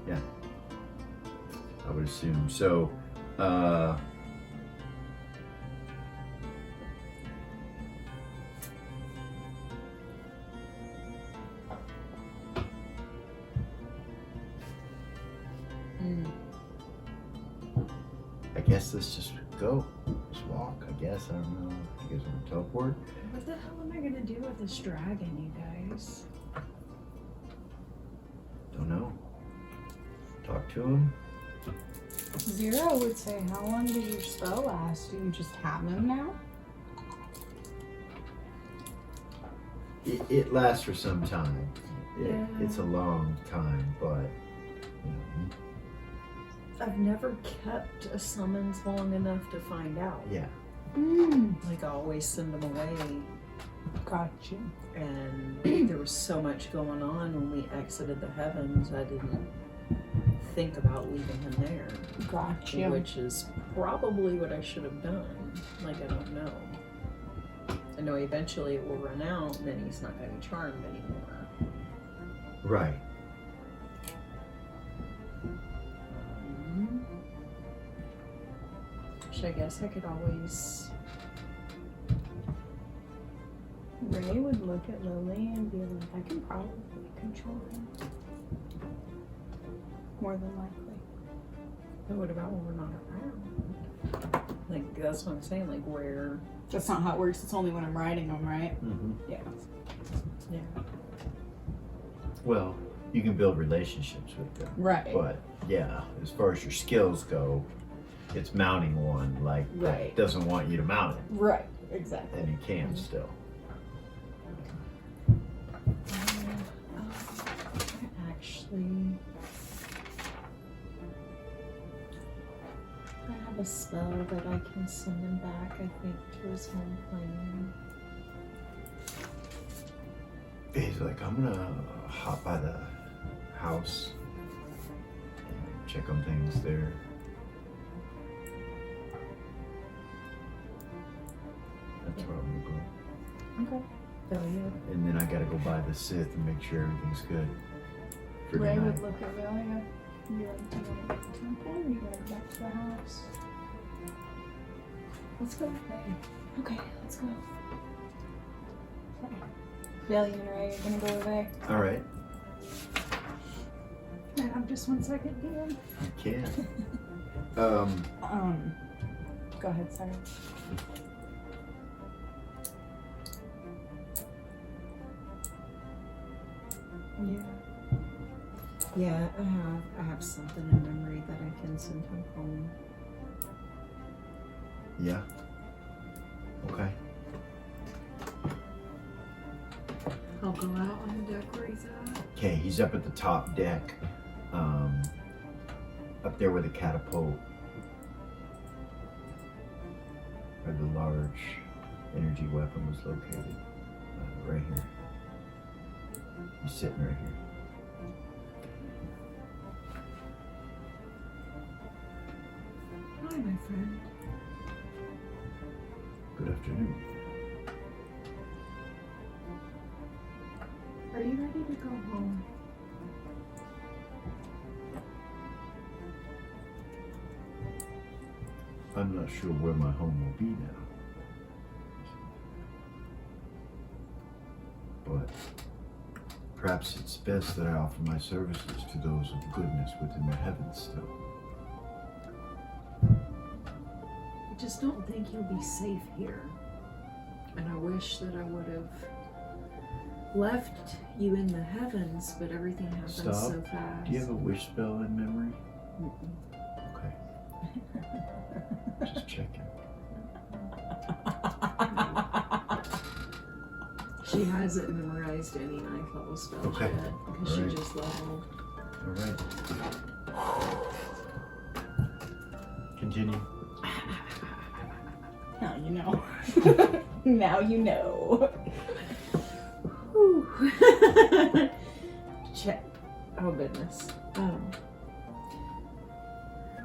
yeah, I would assume. So, I guess let's just go. Just walk, I guess. I don't know. You guys want to teleport? What the hell am I gonna do with this dragon, you guys? Don't know. Talk to him. Zero would say, how long did your spell last? Do you just have him now? It lasts for some time. Yeah. It's a long time, but you know, I've never kept a summons long enough to find out. yeah. Like I always send them away. Gotcha. And there was so much going on when we exited the heavens, I didn't think about leaving him there. Gotcha. Which is probably what I should have done. Like, I don't know. I know eventually it will run out and then he's not going to be charmed anymore. Right. Which I guess I could always... Ray would look at Lily and be like, I can probably control him. More than likely. But what about when we're not around? Like, that's what I'm saying, like where... That's not how it works. It's only when I'm riding him, right? Mm-hmm. Yeah. Yeah. Well, you can build relationships with them. Right. But yeah, as far as your skills go, it's mounting one like Right. that doesn't want you to mount it, Right. Exactly. and you can still. Actually... I have a spell that I can send him back, I think, to his home plane. He's like, I'm gonna hop by the house and check on things there. That's where I'm gonna go. Okay. Oh, yeah. And then I gotta go by the Sith and make sure everything's good. for Ray tonight. would look at Velia. You want to go to the temple or you going back to the house? Let's go. Okay, let's go. Velia and Ray are gonna go away. All right, Can I have just 1 second, dear? you can. Go ahead, sorry. Yeah. Yeah, I have something in memory that I can send him home. Yeah. Okay. I'll go out on the deck where he's at. Okay, he's up at the top deck, up there where the catapult or the large energy weapon was located, right here. He's sitting right here. Hi, my friend. Good afternoon. Are you ready to go home? I'm not sure where my home will be now, but perhaps it's best that I offer my services to those of goodness within the heavens still. I just don't think you'll be safe here. And I wish that I would have left you in the heavens, but everything happens Stop. so fast. Do you have a wish spell in memory? Okay. Just checking. She hasn't memorized any 9th level spells Okay. yet because Alright. she just leveled. All right. Continue. Now you know. Now you know. Check. Oh goodness.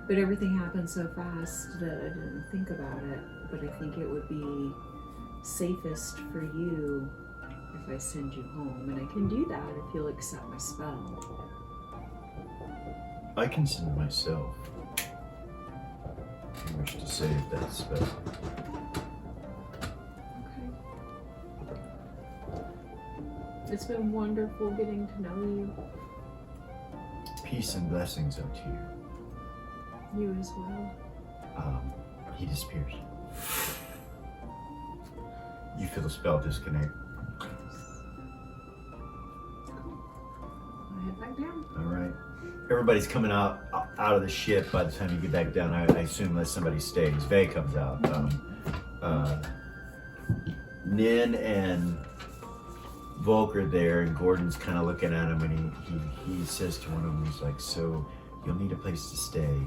But everything happened so fast that I didn't think about it. But I think it would be safest for you if I send you home. And I can do that if you'll accept my spell. I can send myself. If you wish to save that spell. Okay. It's been wonderful getting to know you. Peace and blessings up to you. You as well. He disappears. You feel the spell disconnect. I'll head back down. All right. Everybody's coming out of the ship by the time you get back down. I assume unless somebody stays. Vay comes out. Nin and Volker there, and Gordon's kind of looking at him, and he says to one of them, he's like, "So you'll need a place to stay.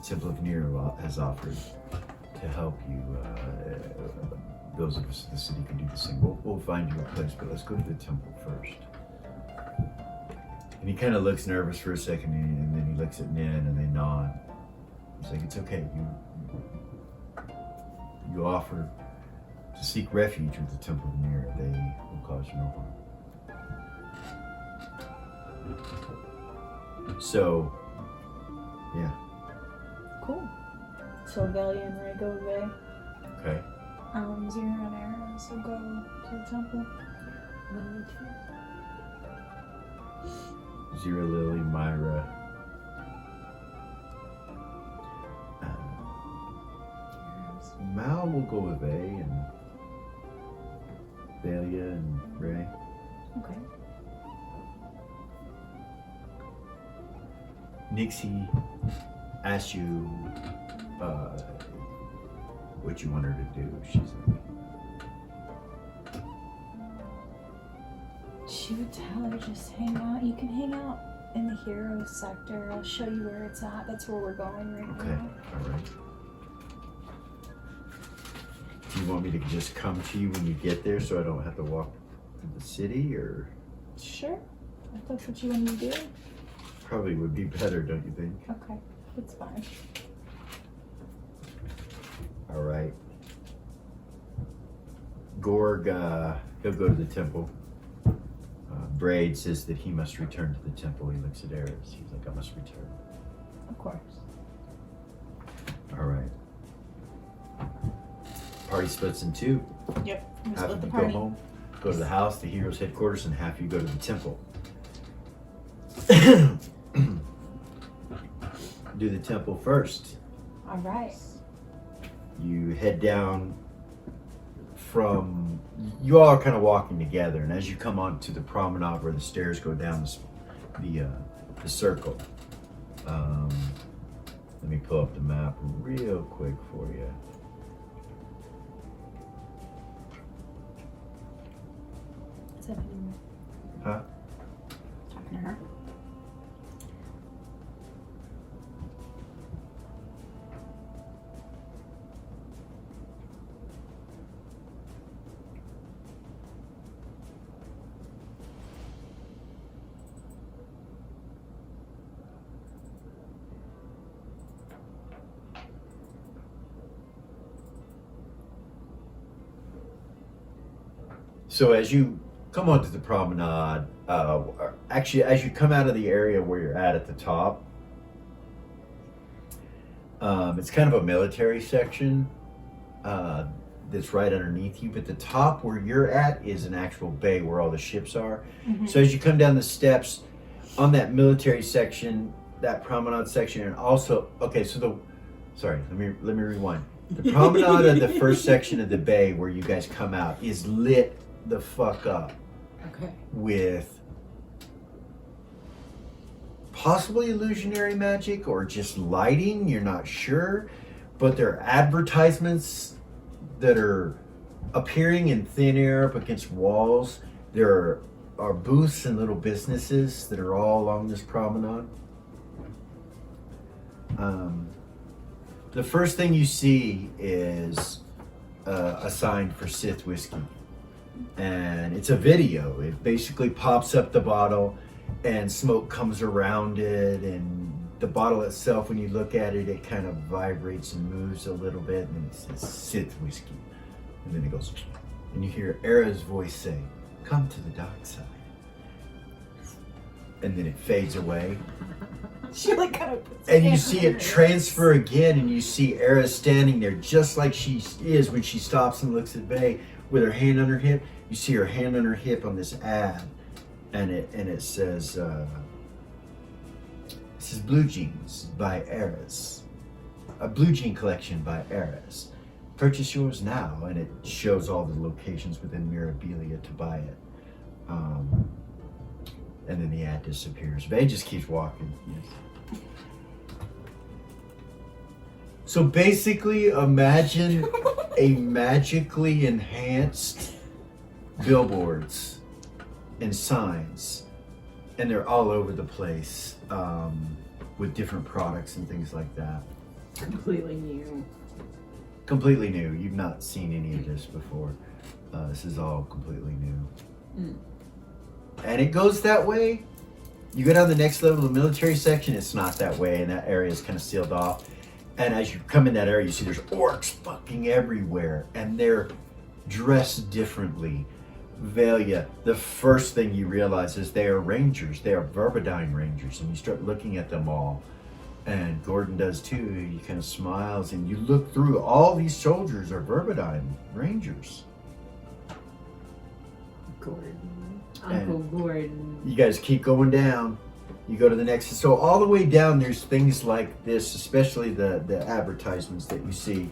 Temple of Nero has offered to help you. Those of us in the city can do the same. We'll find you a place, but let's go to the temple first." And he kind of looks nervous for a second, and then he looks at Nin, and they nod. He's like, "It's okay. You offer to seek refuge with the Temple of Nero. They will cause you no harm." So, yeah. Cool. So Velia and Ray go away. Okay. Zero and Arrows will go to the temple. Zero, Lily, Myra. Mal will go with A, and Velia and Ray. Okay. Nixie asked you what you want her to do. She's like, She would tell her just hang out. You can hang out in the hero sector. I'll show you where it's at. That's where we're going right okay, now. all right. Do you want me to just come to you when you get there so I don't have to walk through the city, or? Sure. If that's what you want me to do. Probably would be better, don't you think? Okay. That's fine. All right. Gorg, he'll go to the temple. Braid says that he must return to the temple. He looks at Eris. He's like, I must return. Of course. All right. Party splits in two. Yep. We Half split of the you party. go home, go to the house, the hero's headquarters, and half you go to the temple. Do the temple first. All right. You head down from, you all are kind of walking together, and as you come onto the promenade where the stairs go down the circle, let me pull up the map real quick for you. What's happening? Huh? Talking to her. So as you come onto the promenade, actually as you come out of the area where you're at the top, it's kind of a military section that's right underneath you, but the top where you're at is an actual bay where all the ships are. Mm-hmm. So as you come down the steps on that military section, that promenade section, and also, okay, so sorry, let me rewind. The promenade of the first section of the bay where you guys come out is lit the fuck up Okay. with possibly illusionary magic or just lighting, you're not sure, but there are advertisements that are appearing in thin air up against walls. There are booths and little businesses that are all along this promenade. The first thing you see is a sign for Sith whiskey. And it's a video. It basically pops up the bottle and smoke comes around it, and the bottle itself, when you look at it, it kind of vibrates and moves a little bit, and it says Sith whiskey. And then it goes, and you hear Era's voice say, "Come to the dark side." And then it fades away. She like kind of puts And her you hand see on it her transfer again, and you see Era standing there just like she is when she stops and looks at Bay with her hand on her hip. You see her hand on her hip on this ad, and it says Blue Jeans by Eris, a blue jean collection by Eris. Purchase yours now, and it shows all the locations within Mirabilia to buy it. And then the ad disappears. Bay just keeps walking. So basically, imagine a magically enhanced billboards and signs, and they're all over the place with different products and things like that. Completely new. Completely new. You've not seen any of this before. This is all completely new. And it goes that way. You go down the next level, the military section, it's not that way, and that area is kind of sealed off. And as you come in that area, you see there's orcs fucking everywhere, and they're dressed differently. Velia, the first thing you realize is they are rangers. They are Verbadine rangers, and you start looking at them all. And Gordon does too. He kind of smiles, and you look through. All these soldiers are Verbadine rangers. Gordon. Uncle Gordon. You guys keep going down. You go to the next. So all the way down, there's things like this, especially the advertisements that you see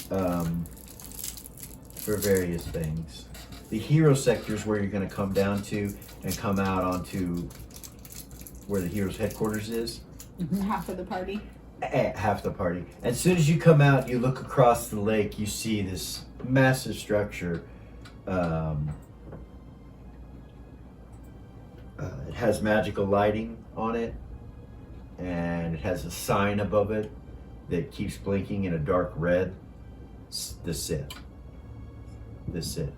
for various things. The hero sector is where you're going to come down to and come out onto where the hero's headquarters is. half of the party. Half the party. As soon as you come out, you look across the lake, you see this massive structure. It has magical lighting on it, and it has a sign above it that keeps blinking in a dark red. The Sith. The Sith.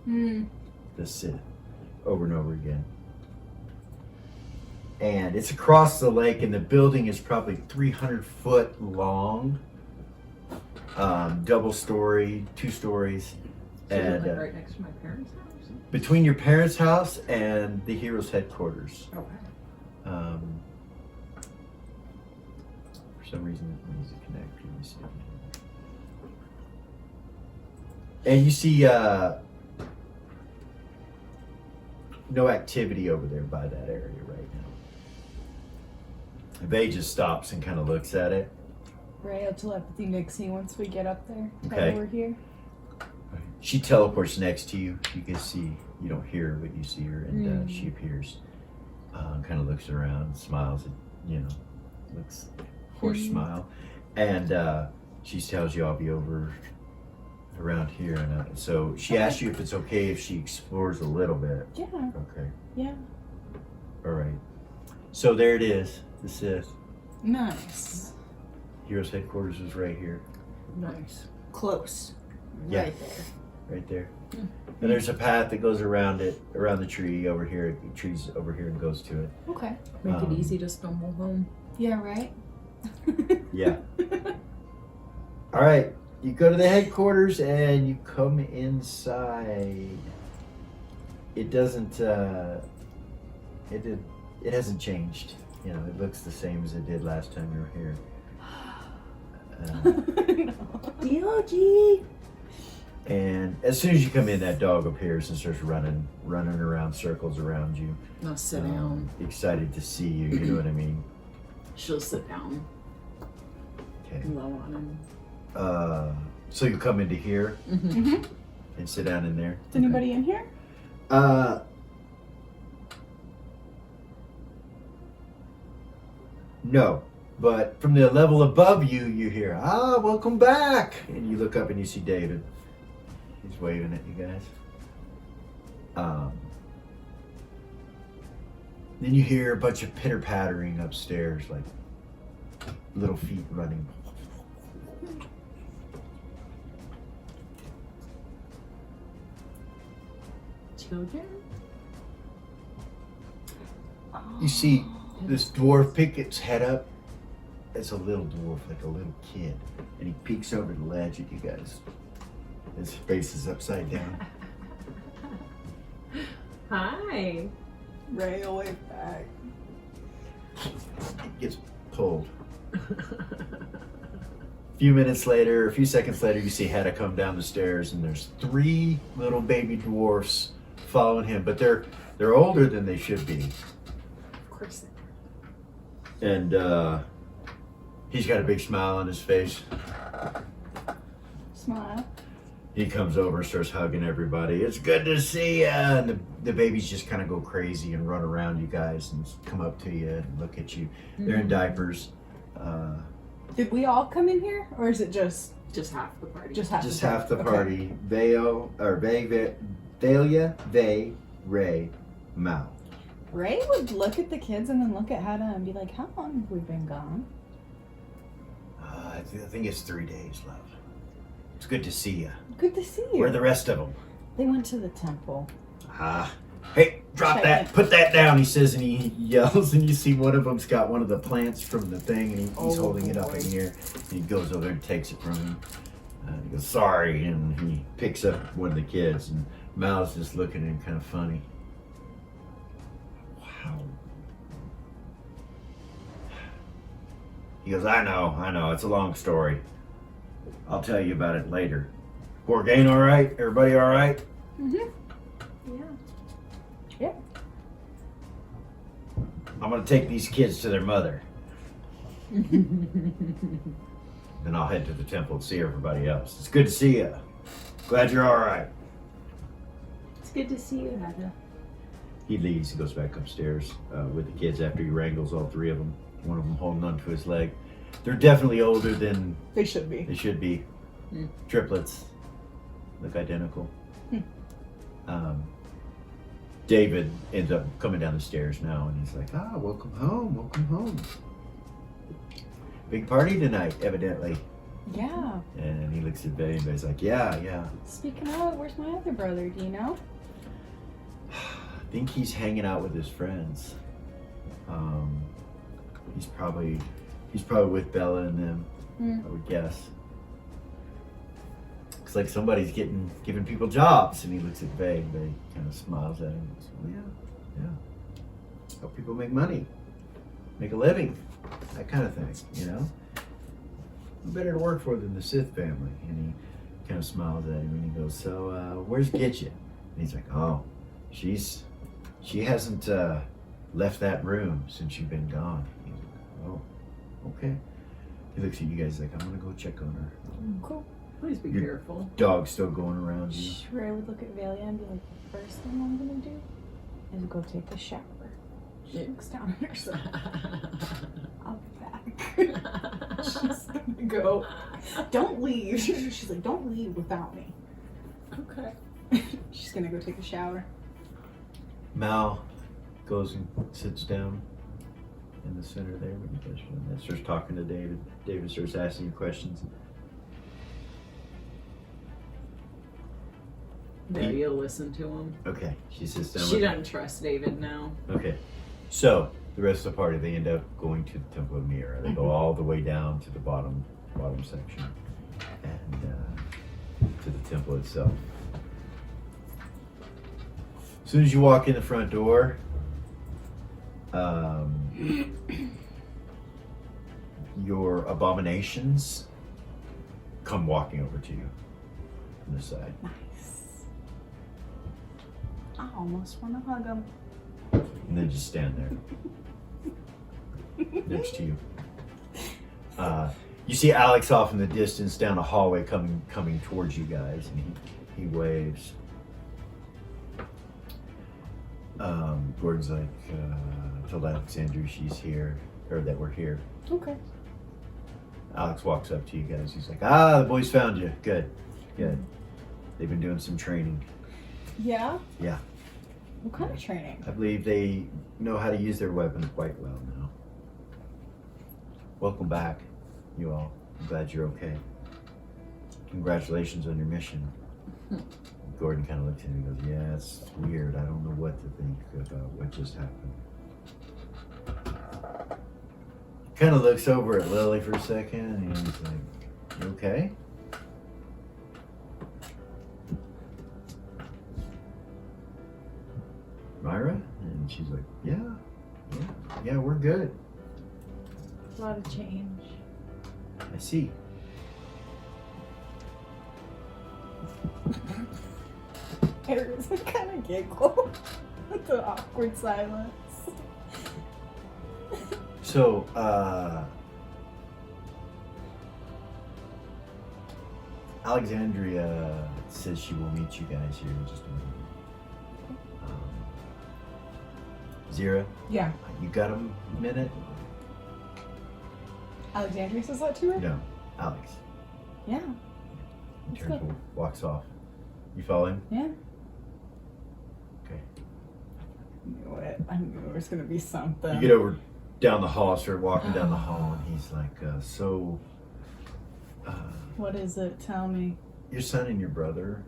The Sith. Over and over again. And it's across the lake, and the building is probably 300 foot long. Double story, 2 stories. So And like right next to my parents' house? between your parents' house and the hero's headquarters. Okay. For some reason, it needs to connect. Let me see. And you see no activity over there by that area right now. Vay just stops and kind of looks at it. Ray, I'll telepathy Nixie once we get up there. Okay. While we're here. She teleports next to you. You can see, you don't hear her, but you see her, and she appears. Kind of looks around, smiles, looks horse smile, and she tells you I'll be over around here, and so she asks you if it's okay if she explores a little bit. Yeah. Okay. Yeah. All right. So there it is. The Sith. Nice. Heroes headquarters is right here. Nice. Close. Yeah. Right there. Right there. And there's a path that goes around it, around the tree over here. The tree's over here and goes to it. Okay. Make Um, it easy to stumble home. Yeah. Right. Yeah. All right. You go to the headquarters and you come inside. It doesn't. It hasn't changed. It looks the same as it did last time you were here. DOG. And as soon as you come in, that dog appears and starts running around circles around you. Now sit down. Excited to see you. You know what I mean? She'll sit down. Okay. Low on him. So you come into here Mm-hmm. and sit down in there. Is anybody in here? No, but from the level above you, you hear, welcome back. And you look up and you see David. He's waving at you guys. Then you hear a bunch of pitter pattering upstairs, like little feet running. Children? You see this dwarf pick its head up. It's a little dwarf, like a little kid. And he peeks over the ledge at you guys. His face is upside down. Hi. Ray will wave back. It gets pulled. A few minutes later, a few seconds later, you see Hedda come down the stairs, and there's 3 little baby dwarfs following him, but they're older than they should be. Of course. And he's got a big smile on his face. Smile. He comes over and starts hugging everybody. It's good to see ya. And the babies just kind of go crazy and run around you guys and come up to you and look at you. They're in diapers. Did we all come in here, or is it just half the party. just half? Just the half the Okay. party. Valia, Vay, Ray, Mal. Ray would look at the kids and then look at Hedda and be like, "How long have we been gone?" I think it's 3 days, love. It's good to see you. Good to see you. Where are the rest of them? They went to the temple. Hey, drop Check that. it. Put that down, he says, and he yells, and you see one of them's got one of the plants from the thing, and he's holding it up in the air, and he goes over and takes it from him. He goes, sorry, and he picks up one of the kids, and Mal's just looking at him kind of funny. Wow. He goes, I know, it's a long story. I'll tell you about it later. Gorgain all right? Everybody all right? Mm-hmm. Yeah. I'm gonna take these kids to their mother. Then I'll head to the temple and see everybody else. It's good to see you. Glad you're all right. It's good to see you, Hedda. He leaves. He goes back upstairs with the kids after he wrangles all 3 of them. One of them holding onto his leg. They're definitely older than They should be. they should be. Triplets. Look identical. David ends up coming down the stairs now, and he's like, welcome home. Big party tonight, evidently. Yeah. And he looks at Vay and Vay's like, yeah. Speaking of, where's my other brother? Do you know? I think he's hanging out with his friends. He's probably with Bella and them, I would guess. looks like somebody's giving people jobs. And he looks at Vague. Vague kind of smiles at him. And goes, well, yeah. Help people make money, make a living, that kind of thing, you know? Who better to work for than the Sith family? And he kind of smiles at him and he goes, so where's Gitcha? And he's like, oh, she hasn't left that room since you've been gone. He's like, oh, okay. He looks at you guys like, I'm gonna go check on her. Cool. Please be Your careful. Dog's still going around you. Sure, I would look at Valia and be like, the first thing I'm gonna do is go take a shower. She Yeah. looks down at herself. I'll be back. She's gonna go. Don't leave. She's like, don't leave without me. Okay. She's gonna go take a shower. Mal goes and sits down in the center there when you guys are doing that. Starts talking to David. David starts asking you questions. There, you'll listen to him. Okay, she sits down. She with doesn't trust David now. Okay, so the rest of the party, they end up going to the Temple of Mira. They go all the way down to the bottom section and to the temple itself. As soon as you walk in the front door, your abominations come walking over to you from the side. Nice. I almost want to hug him. And then just stand there next to you. You see Alex off in the distance down a hallway coming towards you guys, and he waves. Gordon's like, told Alexandria she's here, or that we're here. Okay. Alex walks up to you guys. He's like, the boys found you. Good. They've been doing some training. Yeah? Yeah. What kind of training? I believe they know how to use their weapons quite well now. Welcome back, you all. I'm glad you're okay. Congratulations on your mission. Gordon kind of looked at him and goes, yeah, it's weird. I don't know what to think about what just happened. Kind of looks over at Lily for a second and he's like, you okay? Myra? And she's like, yeah, we're good. A lot of change. I see. Eris would kind of giggle with the awkward silence. So, Alexandria says she will meet you guys here in just a minute. Zira, Yeah. you got a minute? Alexandria says that to her? No, Alex. Yeah. He Let's turns, go. walks off. You follow him? Yeah. Okay. I knew it. I knew there was gonna be something. You get over down the hall, start walking down the hall, and he's like, so, What is it? Tell me. your son and your brother,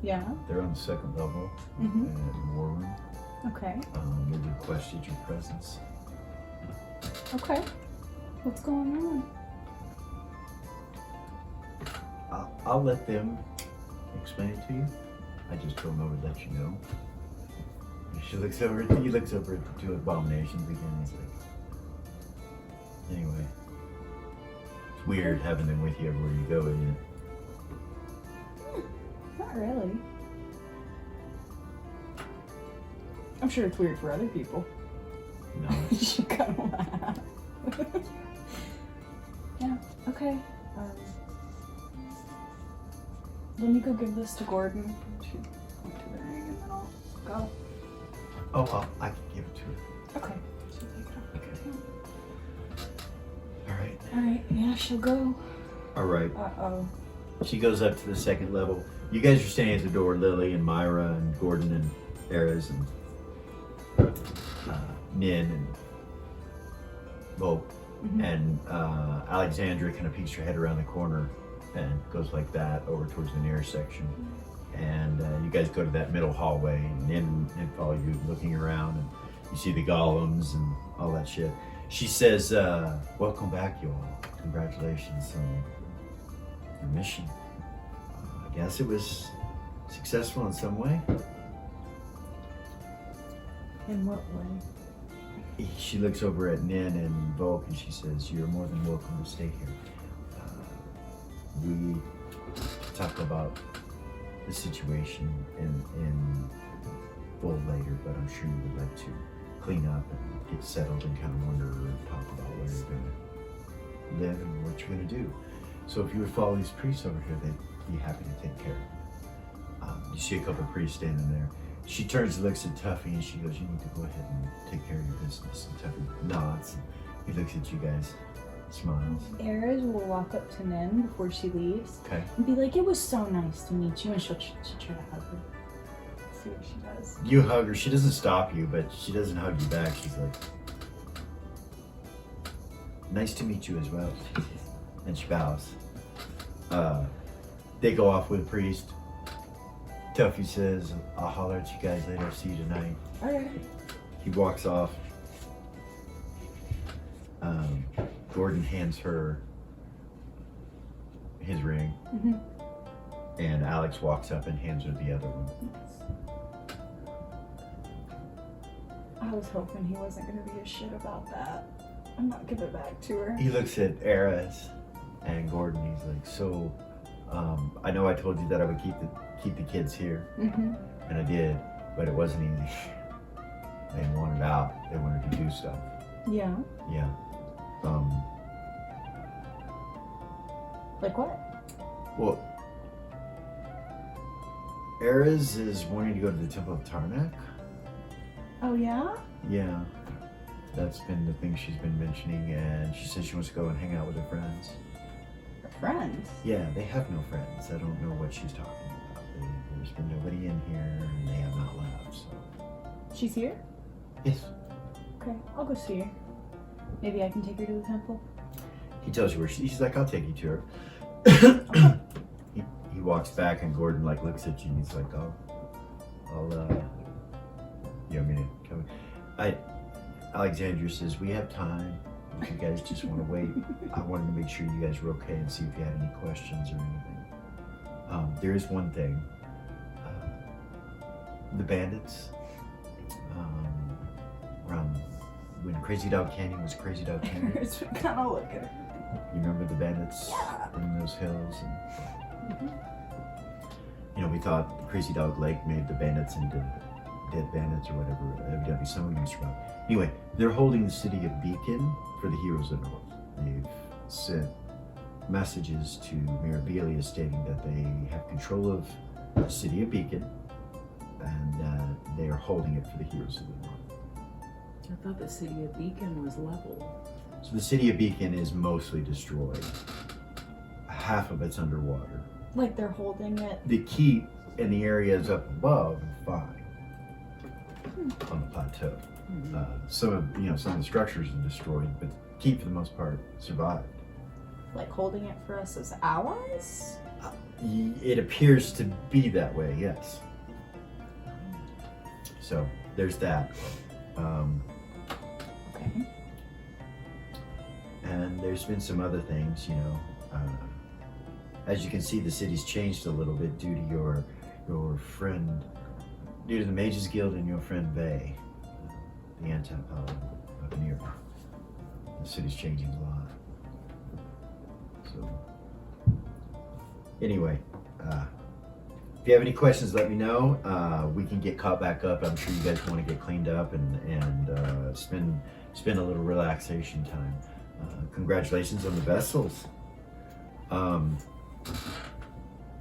Yeah. they're on the second level Mm-hmm. in the war room. Okay. They requested your presence. Okay. What's going on? I'll let them explain it to you. I just told them I would let you know. He looks over at the two abominations again. He's like, anyway, it's weird having them with you everywhere you go, isn't it? Not really. I'm sure it's weird for other people. No. She kind of laugh. Yeah. Okay. Let me go give this to Gordon. She went to the ring and then I'll go. Oh, well, I can give it to her. Okay. She'll take it off. Okay. All right. Alright, yeah, she'll go. All right. Uh-oh. She goes up to the second level. You guys are standing at the door, Lily and Myra and Gordon and Erez and Nin and Bo. Mhm. And Alexandria kind of peeks her head around the corner and goes like that over towards the nearest section. And you guys go to that middle hallway and Nin follow you looking around and you see the golems and all that shit. She says, welcome back, you all. Congratulations on your mission. guess it was successful in some way. In what way? She looks over at Nin and Volk and she says, "You're more than welcome to stay here. We talk about the situation in full later, but I'm sure you would like to clean up and get settled and kind of wonder and talk about where you're going to live and what you're going to do. So if you would follow these priests over here, they'd be happy to take care of you." You see a couple of priests standing there. She turns and looks at Tuffy and she goes, "You need to go ahead and take care of your business." And Tuffy nods and he looks at you guys, smiles. Eris will walk up to Nin before she leaves Okay. and be like, "It was so nice to meet you," and she'll try to hug her. See what she does. You hug her. She doesn't stop you, but she doesn't hug you back. She's like, "Nice to meet you as well." And she bows. They go off with a priest. Tuffy says, "I'll holler at you guys later. I'll see you tonight." Alright. He walks off. Gordon hands her his ring. Mm-hmm. And Alex walks up and hands her the other one. I was hoping he wasn't gonna be a shit about that. I'm not giving it back to her. He looks at Eris and Gordon. He's like, "So, I know I told you that I would keep the kids here, Mm-hmm. and I did, but it wasn't easy. They wanted out. They wanted to do stuff. Yeah. Yeah. Like what? Well, Eris is wanting to go to the Temple of Tarnak. Oh yeah? Yeah. That's been the thing she's been mentioning, and she says she wants to go and hang out with her friends. Her friends? Yeah, they have no friends. I don't know what she's talking about. There's been nobody in here, and they have not left, so. She's here? Yes. Okay, I'll go see her. Maybe I can take her to the temple. He tells you where she's like, "I'll take you to her." He walks back, and Gordon like looks at you, and he's like, I'll you want me to come? Alexandria says, "We have time. If you guys just want to wait, I wanted to make sure you guys were okay and see if you had any questions or anything. There is one thing. The bandits, around when Crazy Dog Canyon was Crazy Dog Canyon. It's kind of looking. You remember the bandits Yeah. in those hills? And, you know, we thought Crazy Dog Lake made the bandits into dead bandits or whatever. Evidently some of them survived. Anyway, they're holding the city of Beacon for the heroes of the North. They've sent messages to Mirabilia stating that they have control of the city of Beacon and they are holding it for the heroes of the North. I thought the city of Beacon was leveled. So the city of Beacon is mostly destroyed. Half of it's underwater. Like they're holding it. The keep and the areas up above are fine on the plateau. Some of the structures are destroyed, but keep for the most part survived. Like holding it for us as allies? It appears to be that way, yes. So there's that. Okay. And there's been some other things, as you can see, the city's changed a little bit due to your friend, due to the Mages Guild and your friend Vay, the anti-paladin of Mir. The city's changing a lot. So, anyway, if you have any questions, let me know. We can get caught back up. I'm sure you guys want to get cleaned up and spend a little relaxation time. Congratulations on the vessels.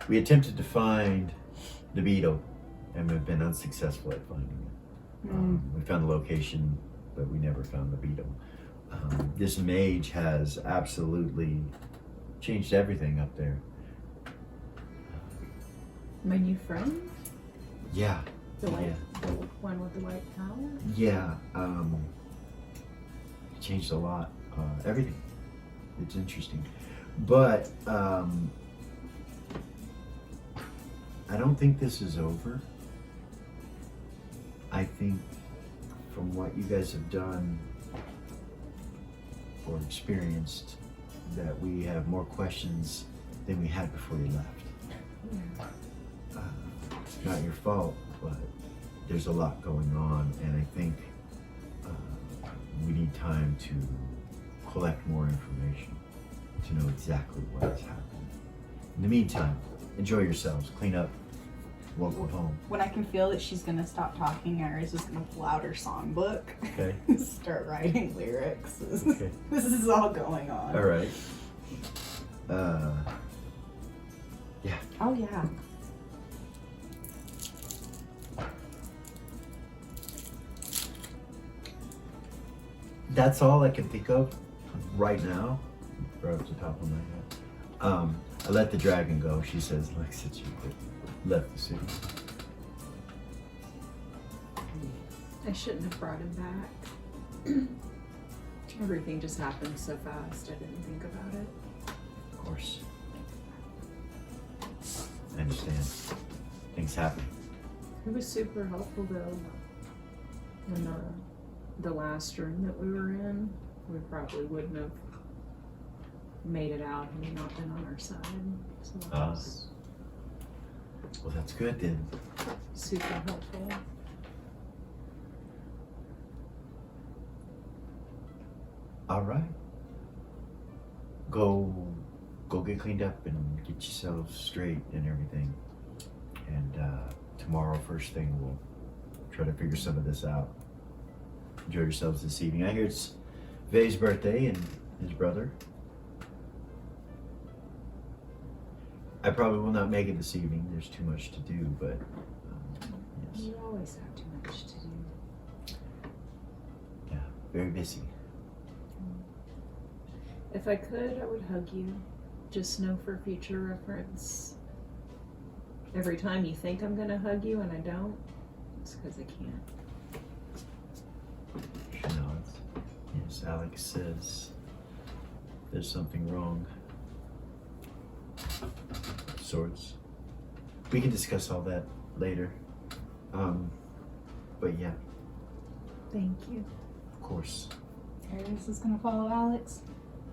We attempted to find the beetle and we've been unsuccessful at finding it. We found the location, but we never found the beetle. This mage has absolutely changed everything up there. My new friend? Yeah. The one with the white towel? Yeah. Changed a lot. Everything. It's interesting. But I don't think this is over. I think from what you guys have done or experienced, that we have more questions than we had before you left. It's not your fault, but there's a lot going on, and I think we need time to collect more information to know exactly what is happening. In the meantime, enjoy yourselves, clean up, welcome home. When I can feel that she's gonna stop talking, Iris is gonna pull out her songbook Okay. and start writing lyrics. Okay. This is all going on. All right. Oh yeah. That's all I can think of right now, right off the top of my head. I let the dragon go. She says, like, since you left the city. I shouldn't have brought him back. Everything just happened so fast, I didn't think about it. Of course. I understand. Things happen. It was super helpful though. In the last room that we were in, we probably wouldn't have made it out had he not been on our side. So that was Well, that's good then. super helpful. All right. Go get cleaned up and get yourself straight and everything. And tomorrow, first thing, we'll try to figure some of this out. Enjoy yourselves this evening. I hear it's Vay's birthday and his brother. I probably will not make it this evening. There's too much to do, but yes. You always have too much to do. Yeah, very busy. If I could, I would hug you. Just know for future reference. Every time you think I'm gonna hug you and I don't, it's because I can't. She nods. Yes, Alex says there's something wrong. Sorts. We can discuss all that later. But yeah, Thank you. of course. Iris is gonna follow Alex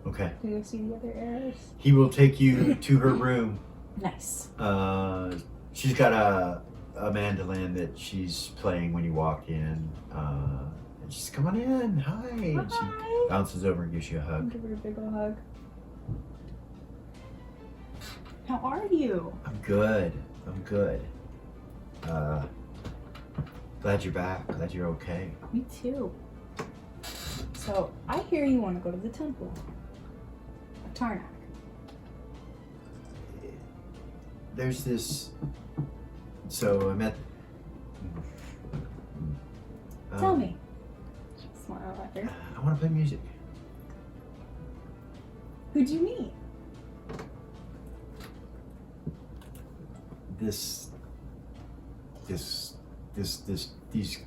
Okay. to go see the other Iris. He will take you to her room. Nice. She's got a mandolin that she's playing when you walk in. And she's come on in. Hi. And she Hi. bounces over and gives you a hug. Give her a big ol' hug. How are you? I'm good. I'm good. Glad you're back. Glad you're okay. Me too. So I hear you want to go to the temple of Tarnak. There's this. So I met. Tell me. Smile at her. I want to play music. Who'd you meet?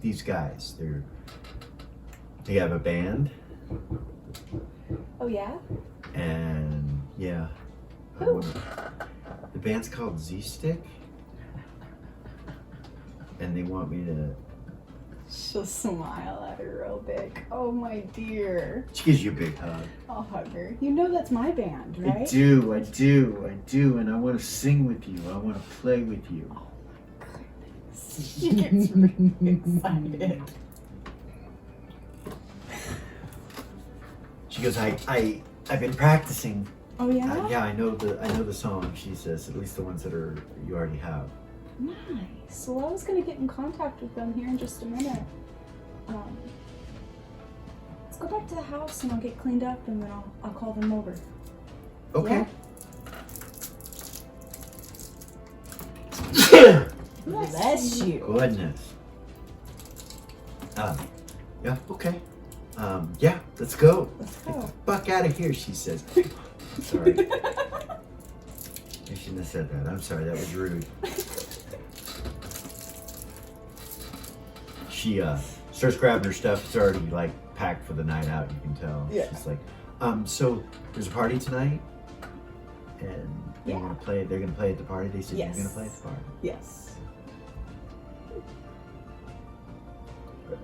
These guys. They have a band, Oh yeah. and yeah. Who? The band's called Z Stick, and they want me to. She'll smile at her real big. Oh my dear. She gives you a big hug. I'll hug her. You know that's my band, right? I do, and I want to sing with you. I want to play with you. Oh my goodness. She gets really excited. She goes, I've been practicing. Oh yeah? Yeah, I know the song. She says, at least the ones that you already have. Nice. Well, I was gonna get in contact with them here in just a minute. Let's go back to the house and I'll get cleaned up and then I'll call them over. Okay. Bless you. Goodness. Yeah. Okay. Yeah. Let's go. Let's Get go. the fuck out of here, she says. Sorry. I shouldn't have said that. I'm sorry. That was rude. She starts grabbing her stuff. It's already like packed for the night out. You can tell. Yeah. She's like, so there's a party tonight, and they're Yeah. gonna play. They're gonna play at the party. They said Yes. you're gonna play at the party. Yes.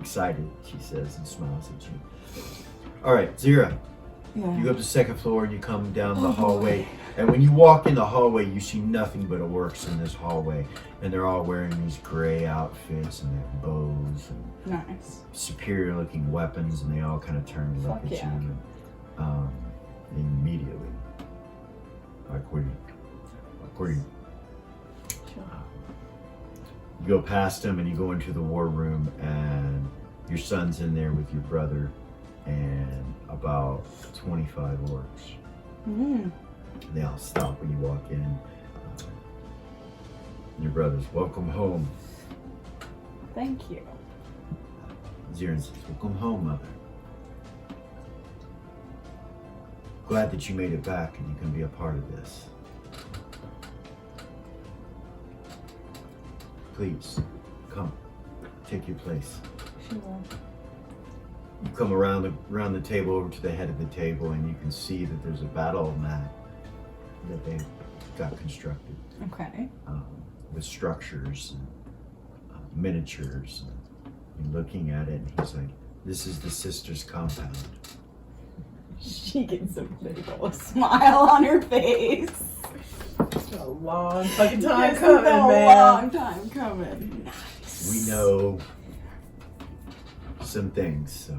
Excited, she says, and smiles at you. All right, Zira. Yeah. You go up the second floor and you come down the hallway. And when you walk in the hallway, you see nothing but orcs in this hallway. And they're all wearing these gray outfits and their bows and Nice. superior looking weapons. And they all kind of turn to look Fuck at yeah. you. And, immediately. According. You go past him and you go into the war room, and your son's in there with your brother and about 25 orcs. Mm. They all stop when you walk in. Your brother's, welcome home. Thank you. Zirin says, welcome home, mother. Glad that you made it back and you can be a part of this. Please, come, take your place. Sure. You come around the table over to the head of the table, and you can see that there's a battle mat that they got constructed Okay. with structures and miniatures. And you're looking at it, and he's like, "This is the sisters' compound." She gets a big old smile on her face. It's been a long fucking time It's coming, been a man. long time coming. Nice. We know some things, so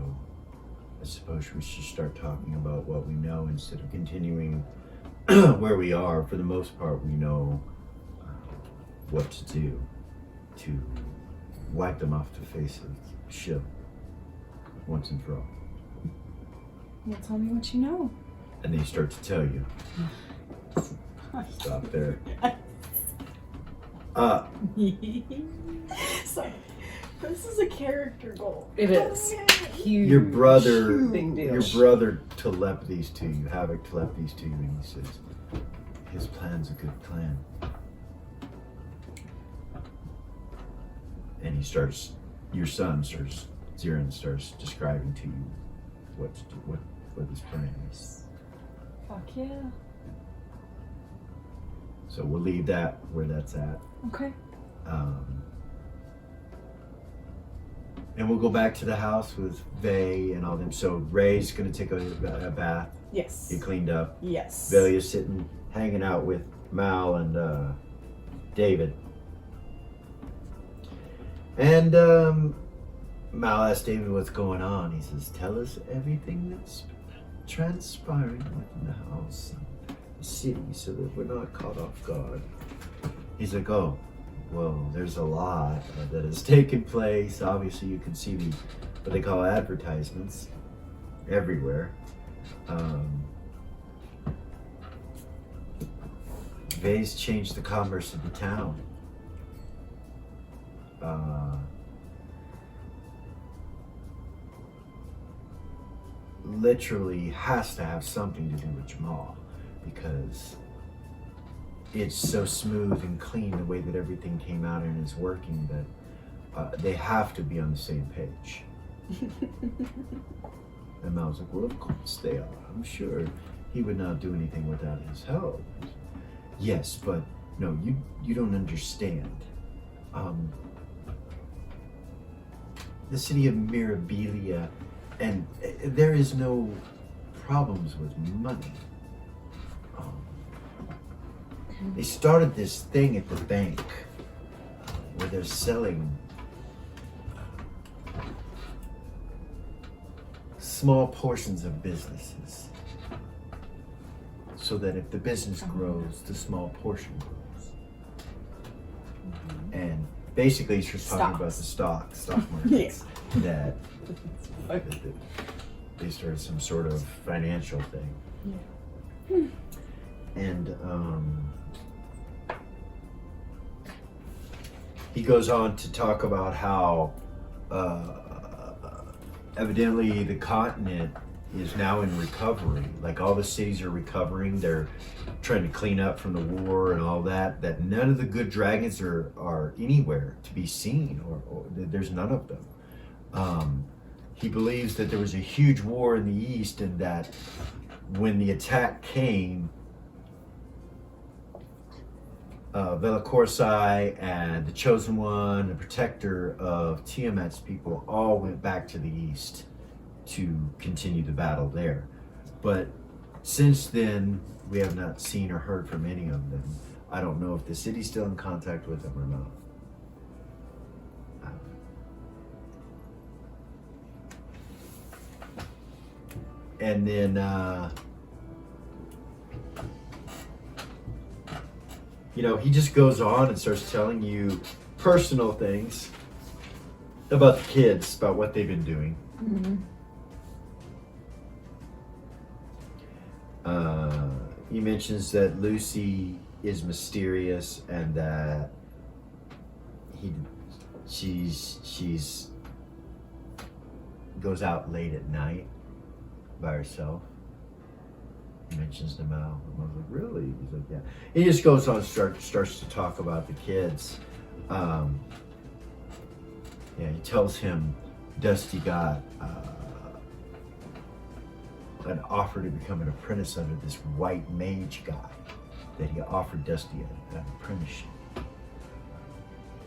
I suppose we should start talking about what we know instead of continuing where we are. For the most part, we know what to do to wipe them off the face of the ship once and for all. Well, tell me what you know. And they start to tell you. Stop there. So, this is a character goal. It is. Huge. Your brother, Big deal. your brother telepathies to you. Havoc telepathies to you, and he says, "His plan's a good plan." And he starts. Your son starts. Zirin starts describing to you what to do, what his plan is. Fuck yeah. So we'll leave that where that's at. Okay. And we'll go back to the house with Vay and all them. So Ray's gonna take a bath. Yes. Get cleaned up. Yes. Velia's sitting, hanging out with Mal and David. And Mal asks David what's going on. He says, "Tell us everything that's transpiring within the house and the city so that we're not caught off guard." He's like, "Oh, well, there's a lot that has taken place. Obviously, you can see what they call advertisements everywhere. Vay's changed the commerce of the town. Literally has to have something to do with Jamal, because it's so smooth and clean the way that everything came out and is working that they have to be on the same page." And Mal's like, "Well, of course they are. I'm sure he would not do anything without his help." "Yes, but no, you don't understand. The city of Mirabilia, and there is no problems with money. They started this thing at the bank where they're selling small portions of businesses, so that if the business grows, the small portion grows." And basically, he's just talking about the stock markets that they started some sort of financial thing. Yeah. And he goes on to talk about how evidently the continent is now in recovery. Like, all the cities are recovering. They're trying to clean up from the war and all that. That none of the good dragons are anywhere to be seen, or there's none of them. He believes that there was a huge war in the east, and that when the attack came, Velacorsai and the Chosen One, the protector of Tiamat's people, all went back to the east to continue the battle there. But since then, we have not seen or heard from any of them. I don't know if the city's still in contact with them or not. And then, you know, he just goes on and starts telling you personal things about the kids, about what they've been doing. He mentions that Lucy is mysterious and that she's goes out late at night by herself. He mentions them out. And I was like, really? He's like, yeah. He just goes on, starts to talk about the kids. Yeah, he tells him Dusty got an offer to become an apprentice under this white mage guy, that he offered Dusty an apprenticeship.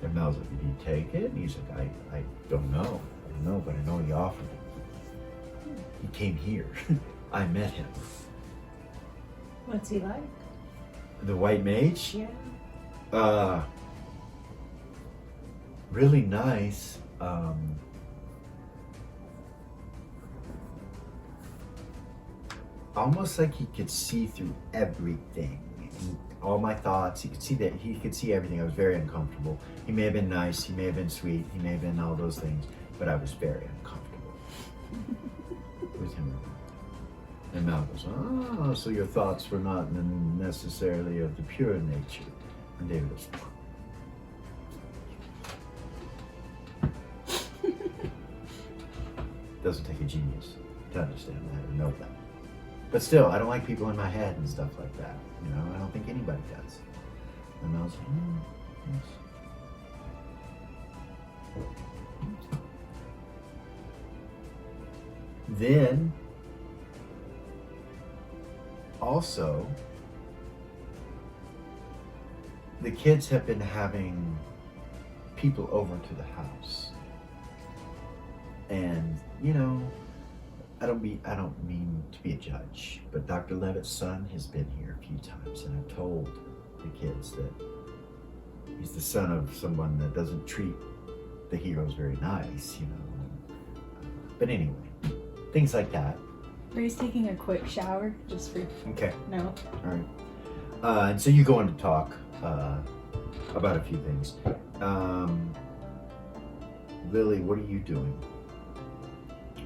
And Mal's like, did he take it? And he's like, I don't know. I don't know, but I know he offered it. He came here. I met him. What's he like? The white mage? Yeah. Really nice. Almost like he could see through everything. All my thoughts, he could see that. He could see everything. I was very uncomfortable. He may have been nice, he may have been sweet, he may have been all those things, but I was very uncomfortable with him. And Mal goes, oh, so your thoughts were not necessarily of the pure nature. And David goes, doesn't take a genius to understand that or know that. But still, I don't like people in my head and stuff like that. You know, I don't think anybody does. And I was like, yes. Then, also, the kids have been having people over to the house. And, you know, I don't mean to be a judge, but Dr. Levitt's son has been here a few times, and I've told the kids that he's the son of someone that doesn't treat the heroes very nice, you know. But anyway, things like that. Ray's taking a quick shower just for Okay. no. All right. And so you go on to talk about a few things. Lily, what are you doing?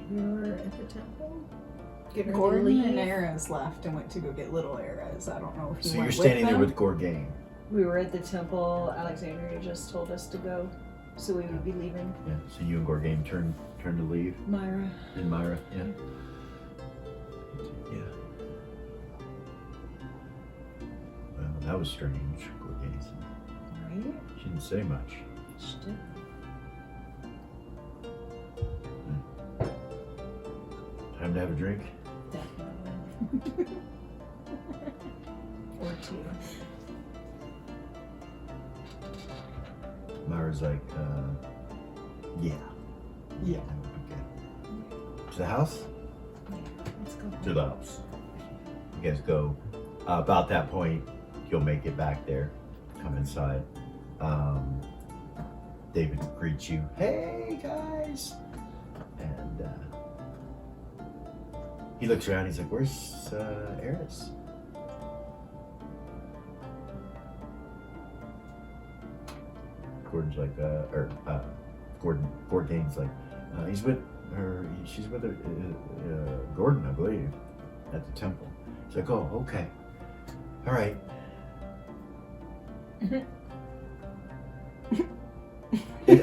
We were at the temple. Getting ready to Gordon leave. and Ares left and went to go get little Ares. I don't know if he So went you're standing with there them. with Gorgain. We were at the temple. Alexandria just told us to go, so we would be leaving. Yeah. So you and Gorgain turn to leave. Myra. And Myra. Yeah. Yeah. Well, that was strange. Gorgain. Right? She didn't say much. She did. Time to have a drink. Definitely. Or two. Myra's like, yeah. Yeah. That would be good. To the house? Yeah, let's go. To the house. You guys go. About that point, you'll make it back there. Come inside. David greets you. Hey, guys. And he looks around. He's like, where's Ares? Gordon's like, Gorgain's like, he's with her, she's with her, Gordon, I believe, at the temple. He's like, oh, okay. All right.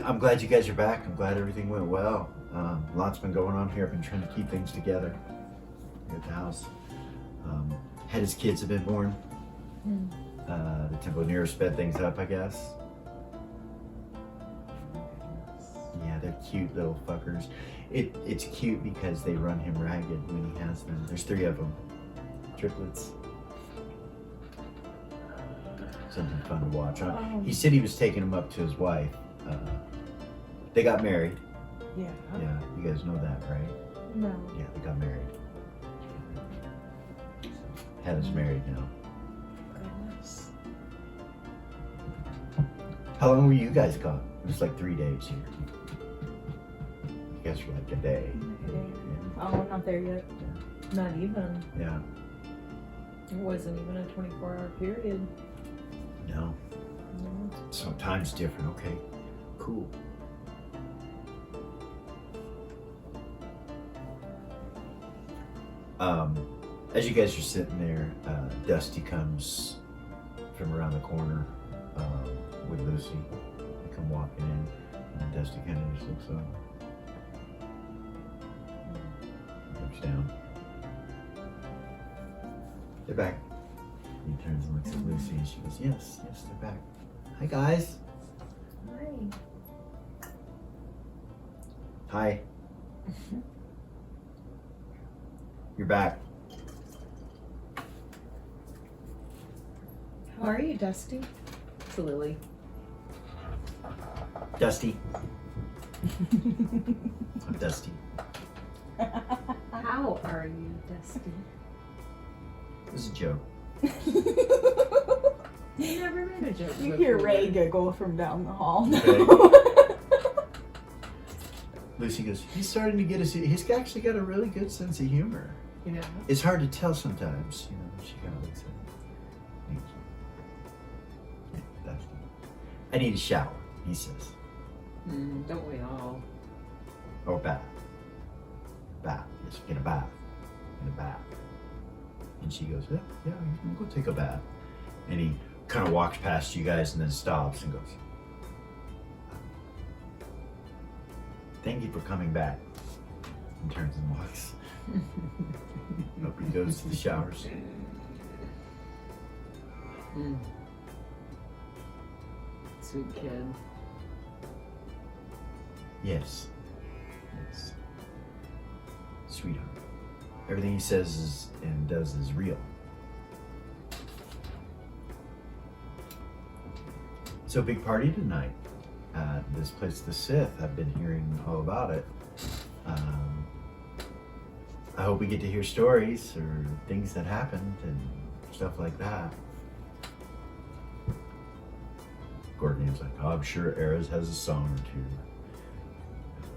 I'm glad you guys are back. I'm glad everything went well. Lots been going on here. I've been trying to keep things together here at the house. Had his kids have been born. The temple near sped things up, I guess. Yeah, they're cute little fuckers. It's cute because they run him ragged when he has them. There's 3 of them. Triplets. Something fun to watch. He said he was taking them up to his wife. They got married. Yeah. Yeah, you guys know that, right? No. Yeah, they got married. Hannah's married now. Goodness. How long were you guys gone? It was like 3 days here. I guess for like a day. Oh, I'm not there yet. Not even. Yeah. It wasn't even a 24-hour period. No. So time's different. Okay. Cool. As you guys are sitting there, Dusty comes from around the corner with Lucy. They come walking in, and Dusty kind of just looks up, looks down. They're back. He turns and looks at Lucy, and she goes, "Yes, yes, they're back. Hi, guys. Hi. You're back." How are you, Dusty? To Lily. Dusty. I'm Dusty. How are you, Dusty? This is a joke. You never made a joke. You hear Ray giggle from down the hall. Okay. Lucy goes, "He's starting to get he's actually got a really good sense of humor. You know. It's hard to tell sometimes, you know." She kind of looks at him. Dusty. "I need a shower," he says. Don't we all? Or bath. Bath. Yes, get a bath. Get a bath. And she goes, "Yeah, you can go take a bath." And he kind of walks past you guys and then stops and goes, "Thank you for coming back." And turns and walks. Up he goes to the showers. Sweet kid. Yes. Yes. Sweetheart. Everything he says is and does is real. So big party tonight at this place, the Sith. I've been hearing all about it. I hope we get to hear stories or things that happened and stuff like that. Gorgon's like, "Oh, I'm sure Erez has a song or two.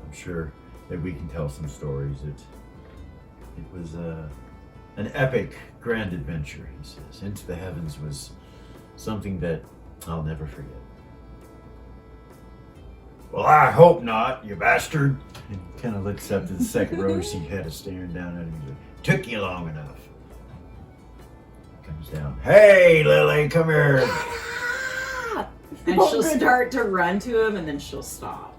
I'm sure that we can tell some stories." It was an epic, grand adventure, he says. Into the Heavens was something that I'll never forget. "Well, I hope not, you bastard." And he kind of looks up to the second row. She had staring down at him. He's like, "Took you long enough." Comes down. "Hey, Lily, come here." And she'll start to run to him, and then she'll stop.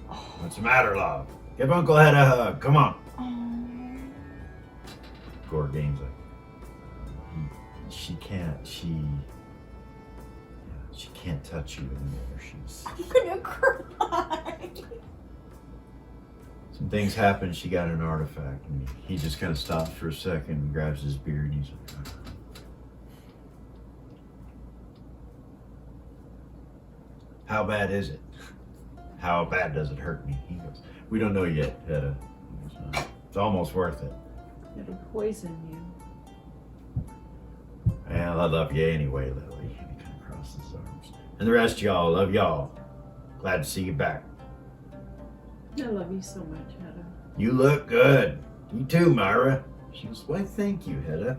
"What's the matter, love? Give Uncle Head a hug. Come on." Gorgain's like, she can't touch you anymore. I'm gonna cry. Some things happened. She got an artifact, and he just kind of stops for a second and grabs his beard, and he's like, "How bad is it? How bad does it hurt me?" He goes, "We don't know yet, Hedda. It's almost worth it." It'll poison you. "Well, I love you anyway, Lily." And he kind of crosses his arms. "And the rest of y'all, love y'all. Glad to see you back. I love you so much, Hedda. You look good. You too, Myra." She goes, "Why, thank you, Hedda.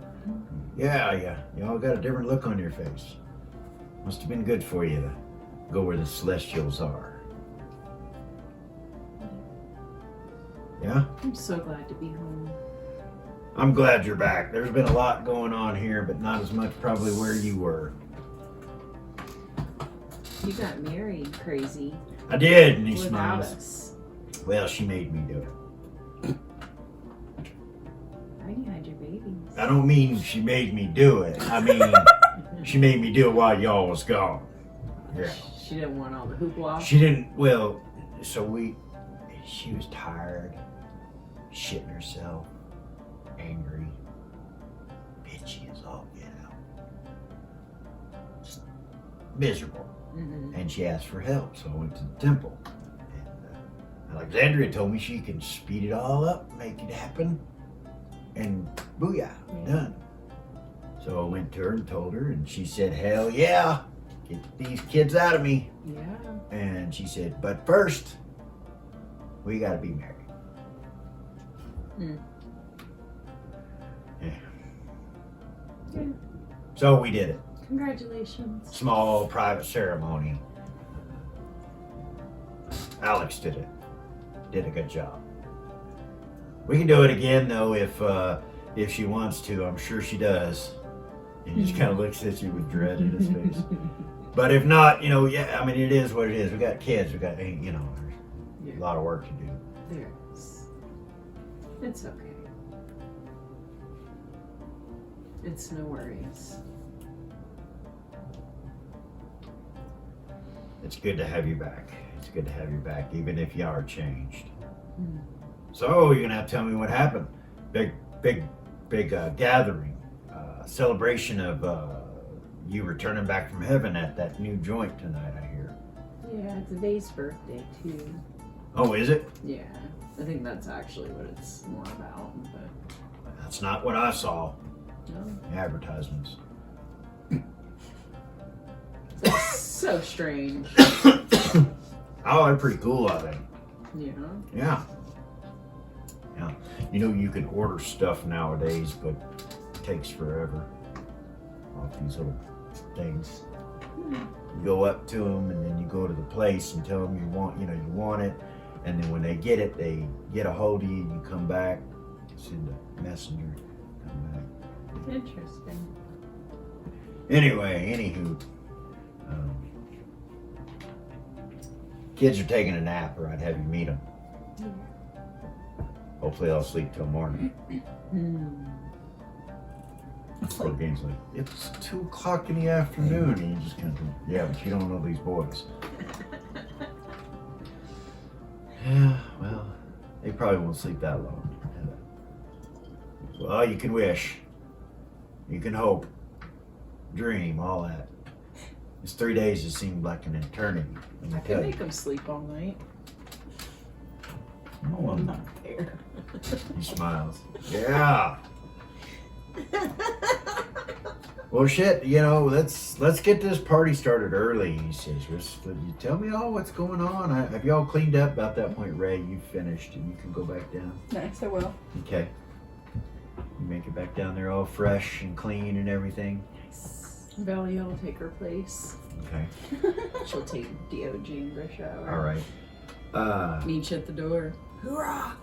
Yeah. You all got a different look on your face. Must have been good for you to go where the Celestials are." "Yeah? I'm so glad to be home. I'm glad you're back. There's been a lot going on here, but not as much probably where you were." You got married, crazy. "I did," and he Without smiles. us. "Well, she made me do it. I already had your babies. I don't mean she made me do it. I mean, she made me do it while y'all was gone. Yeah. She didn't want all the hoopla. She didn't, well, she was tired, shitting herself, angry, bitchy as all get out. Just miserable. And she asked for help, so I went to the temple. And Alexandria told me she can speed it all up, make it happen. And Booyah, done. So I went to her and told her, and she said, hell yeah, get these kids out of me. Yeah. And she said, but first, we gotta be married. Hmm. Yeah. Yeah. So we did it. Congratulations. Small private ceremony. Alex did it. Did a good job. We can do it again though if she wants to. I'm sure she does. And he just kind of looks at you with dread in his face. But if not, yeah, I mean, it is what it is. We got kids. We got, there's a lot of work to do. There is. It's okay. It's no worries. It's good to have you back. It's good to have you back, even if you are changed. Mm. So you're gonna have to tell me what happened. Big gathering, celebration of you returning back from heaven at that new joint tonight. I hear. Yeah, it's Vay's birthday too. Oh, is it? Yeah, I think that's actually what it's more about. But That's not what I saw. no, Advertisements. that's so strange. Oh, they're pretty cool, I think. Yeah. Yeah. Yeah. You can order stuff nowadays, but it takes forever off these little things. You go up to them, and then you go to the place and tell them you want it, and then when they get it, they get a hold of you. You come back, send a messenger, come back. Interesting. Anyway, anywho, kids are taking a nap, or I'd have you meet them. Hopefully, I'll sleep till morning. Poor Gaines like, it's 2 o'clock in the afternoon, and you just kind of, yeah, but you don't know these boys. Yeah, well, they probably won't sleep that long. Well, you can wish, you can hope, dream, all that. This 3 days has seemed like an eternity. Let me I tell can you. make them sleep all night. Oh, I'm not there. He smiles. Yeah. Well, shit. Let's get this party started early. He says, "You tell me all what's going on. Have y'all cleaned up?" About that point, Ray, you finished, and you can go back down. Nice, I will. Okay. You make it back down there all fresh and clean and everything. Valia will take her place. Okay. She'll take DOG and brush hour. All right. Meet you at the door. Hoorah!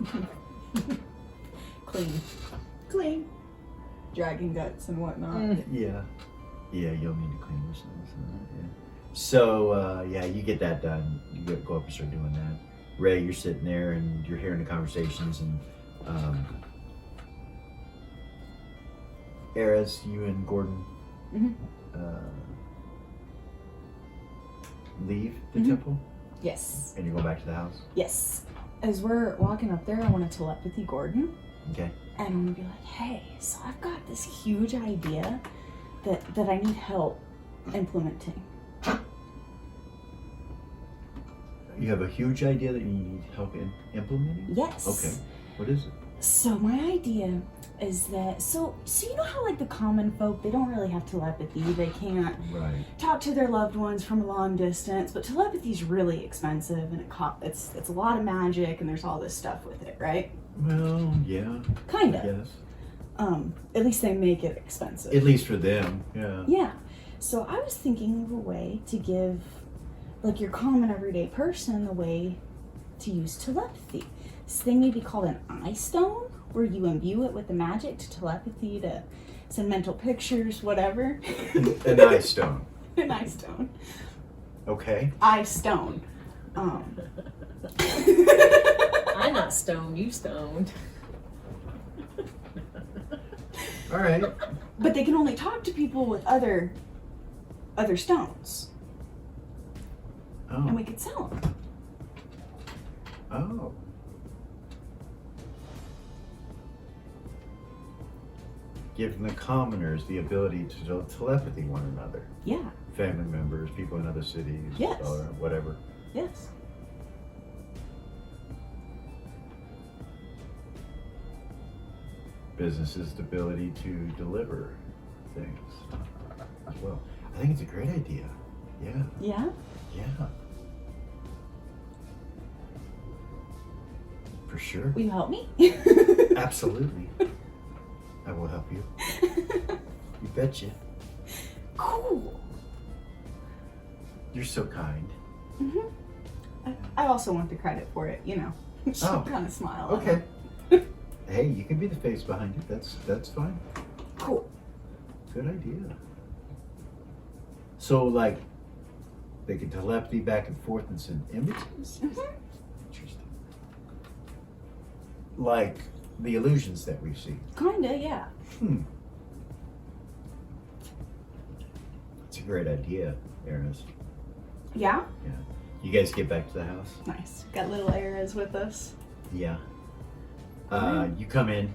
Clean. Dragon guts and whatnot. Yeah. Yeah, you'll need to clean yourself. Yeah. So, yeah, you get that done. You go up and start doing that. Ray, you're sitting there and you're hearing the conversations, and Eras, you and Gordon leave the temple, Yes. and you go back to the house. Yes. As we're walking up there, I want to telepathy Gordon. Okay. And I'm gonna be like, hey, so I've got this huge idea that I need help implementing. You have a huge idea that you need help in implementing? Yes. Okay. What is it? So my idea is that so you know how like the common folk, they don't really have telepathy. They can't Right. talk to their loved ones from a long distance, but telepathy is really expensive, and it's a lot of magic, and there's all this stuff with it, right? Well, yeah. Kind I of. guess. At least they make it expensive. At least for them. Yeah. Yeah. So I was thinking of a way to give, like, your common everyday person a way to use telepathy. This thing may be called an eye stone, where you imbue it with the magic to telepathy, to send mental pictures, whatever. An eye stone. An eye stone. Okay. Eye stone. I'm not stoned, you stoned. All right. But they can only talk to people with other stones, and Oh. we could sell them. Oh. Giving the commoners the ability to telepathy one another. Yeah. Family members, people in other cities, Yes. or whatever. Yes. business's ability to deliver things as well. I think it's a great idea. Yeah, Yeah? yeah. For sure. Will you help me? Absolutely. I will help you. You betcha. Cool. You're so kind. I also want the credit for it, you know. She'll Oh. kind of smile. at Okay. him. Hey, you can be the face behind it. That's fine. Cool. Good idea. So, like, they can telepathy back and forth and send images? Interesting. Like the illusions that we see. Kinda, yeah. It's a great idea, Eris. Yeah? Yeah. You guys get back to the house? Nice. Got little Ares with us. Yeah. You come in.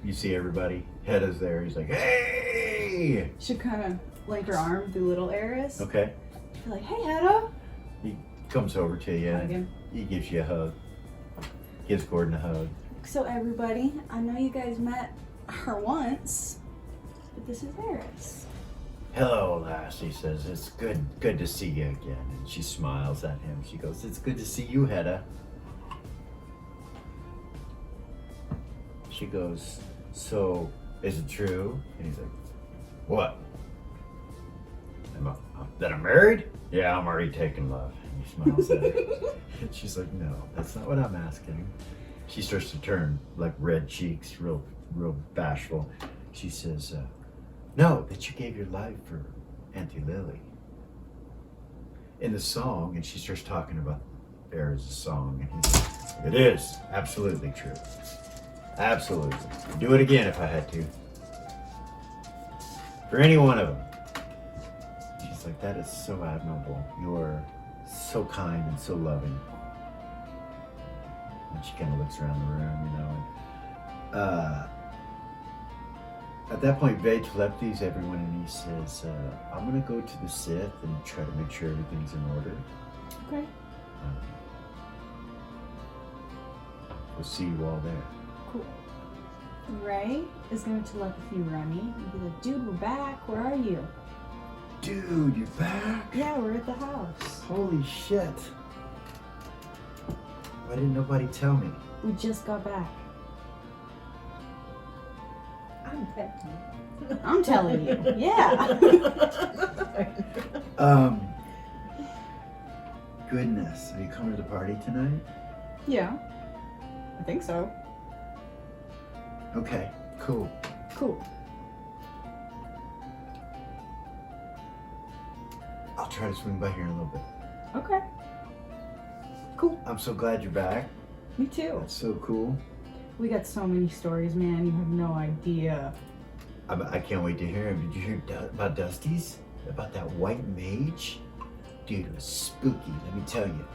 You see everybody. Hedda's there. He's like, hey! Should kind of link her arm through little Ares. Okay. Be like, hey, Hedda. He comes over to you Hug and him. he gives you a hug. Gives Gordon a hug. So everybody, I know you guys met her once, but this is Ares. Hello, lass, he says. It's good to see you again. And she smiles at him. She goes, it's good to see you, Hedda. She goes, so, is it true? And he's like, what? That I'm married? Yeah, I'm already taking love. And he smiles at her. And she's like, no, that's not what I'm asking. She starts to turn like red cheeks, real bashful. She says, no, that you gave your life for Auntie Lily. In the song, and she starts talking about Ares' song, and he's like, it is absolutely true. Absolutely. I'd do it again if I had to. For any one of them. She's like, that is so admirable. You're so kind and so loving. And she kind of looks around the room, you know. And, at that point, Vay telepathies everyone and he says, I'm going to go to the Sith and try to make sure everything's in order. Okay. We'll see you all there. Cool. Ray is going to telepathy Remy and be like, dude, we're back. Where are you? Dude, you're back? Yeah, we're at the house. Holy shit. Why didn't nobody tell me? We just got back. I'm telling you. Yeah. Goodness. Are you coming to the party tonight? Yeah. I think so. Okay, cool. Cool. I'll try to swing by here in a little bit. Okay. Cool. I'm so glad you're back. Me too. That's so cool. We got so many stories, man. You have no idea. I can't wait to hear him. Did you hear about Dusty's? About that white mage? Dude, it was spooky, let me tell you.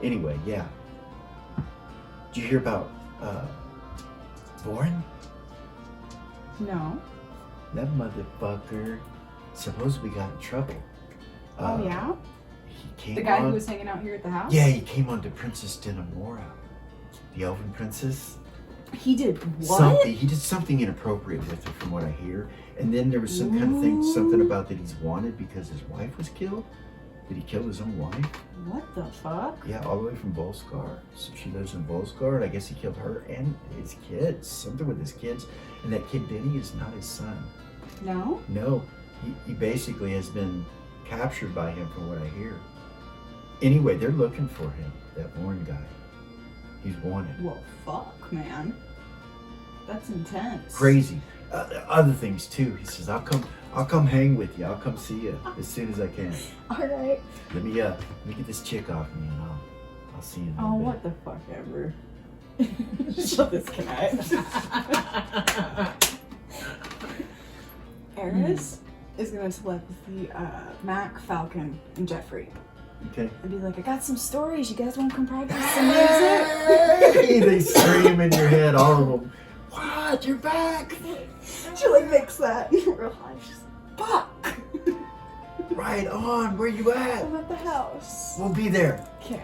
Anyway, yeah. Did you hear about, Vorin? No. That motherfucker supposedly got in trouble. Oh, yeah? He came The guy on, who was hanging out here at the house? Yeah, he came on to Princess Denamora. The elven princess. He did what? Something. He did something inappropriate with her, from what I hear. And then there was some kind of thing, something about that he's wanted because his wife was killed. Did he kill his own wife? What the fuck? Yeah, all the way from Volscar. So she lives in Volscar, and I guess he killed her and his kids. Something with his kids. And that kid Benny is not his son. No? No, he basically has been captured by him, from what I hear. Anyway, they're looking for him, that Warren guy. He's wanted. Well, fuck, man. That's intense. Crazy. Other things too. He says, I'll come hang with you. I'll come see you as soon as I can. All right. Let me get this chick off me, and I'll see you in a Oh, little what the fuck ever. She'll disconnect. Eris is gonna telepathy Mac, Falcon, and Jeffrey. Okay. And be like, I got some stories. You guys want to come practice some music? Hey, they scream in your head, all of them. What? You're back? She like makes that in real high. She's like, fuck. Right on. Where you at? I'm at the house. We'll be there. Okay.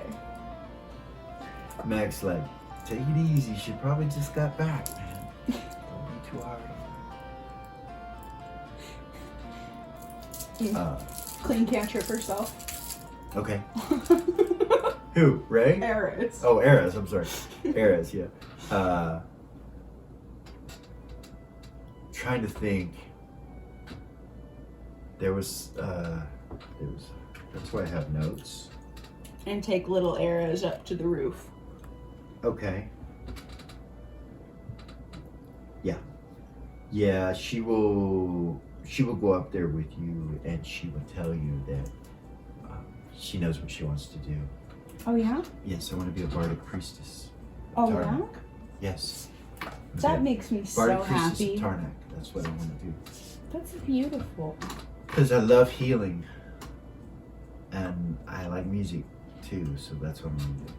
Mac's like, take it easy. She probably just got back, man. too hard. Clean cantrip herself. Okay. Who? Ray? Eris. Oh, Eris. I'm sorry. Eris. Yeah. Trying to think. There was. That's why I have notes. And take little arrows up to the roof. Okay. Yeah. Yeah, she will go up there with you and she will tell you that she knows what she wants to do. Oh yeah? Yes, I want to be a bardic priestess. Oh Tarnak. yeah? Yes. That makes me so bardic priestess happy. of Tarnak. That's what I want to do. That's beautiful. Because I love healing. And I like music too, so that's what I'm going to do.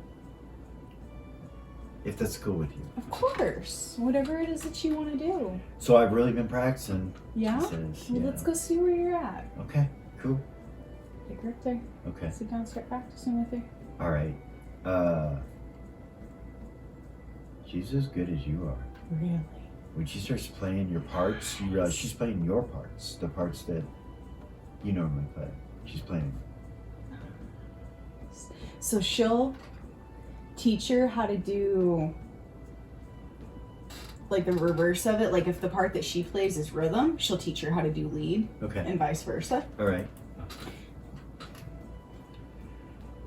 If that's cool with you. Of course. Whatever it is that you want to do. So I've really been practicing. Yeah? She says, Well, yeah. let's go see where you're at. Okay, cool. Take her up there. Okay. Sit down and start practicing with her. All right. She's as good as you are. Really? When she starts playing your parts, you realize she's playing your parts, the parts that you normally play. She's playing. So she'll teach her how to do like the reverse of it. Like if the part that she plays is rhythm, she'll teach her how to do lead Okay. and vice versa. All right.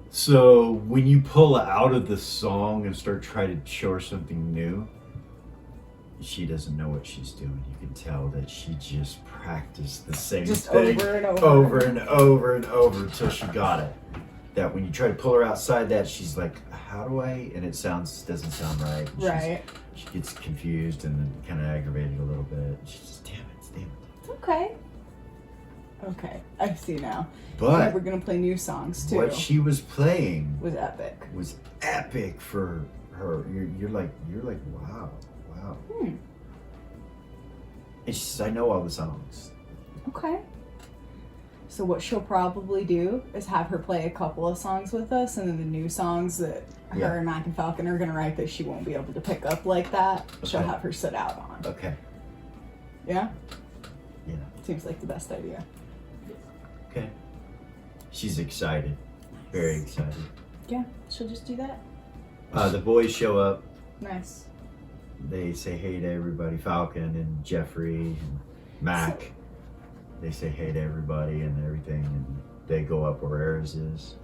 So when you pull out of the song and start trying to show her something new, she doesn't know what she's doing. You can tell that she just practiced the same Just thing over and over. over and over and over until she got it. That when you try to pull her outside that, she's like, how do I? And it doesn't sound right. And Right. She gets confused and then kind of aggravated a little bit. She's just, damn it. It's okay. Okay, I see now. But we're gonna play new songs too. what she was playing was epic. was epic for her. You're like, wow. Hmm. And she says, I know all the songs. Okay. So what she'll probably do is have her play a couple of songs with us, and then the new songs that Yeah. her and Mac and Falcon are gonna write that she won't be able to pick up like that, she'll Okay. have her sit out on. Okay. Yeah? Yeah. Seems like the best idea. Okay. She's excited. Very excited. Yeah, she'll just do that. The boys show up. Nice. They say hey to everybody. Falcon and Jeffrey and Mac. They say hey to everybody and everything, and they go up where Eris is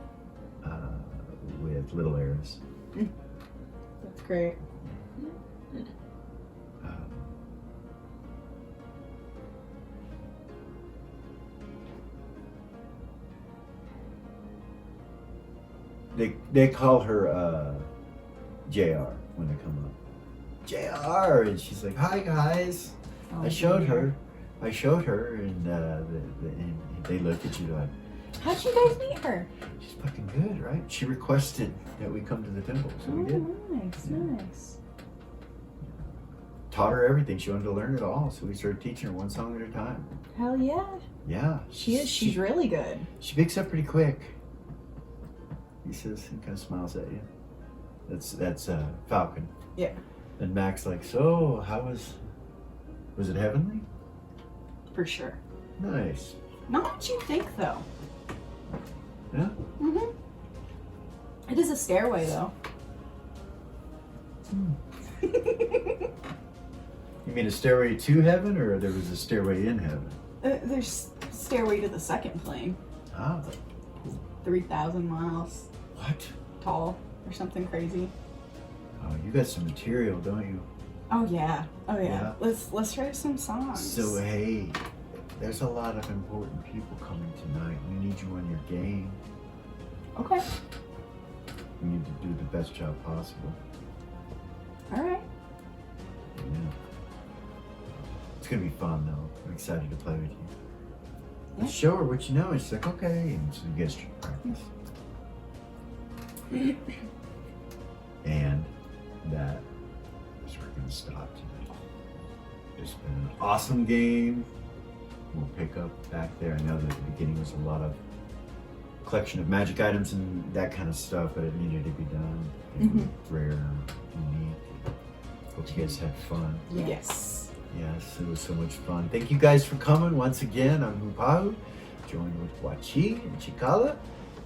with little Eris. That's great. They call her JR when they come up. JR, and she's like, hi guys. Oh, I showed dear. her, and they look at you like, How'd you guys meet her? she's fucking good, right? She requested that we come to the temple, so we did. Nice, Yeah. nice. Taught her everything. She wanted to learn it all, so we started teaching her one song at a time. Hell yeah. Yeah. She is. She's really good. She picks up pretty quick. He says, and kind of smiles at you. That's Falcon. Yeah. And Mac's like, so how was it heavenly? For sure. Nice. Not what you think, though. Yeah. Mm-hmm. It is a stairway, though. You mean a stairway to heaven, or there was a stairway in heaven? There's stairway to the second plane. Ah. 3,000 miles What? tall or something crazy. Oh, you got some material, don't you? Oh yeah. Oh yeah. Yeah. Let's write some songs. So hey, there's a lot of important people coming tonight. We need you on your game. Okay. We need to do the best job possible. All right. Yeah. It's gonna be fun though. I'm excited to play with you. Yeah. Show her what you know. And she's like, okay. And so you guys practice. And that is where we're gonna stop today. It's been an awesome game. We'll pick up back there. I know that the beginning was a lot of collection of magic items and that kind of stuff, but it needed to be done. It was rare, unique. Hope you guys had fun. Yes. Yes, it was so much fun. Thank you guys for coming once again. I'm Mupahu, joined with Wachi and Chikala,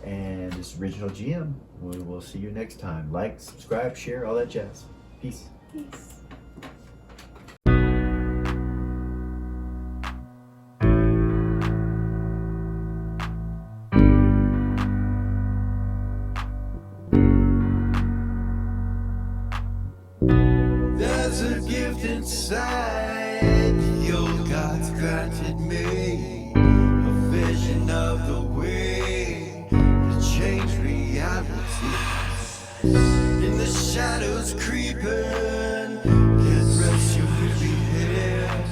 and this is Original GM. We will see you next time. Like, subscribe, share, all that jazz. Peace. Peace. There's a gift inside the old gods granted me, a vision of the way to change reality. In the shadows creeping, can't rest your weary head.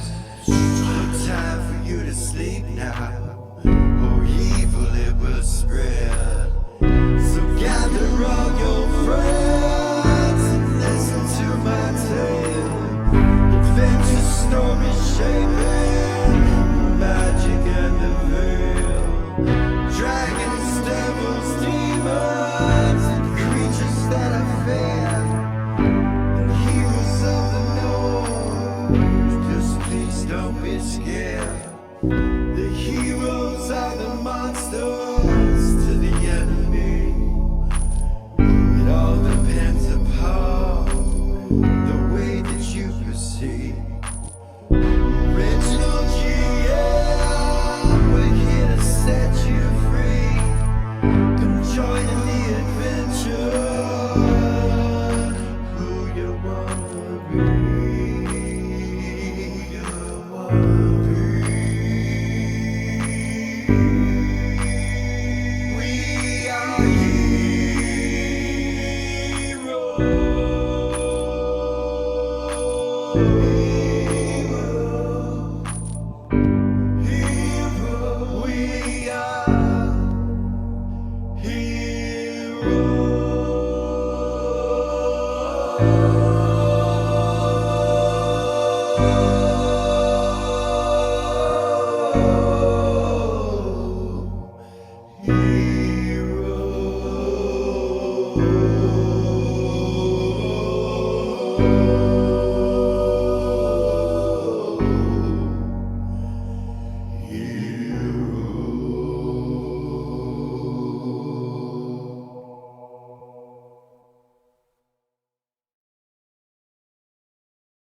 No time for you to sleep now, or evil it will spread. So gather all your friends and listen to my tale. Adventure story shaping magic and the veil. Dragons, devils, demons, and creatures that I fear, and heroes of the known. Just please don't be scared. The heroes are the monsters to the enemy. It all depends upon the way that you perceive. Original GM, we're here to set you free. Come join in the adventure. Who you wanna be? Who you wanna be? We are heroes.